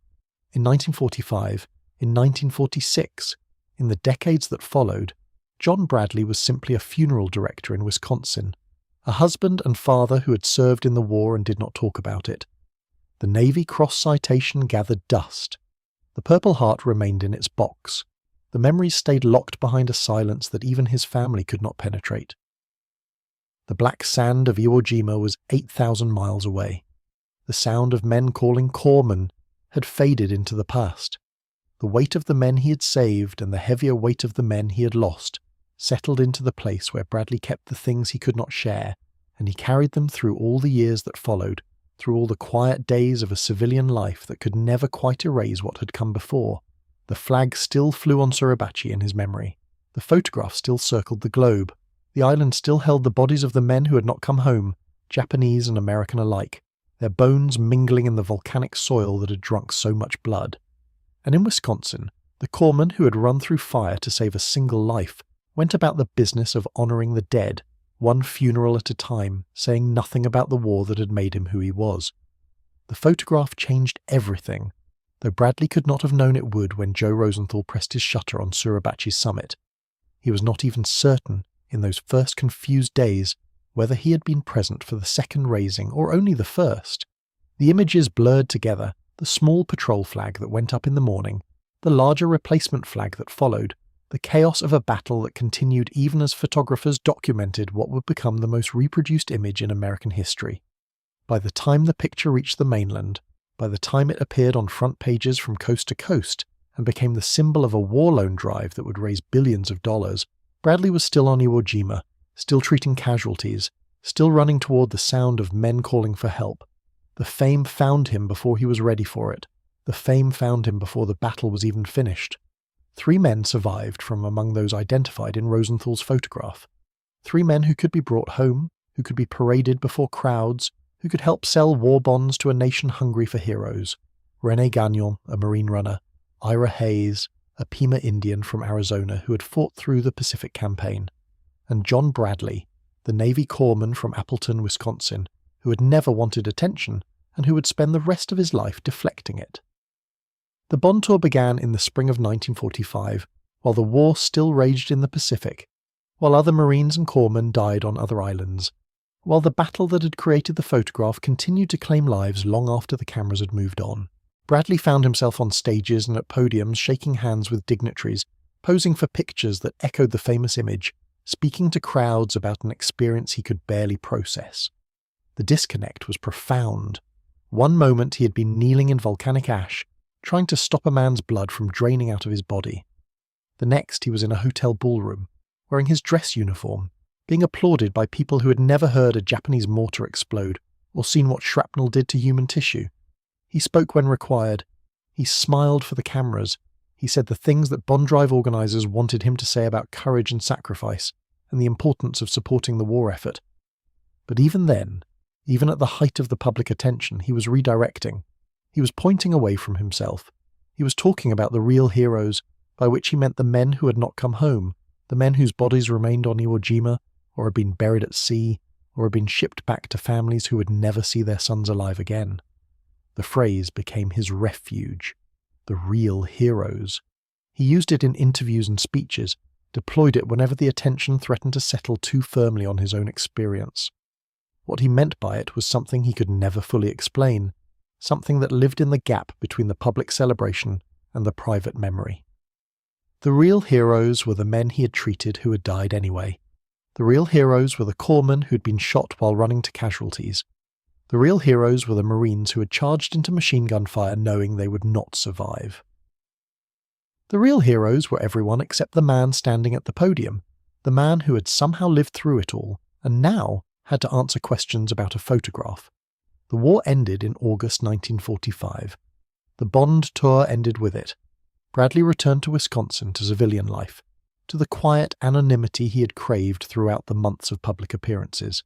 In 1945, in 1946, in the decades that followed, John Bradley was simply a funeral director in Wisconsin, a husband and father who had served in the war and did not talk about it. The Navy Cross citation gathered dust. The Purple Heart remained in its box. The memories stayed locked behind a silence that even his family could not penetrate. The black sand of Iwo Jima was 8,000 miles away. The sound of men calling corpsmen had faded into the past. The weight of the men he had saved and the heavier weight of the men he had lost settled into the place where Bradley kept the things he could not share, and he carried them through all the years that followed, through all the quiet days of a civilian life that could never quite erase what had come before. The flag still flew on Suribachi in his memory. The photograph still circled the globe. The island still held the bodies of the men who had not come home, Japanese and American alike, their bones mingling in the volcanic soil that had drunk so much blood. And in Wisconsin, the corpsmen who had run through fire to save a single life went about the business of honouring the dead, one funeral at a time, saying nothing about the war that had made him who he was. The photograph changed everything, though Bradley could not have known it would when Joe Rosenthal pressed his shutter on Suribachi's summit. He was not even certain, in those first confused days, whether he had been present for the second raising or only the first. The images blurred together, the small patrol flag that went up in the morning, the larger replacement flag that followed, the chaos of a battle that continued even as photographers documented what would become the most reproduced image in American history. By the time the picture reached the mainland, by the time it appeared on front pages from coast to coast and became the symbol of a war loan drive that would raise billions of dollars, Bradley was still on Iwo Jima, still treating casualties, still running toward the sound of men calling for help. The fame found him before he was ready for it. The fame found him before the battle was even finished. 3 men survived from among those identified in Rosenthal's photograph. 3 men who could be brought home, who could be paraded before crowds, who could help sell war bonds to a nation hungry for heroes. René Gagnon, a Marine runner, Ira Hayes, a Pima Indian from Arizona who had fought through the Pacific Campaign, and John Bradley, the Navy corpsman from Appleton, Wisconsin, who had never wanted attention and who would spend the rest of his life deflecting it. The bond tour began in the spring of 1945, while the war still raged in the Pacific, while other Marines and corpsmen died on other islands, while the battle that had created the photograph continued to claim lives long after the cameras had moved on. Bradley found himself on stages and at podiums shaking hands with dignitaries, posing for pictures that echoed the famous image, speaking to crowds about an experience he could barely process. The disconnect was profound. One moment he had been kneeling in volcanic ash, trying to stop a man's blood from draining out of his body. The next he was in a hotel ballroom, wearing his dress uniform, being applauded by people who had never heard a Japanese mortar explode or seen what shrapnel did to human tissue. He spoke when required. He smiled for the cameras. He said the things that bond drive organisers wanted him to say about courage and sacrifice and the importance of supporting the war effort. But even then, even at the height of the public attention, he was redirecting. He was pointing away from himself. He was talking about the real heroes, by which he meant the men who had not come home, the men whose bodies remained on Iwo Jima, or had been buried at sea, or had been shipped back to families who would never see their sons alive again. The phrase became his refuge. The real heroes. He used it in interviews and speeches, deployed it whenever the attention threatened to settle too firmly on his own experience. What he meant by it was something he could never fully explain, something that lived in the gap between the public celebration and the private memory. The real heroes were the men he had treated who had died anyway. The real heroes were the corpsmen who had been shot while running to casualties. The real heroes were the Marines who had charged into machine gun fire knowing they would not survive. The real heroes were everyone except the man standing at the podium, the man who had somehow lived through it all and now had to answer questions about a photograph. The war ended in August 1945. The bond tour ended with it. Bradley returned to Wisconsin to civilian life, to the quiet anonymity he had craved throughout the months of public appearances.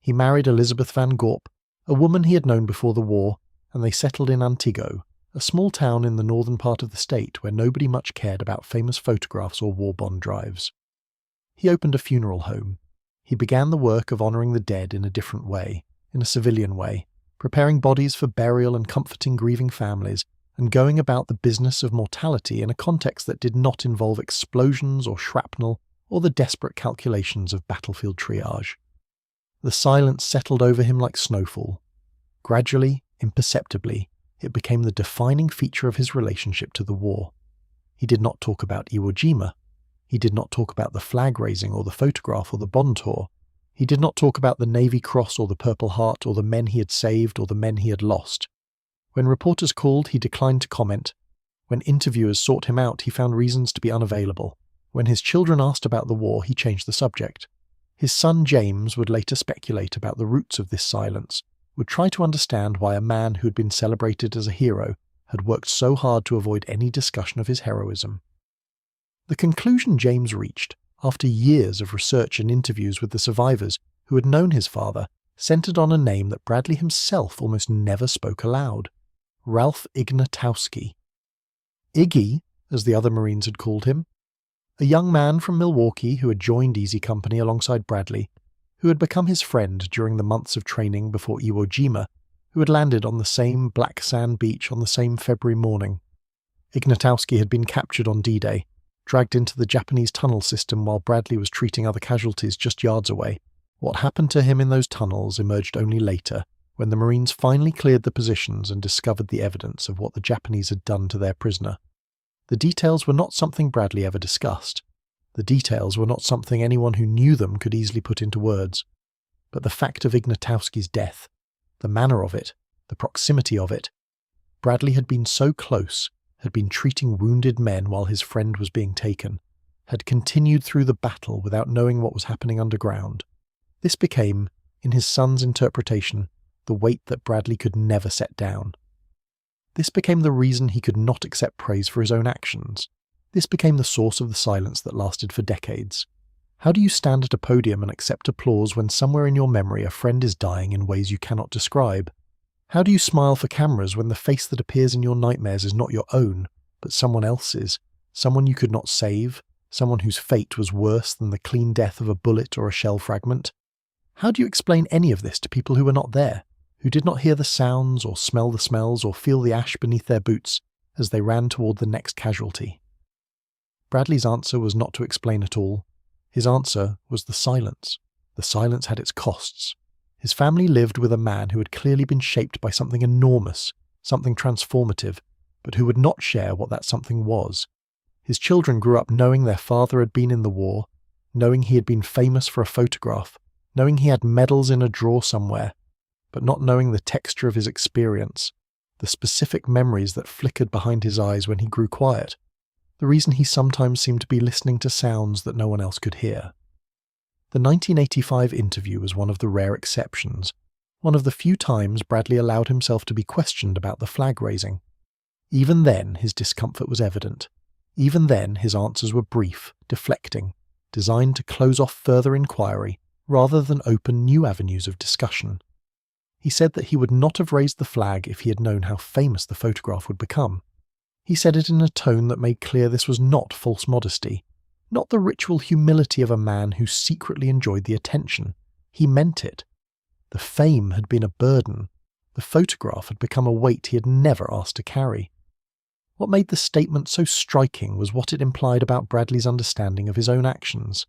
He married Elizabeth Van Gorp, a woman he had known before the war, and they settled in Antigo, a small town in the northern part of the state where nobody much cared about famous photographs or war bond drives. He opened a funeral home. He began the work of honouring the dead in a different way, in a civilian way, preparing bodies for burial and comforting grieving families, and going about the business of mortality in a context that did not involve explosions or shrapnel or the desperate calculations of battlefield triage. The silence settled over him like snowfall. Gradually, imperceptibly, it became the defining feature of his relationship to the war. He did not talk about Iwo Jima. He did not talk about the flag raising or the photograph or the bond tour. He did not talk about the Navy Cross or the Purple Heart or the men he had saved or the men he had lost. When reporters called, he declined to comment. When interviewers sought him out, he found reasons to be unavailable. When his children asked about the war, he changed the subject. His son James would later speculate about the roots of this silence, would try to understand why a man who had been celebrated as a hero had worked so hard to avoid any discussion of his heroism. The conclusion James reached, after years of research and interviews with the survivors who had known his father, centered on a name that Bradley himself almost never spoke aloud: Ralph Ignatowski. Iggy, as the other Marines had called him. A young man from Milwaukee who had joined Easy Company alongside Bradley, who had become his friend during the months of training before Iwo Jima, who had landed on the same black sand beach on the same February morning. Ignatowski had been captured on D-Day, dragged into the Japanese tunnel system while Bradley was treating other casualties just yards away. What happened to him in those tunnels emerged only later, when the Marines finally cleared the positions and discovered the evidence of what the Japanese had done to their prisoner. The details were not something Bradley ever discussed. The details were not something anyone who knew them could easily put into words. But the fact of Ignatowski's death, the manner of it, the proximity of it. Bradley had been so close, had been treating wounded men while his friend was being taken, had continued through the battle without knowing what was happening underground. This became, in his son's interpretation, the weight that Bradley could never set down. This became the reason he could not accept praise for his own actions. This became the source of the silence that lasted for decades. How do you stand at a podium and accept applause when somewhere in your memory a friend is dying in ways you cannot describe? How do you smile for cameras when the face that appears in your nightmares is not your own, but someone else's, someone you could not save, someone whose fate was worse than the clean death of a bullet or a shell fragment? How do you explain any of this to people who were not there, who did not hear the sounds or smell the smells or feel the ash beneath their boots as they ran toward the next casualty? Bradley's answer was not to explain at all. His answer was the silence. The silence had its costs. His family lived with a man who had clearly been shaped by something enormous, something transformative, but who would not share what that something was. His children grew up knowing their father had been in the war, knowing he had been famous for a photograph, knowing he had medals in a drawer somewhere, but not knowing the texture of his experience, the specific memories that flickered behind his eyes when he grew quiet, the reason he sometimes seemed to be listening to sounds that no one else could hear. The 1985 interview was one of the rare exceptions, one of the few times Bradley allowed himself to be questioned about the flag raising. Even then, his discomfort was evident. Even then, his answers were brief, deflecting, designed to close off further inquiry rather than open new avenues of discussion. He said that he would not have raised the flag if he had known how famous the photograph would become. He said it in a tone that made clear this was not false modesty, not the ritual humility of a man who secretly enjoyed the attention. He meant it. The fame had been a burden. The photograph had become a weight he had never asked to carry. What made the statement so striking was what it implied about Bradley's understanding of his own actions.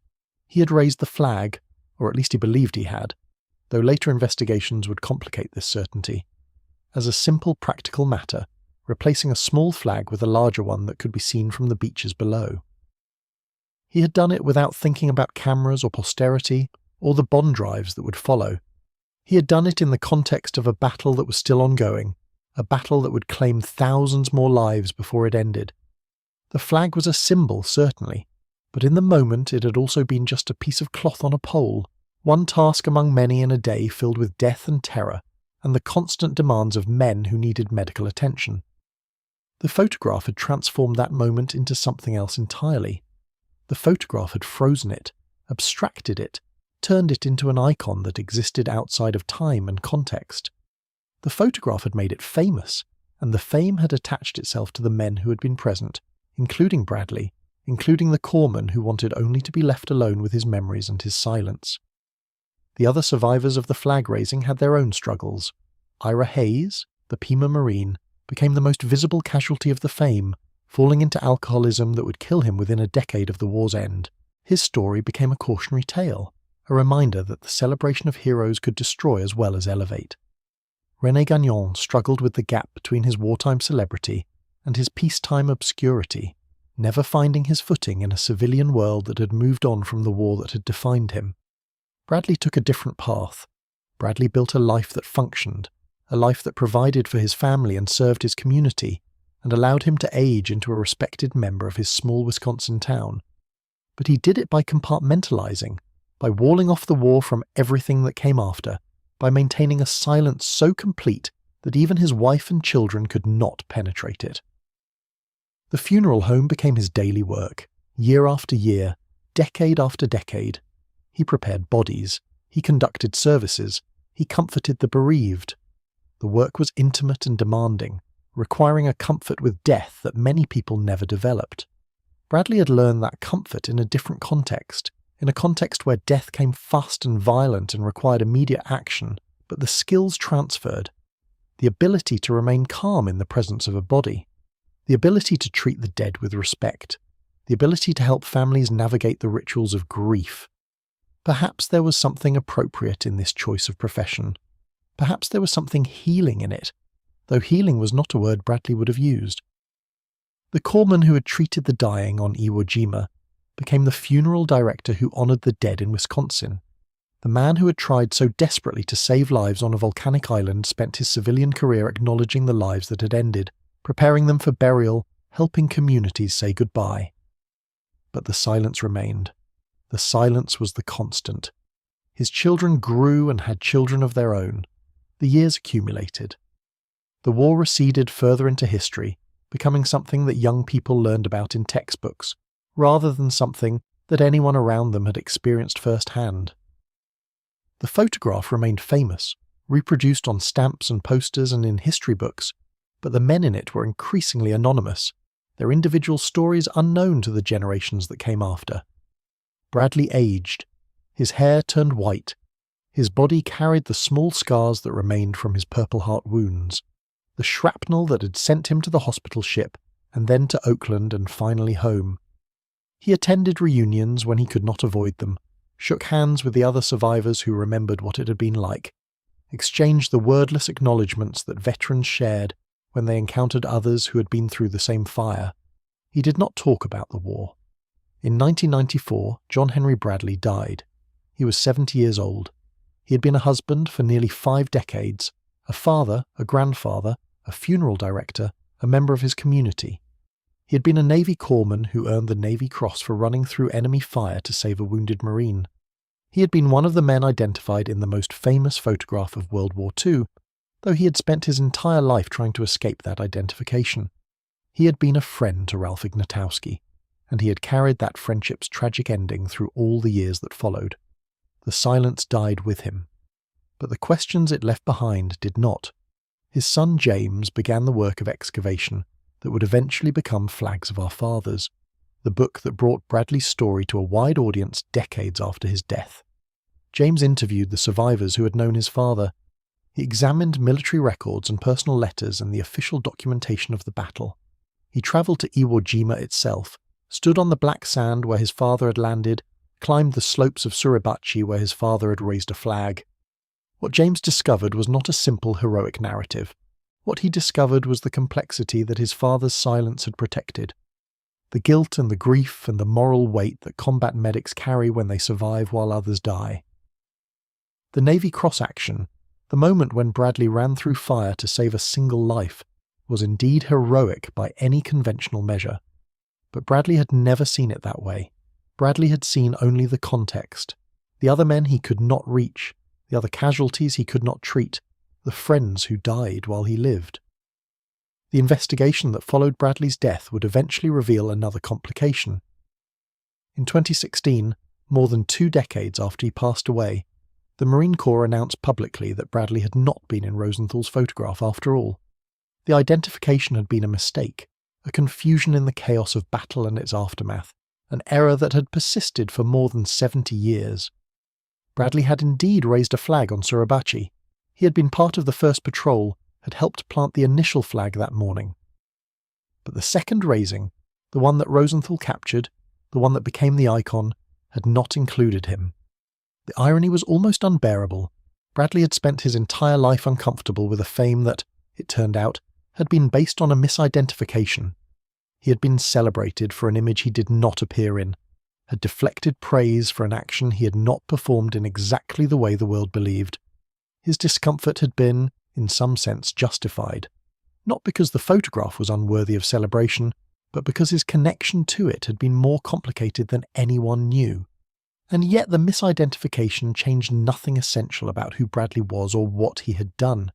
He had raised the flag, or at least he believed he had, though later investigations would complicate this certainty, as a simple practical matter, replacing a small flag with a larger one that could be seen from the beaches below. He had done it without thinking about cameras or posterity, or the bond drives that would follow. He had done it in the context of a battle that was still ongoing, a battle that would claim thousands more lives before it ended. The flag was a symbol, certainly, but in the moment it had also been just a piece of cloth on a pole, one task among many in a day filled with death and terror, and the constant demands of men who needed medical attention. The photograph had transformed that moment into something else entirely. The photograph had frozen it, abstracted it, turned it into an icon that existed outside of time and context. The photograph had made it famous, and the fame had attached itself to the men who had been present, including Bradley, including the corpsman who wanted only to be left alone with his memories and his silence. The other survivors of the flag raising had their own struggles. Ira Hayes, the Pima Marine, became the most visible casualty of the fame, falling into alcoholism that would kill him within a decade of the war's end. His story became a cautionary tale, a reminder that the celebration of heroes could destroy as well as elevate. René Gagnon struggled with the gap between his wartime celebrity and his peacetime obscurity, never finding his footing in a civilian world that had moved on from the war that had defined him. Bradley took a different path. Bradley built a life that functioned, a life that provided for his family and served his community, and allowed him to age into a respected member of his small Wisconsin town. But he did it by compartmentalizing, by walling off the war from everything that came after, by maintaining a silence so complete that even his wife and children could not penetrate it. The funeral home became his daily work, year after year, decade after decade. He prepared bodies, he conducted services, he comforted the bereaved. The work was intimate and demanding, requiring a comfort with death that many people never developed. Bradley had learned that comfort in a different context, in a context where death came fast and violent and required immediate action, but the skills transferred. The ability to remain calm in the presence of a body, the ability to treat the dead with respect, the ability to help families navigate the rituals of grief. Perhaps there was something appropriate in this choice of profession. Perhaps there was something healing in it, though healing was not a word Bradley would have used. The corpsman who had treated the dying on Iwo Jima became the funeral director who honoured the dead in Wisconsin. The man who had tried so desperately to save lives on a volcanic island spent his civilian career acknowledging the lives that had ended, preparing them for burial, helping communities say goodbye. But the silence remained. The silence was the constant. His children grew and had children of their own. The years accumulated. The war receded further into history, becoming something that young people learned about in textbooks, rather than something that anyone around them had experienced firsthand. The photograph remained famous, reproduced on stamps and posters and in history books, but the men in it were increasingly anonymous, their individual stories unknown to the generations that came after. Bradley aged. His hair turned white. His body carried the small scars that remained from his Purple Heart wounds, the shrapnel that had sent him to the hospital ship and then to Oakland and finally home. He attended reunions when he could not avoid them, shook hands with the other survivors who remembered what it had been like, exchanged the wordless acknowledgements that veterans shared when they encountered others who had been through the same fire. He did not talk about the war. In 1994, John Henry Bradley died. He was 70 years old. He had been a husband for nearly 5 decades, a father, a grandfather, a funeral director, a member of his community. He had been a Navy corpsman who earned the Navy Cross for running through enemy fire to save a wounded Marine. He had been one of the men identified in the most famous photograph of World War II, though he had spent his entire life trying to escape that identification. He had been a friend to Ralph Ignatowski, and he had carried that friendship's tragic ending through all the years that followed. The silence died with him. But the questions it left behind did not. His son James began the work of excavation that would eventually become Flags of Our Fathers, the book that brought Bradley's story to a wide audience decades after his death. James interviewed the survivors who had known his father. He examined military records and personal letters and the official documentation of the battle. He travelled to Iwo Jima itself, stood on the black sand where his father had landed, climbed the slopes of Suribachi where his father had raised a flag. What James discovered was not a simple heroic narrative. What he discovered was the complexity that his father's silence had protected. The guilt and the grief and the moral weight that combat medics carry when they survive while others die. The Navy Cross action, the moment when Bradley ran through fire to save a single life, was indeed heroic by any conventional measure. But Bradley had never seen it that way. Bradley had seen only the context. The other men he could not reach, the other casualties he could not treat, the friends who died while he lived. The investigation that followed Bradley's death would eventually reveal another complication. In 2016, more than 2 decades after he passed away, the Marine Corps announced publicly that Bradley had not been in Rosenthal's photograph after all. The identification had been a mistake, a confusion in the chaos of battle and its aftermath, an error that had persisted for more than 70 years. Bradley had indeed raised a flag on Suribachi. He had been part of the first patrol, had helped plant the initial flag that morning. But the second raising, the one that Rosenthal captured, the one that became the icon, had not included him. The irony was almost unbearable. Bradley had spent his entire life uncomfortable with a fame that, it turned out, had been based on a misidentification. He had been celebrated for an image he did not appear in, had deflected praise for an action he had not performed in exactly the way the world believed. His discomfort had been, in some sense, justified. Not because the photograph was unworthy of celebration, but because his connection to it had been more complicated than anyone knew. And yet the misidentification changed nothing essential about who Bradley was or what he had done.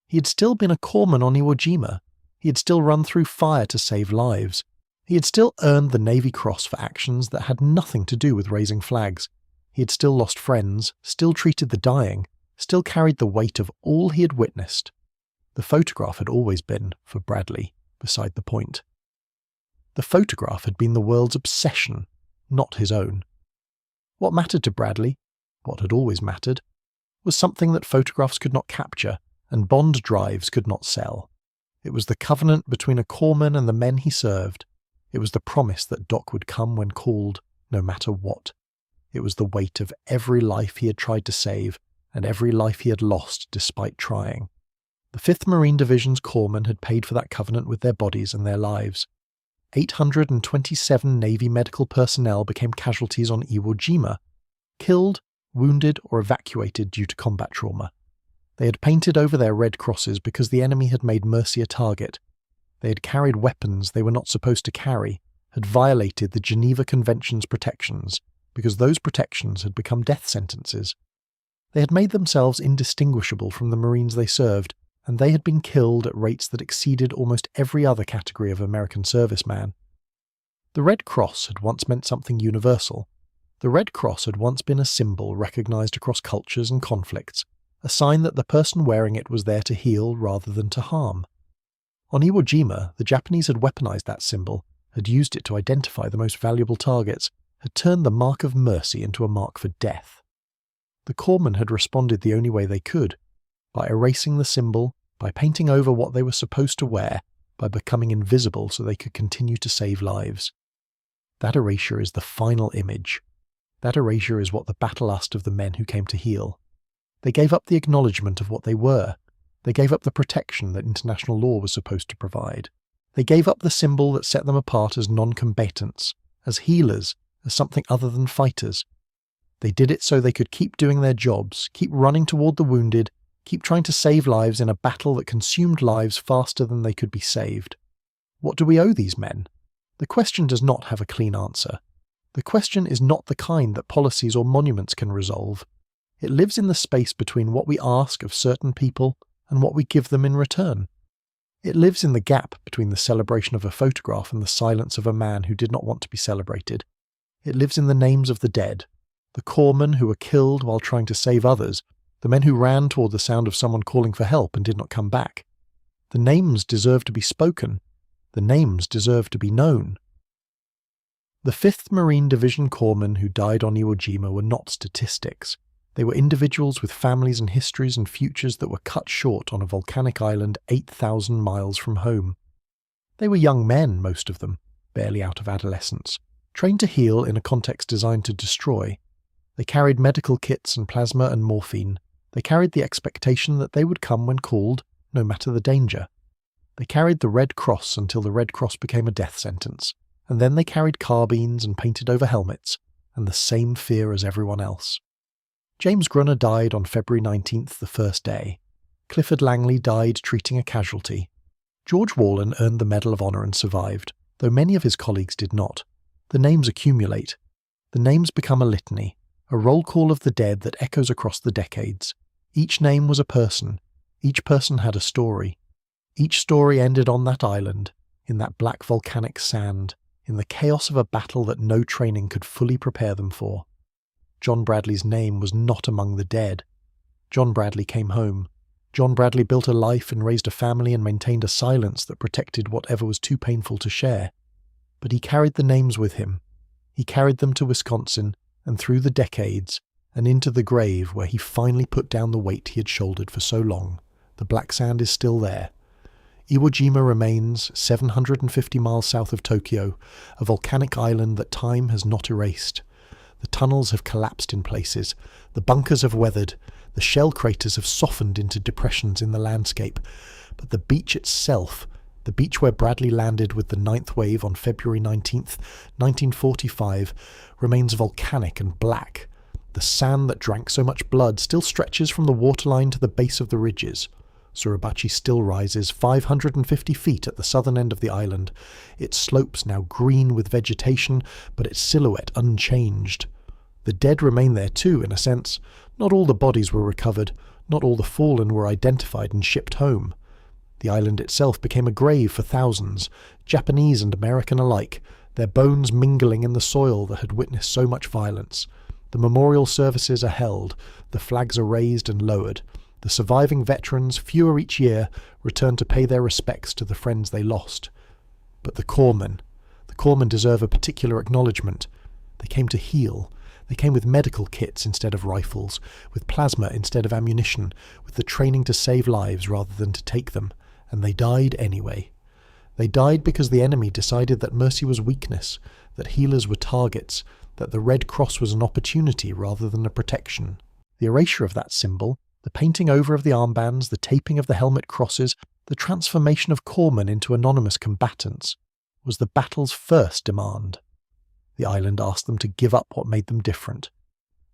He had still been a corpsman on Iwo Jima. He had still run through fire to save lives. He had still earned the Navy Cross for actions that had nothing to do with raising flags. He had still lost friends, still treated the dying, still carried the weight of all he had witnessed. The photograph had always been, for Bradley, beside the point. The photograph had been the world's obsession, not his own. What mattered to Bradley, what had always mattered, was something that photographs could not capture and bond drives could not sell. It was the covenant between a corpsman and the men he served. It was the promise that Doc would come when called, no matter what. It was the weight of every life he had tried to save and every life he had lost despite trying. The 5th Marine Division's corpsmen had paid for that covenant with their bodies and their lives. 827 Navy medical personnel became casualties on Iwo Jima, killed, wounded, or evacuated due to combat trauma. They had painted over their red crosses because the enemy had made mercy a target. They had carried weapons they were not supposed to carry, had violated the Geneva Convention's protections, because those protections had become death sentences. They had made themselves indistinguishable from the Marines they served, and they had been killed at rates that exceeded almost every other category of American serviceman. The Red Cross had once meant something universal. The Red Cross had once been a symbol recognized across cultures and conflicts, a sign that the person wearing it was there to heal rather than to harm. On Iwo Jima, the Japanese had weaponized that symbol, had used it to identify the most valuable targets, had turned the mark of mercy into a mark for death. The corpsmen had responded the only way they could, by erasing the symbol, by painting over what they were supposed to wear, by becoming invisible so they could continue to save lives. That erasure is the final image. That erasure is what the battle asked of the men who came to heal. They gave up the acknowledgement of what they were. They gave up the protection that international law was supposed to provide. They gave up the symbol that set them apart as non-combatants, as healers, as something other than fighters. They did it so they could keep doing their jobs, keep running toward the wounded, keep trying to save lives in a battle that consumed lives faster than they could be saved. What do we owe these men? The question does not have a clean answer. The question is not the kind that policies or monuments can resolve. It lives in the space between what we ask of certain people and what we give them in return. It lives in the gap between the celebration of a photograph and the silence of a man who did not want to be celebrated. It lives in the names of the dead, the corpsmen who were killed while trying to save others, the men who ran toward the sound of someone calling for help and did not come back. The names deserve to be spoken. The names deserve to be known. The 5th Marine Division corpsmen who died on Iwo Jima were not statistics. They were individuals with families and histories and futures that were cut short on a volcanic island 8,000 miles from home. They were young men, most of them, barely out of adolescence, trained to heal in a context designed to destroy. They carried medical kits and plasma and morphine. They carried the expectation that they would come when called, no matter the danger. They carried the Red Cross until the Red Cross became a death sentence, and then they carried carbines and painted over helmets, and the same fear as everyone else. James Grunner died on February 19th, the first day. Clifford Langley died treating a casualty. George Wallen earned the Medal of Honor and survived, though many of his colleagues did not. The names accumulate. The names become a litany, a roll call of the dead that echoes across the decades. Each name was a person. Each person had a story. Each story ended on that island, in that black volcanic sand, in the chaos of a battle that no training could fully prepare them for. John Bradley's name was not among the dead. John Bradley came home. John Bradley built a life and raised a family and maintained a silence that protected whatever was too painful to share. But he carried the names with him. He carried them to Wisconsin and through the decades and into the grave where he finally put down the weight he had shouldered for so long. The black sand is still there. Iwo Jima remains 750 miles south of Tokyo, a volcanic island that time has not erased. The tunnels have collapsed in places, the bunkers have weathered, the shell craters have softened into depressions in the landscape, but the beach itself, the beach where Bradley landed with the 9th wave on February 19th, 1945, remains volcanic and black. The sand that drank so much blood still stretches from the waterline to the base of the ridges. Suribachi still rises 550 feet at the southern end of the island, its slopes now green with vegetation, but its silhouette unchanged. The dead remain there too, in a sense. Not all the bodies were recovered, not all the fallen were identified and shipped home. The island itself became a grave for thousands, Japanese and American alike, their bones mingling in the soil that had witnessed so much violence. The memorial services are held, the flags are raised and lowered. The surviving veterans, fewer each year, return to pay their respects to the friends they lost. But the corpsmen deserve a particular acknowledgement. They came to heal. They came with medical kits instead of rifles, with plasma instead of ammunition, with the training to save lives rather than to take them, and they died anyway. They died because the enemy decided that mercy was weakness, that healers were targets, that the Red Cross was an opportunity rather than a protection. The erasure of that symbol, the painting over of the armbands, the taping of the helmet crosses, the transformation of corpsmen into anonymous combatants, was the battle's first demand. The island asked them to give up what made them different.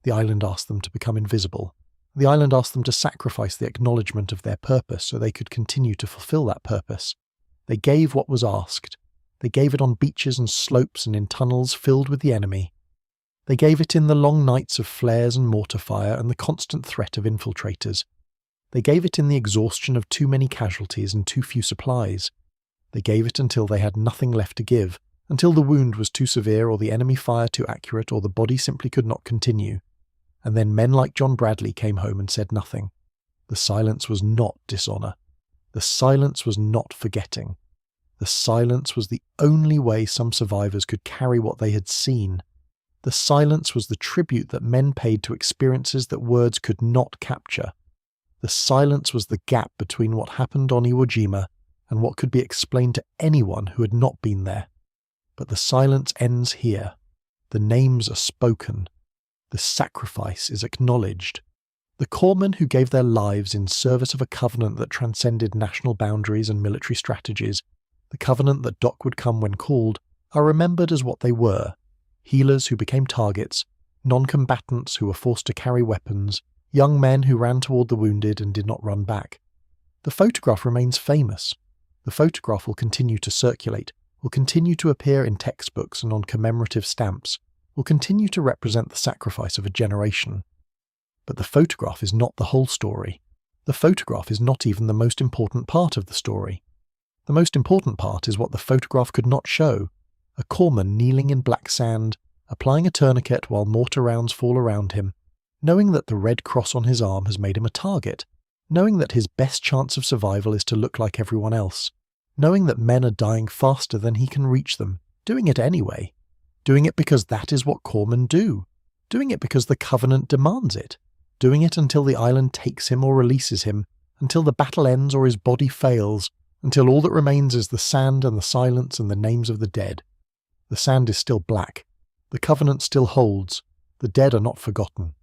The island asked them to become invisible. The island asked them to sacrifice the acknowledgement of their purpose so they could continue to fulfill that purpose. They gave what was asked. They gave it on beaches and slopes and in tunnels filled with the enemy. They gave it in the long nights of flares and mortar fire and the constant threat of infiltrators. They gave it in the exhaustion of too many casualties and too few supplies. They gave it until they had nothing left to give, until the wound was too severe or the enemy fire too accurate or the body simply could not continue. And then men like John Bradley came home and said nothing. The silence was not dishonour. The silence was not forgetting. The silence was the only way some survivors could carry what they had seen. The silence was the tribute that men paid to experiences that words could not capture. The silence was the gap between what happened on Iwo Jima and what could be explained to anyone who had not been there. But the silence ends here. The names are spoken. The sacrifice is acknowledged. The corpsmen who gave their lives in service of a covenant that transcended national boundaries and military strategies, the covenant that Doc would come when called, are remembered as what they were: healers who became targets, non-combatants who were forced to carry weapons, young men who ran toward the wounded and did not run back. The photograph remains famous. The photograph will continue to circulate, will continue to appear in textbooks and on commemorative stamps, will continue to represent the sacrifice of a generation. But the photograph is not the whole story. The photograph is not even the most important part of the story. The most important part is what the photograph could not show: a corpsman kneeling in black sand, applying a tourniquet while mortar rounds fall around him, knowing that the red cross on his arm has made him a target, knowing that his best chance of survival is to look like everyone else, knowing that men are dying faster than he can reach them, doing it anyway, doing it because that is what corpsmen do, doing it because the covenant demands it, doing it until the island takes him or releases him, until the battle ends or his body fails, until all that remains is the sand and the silence and the names of the dead. The sand is still black. The covenant still holds. The dead are not forgotten.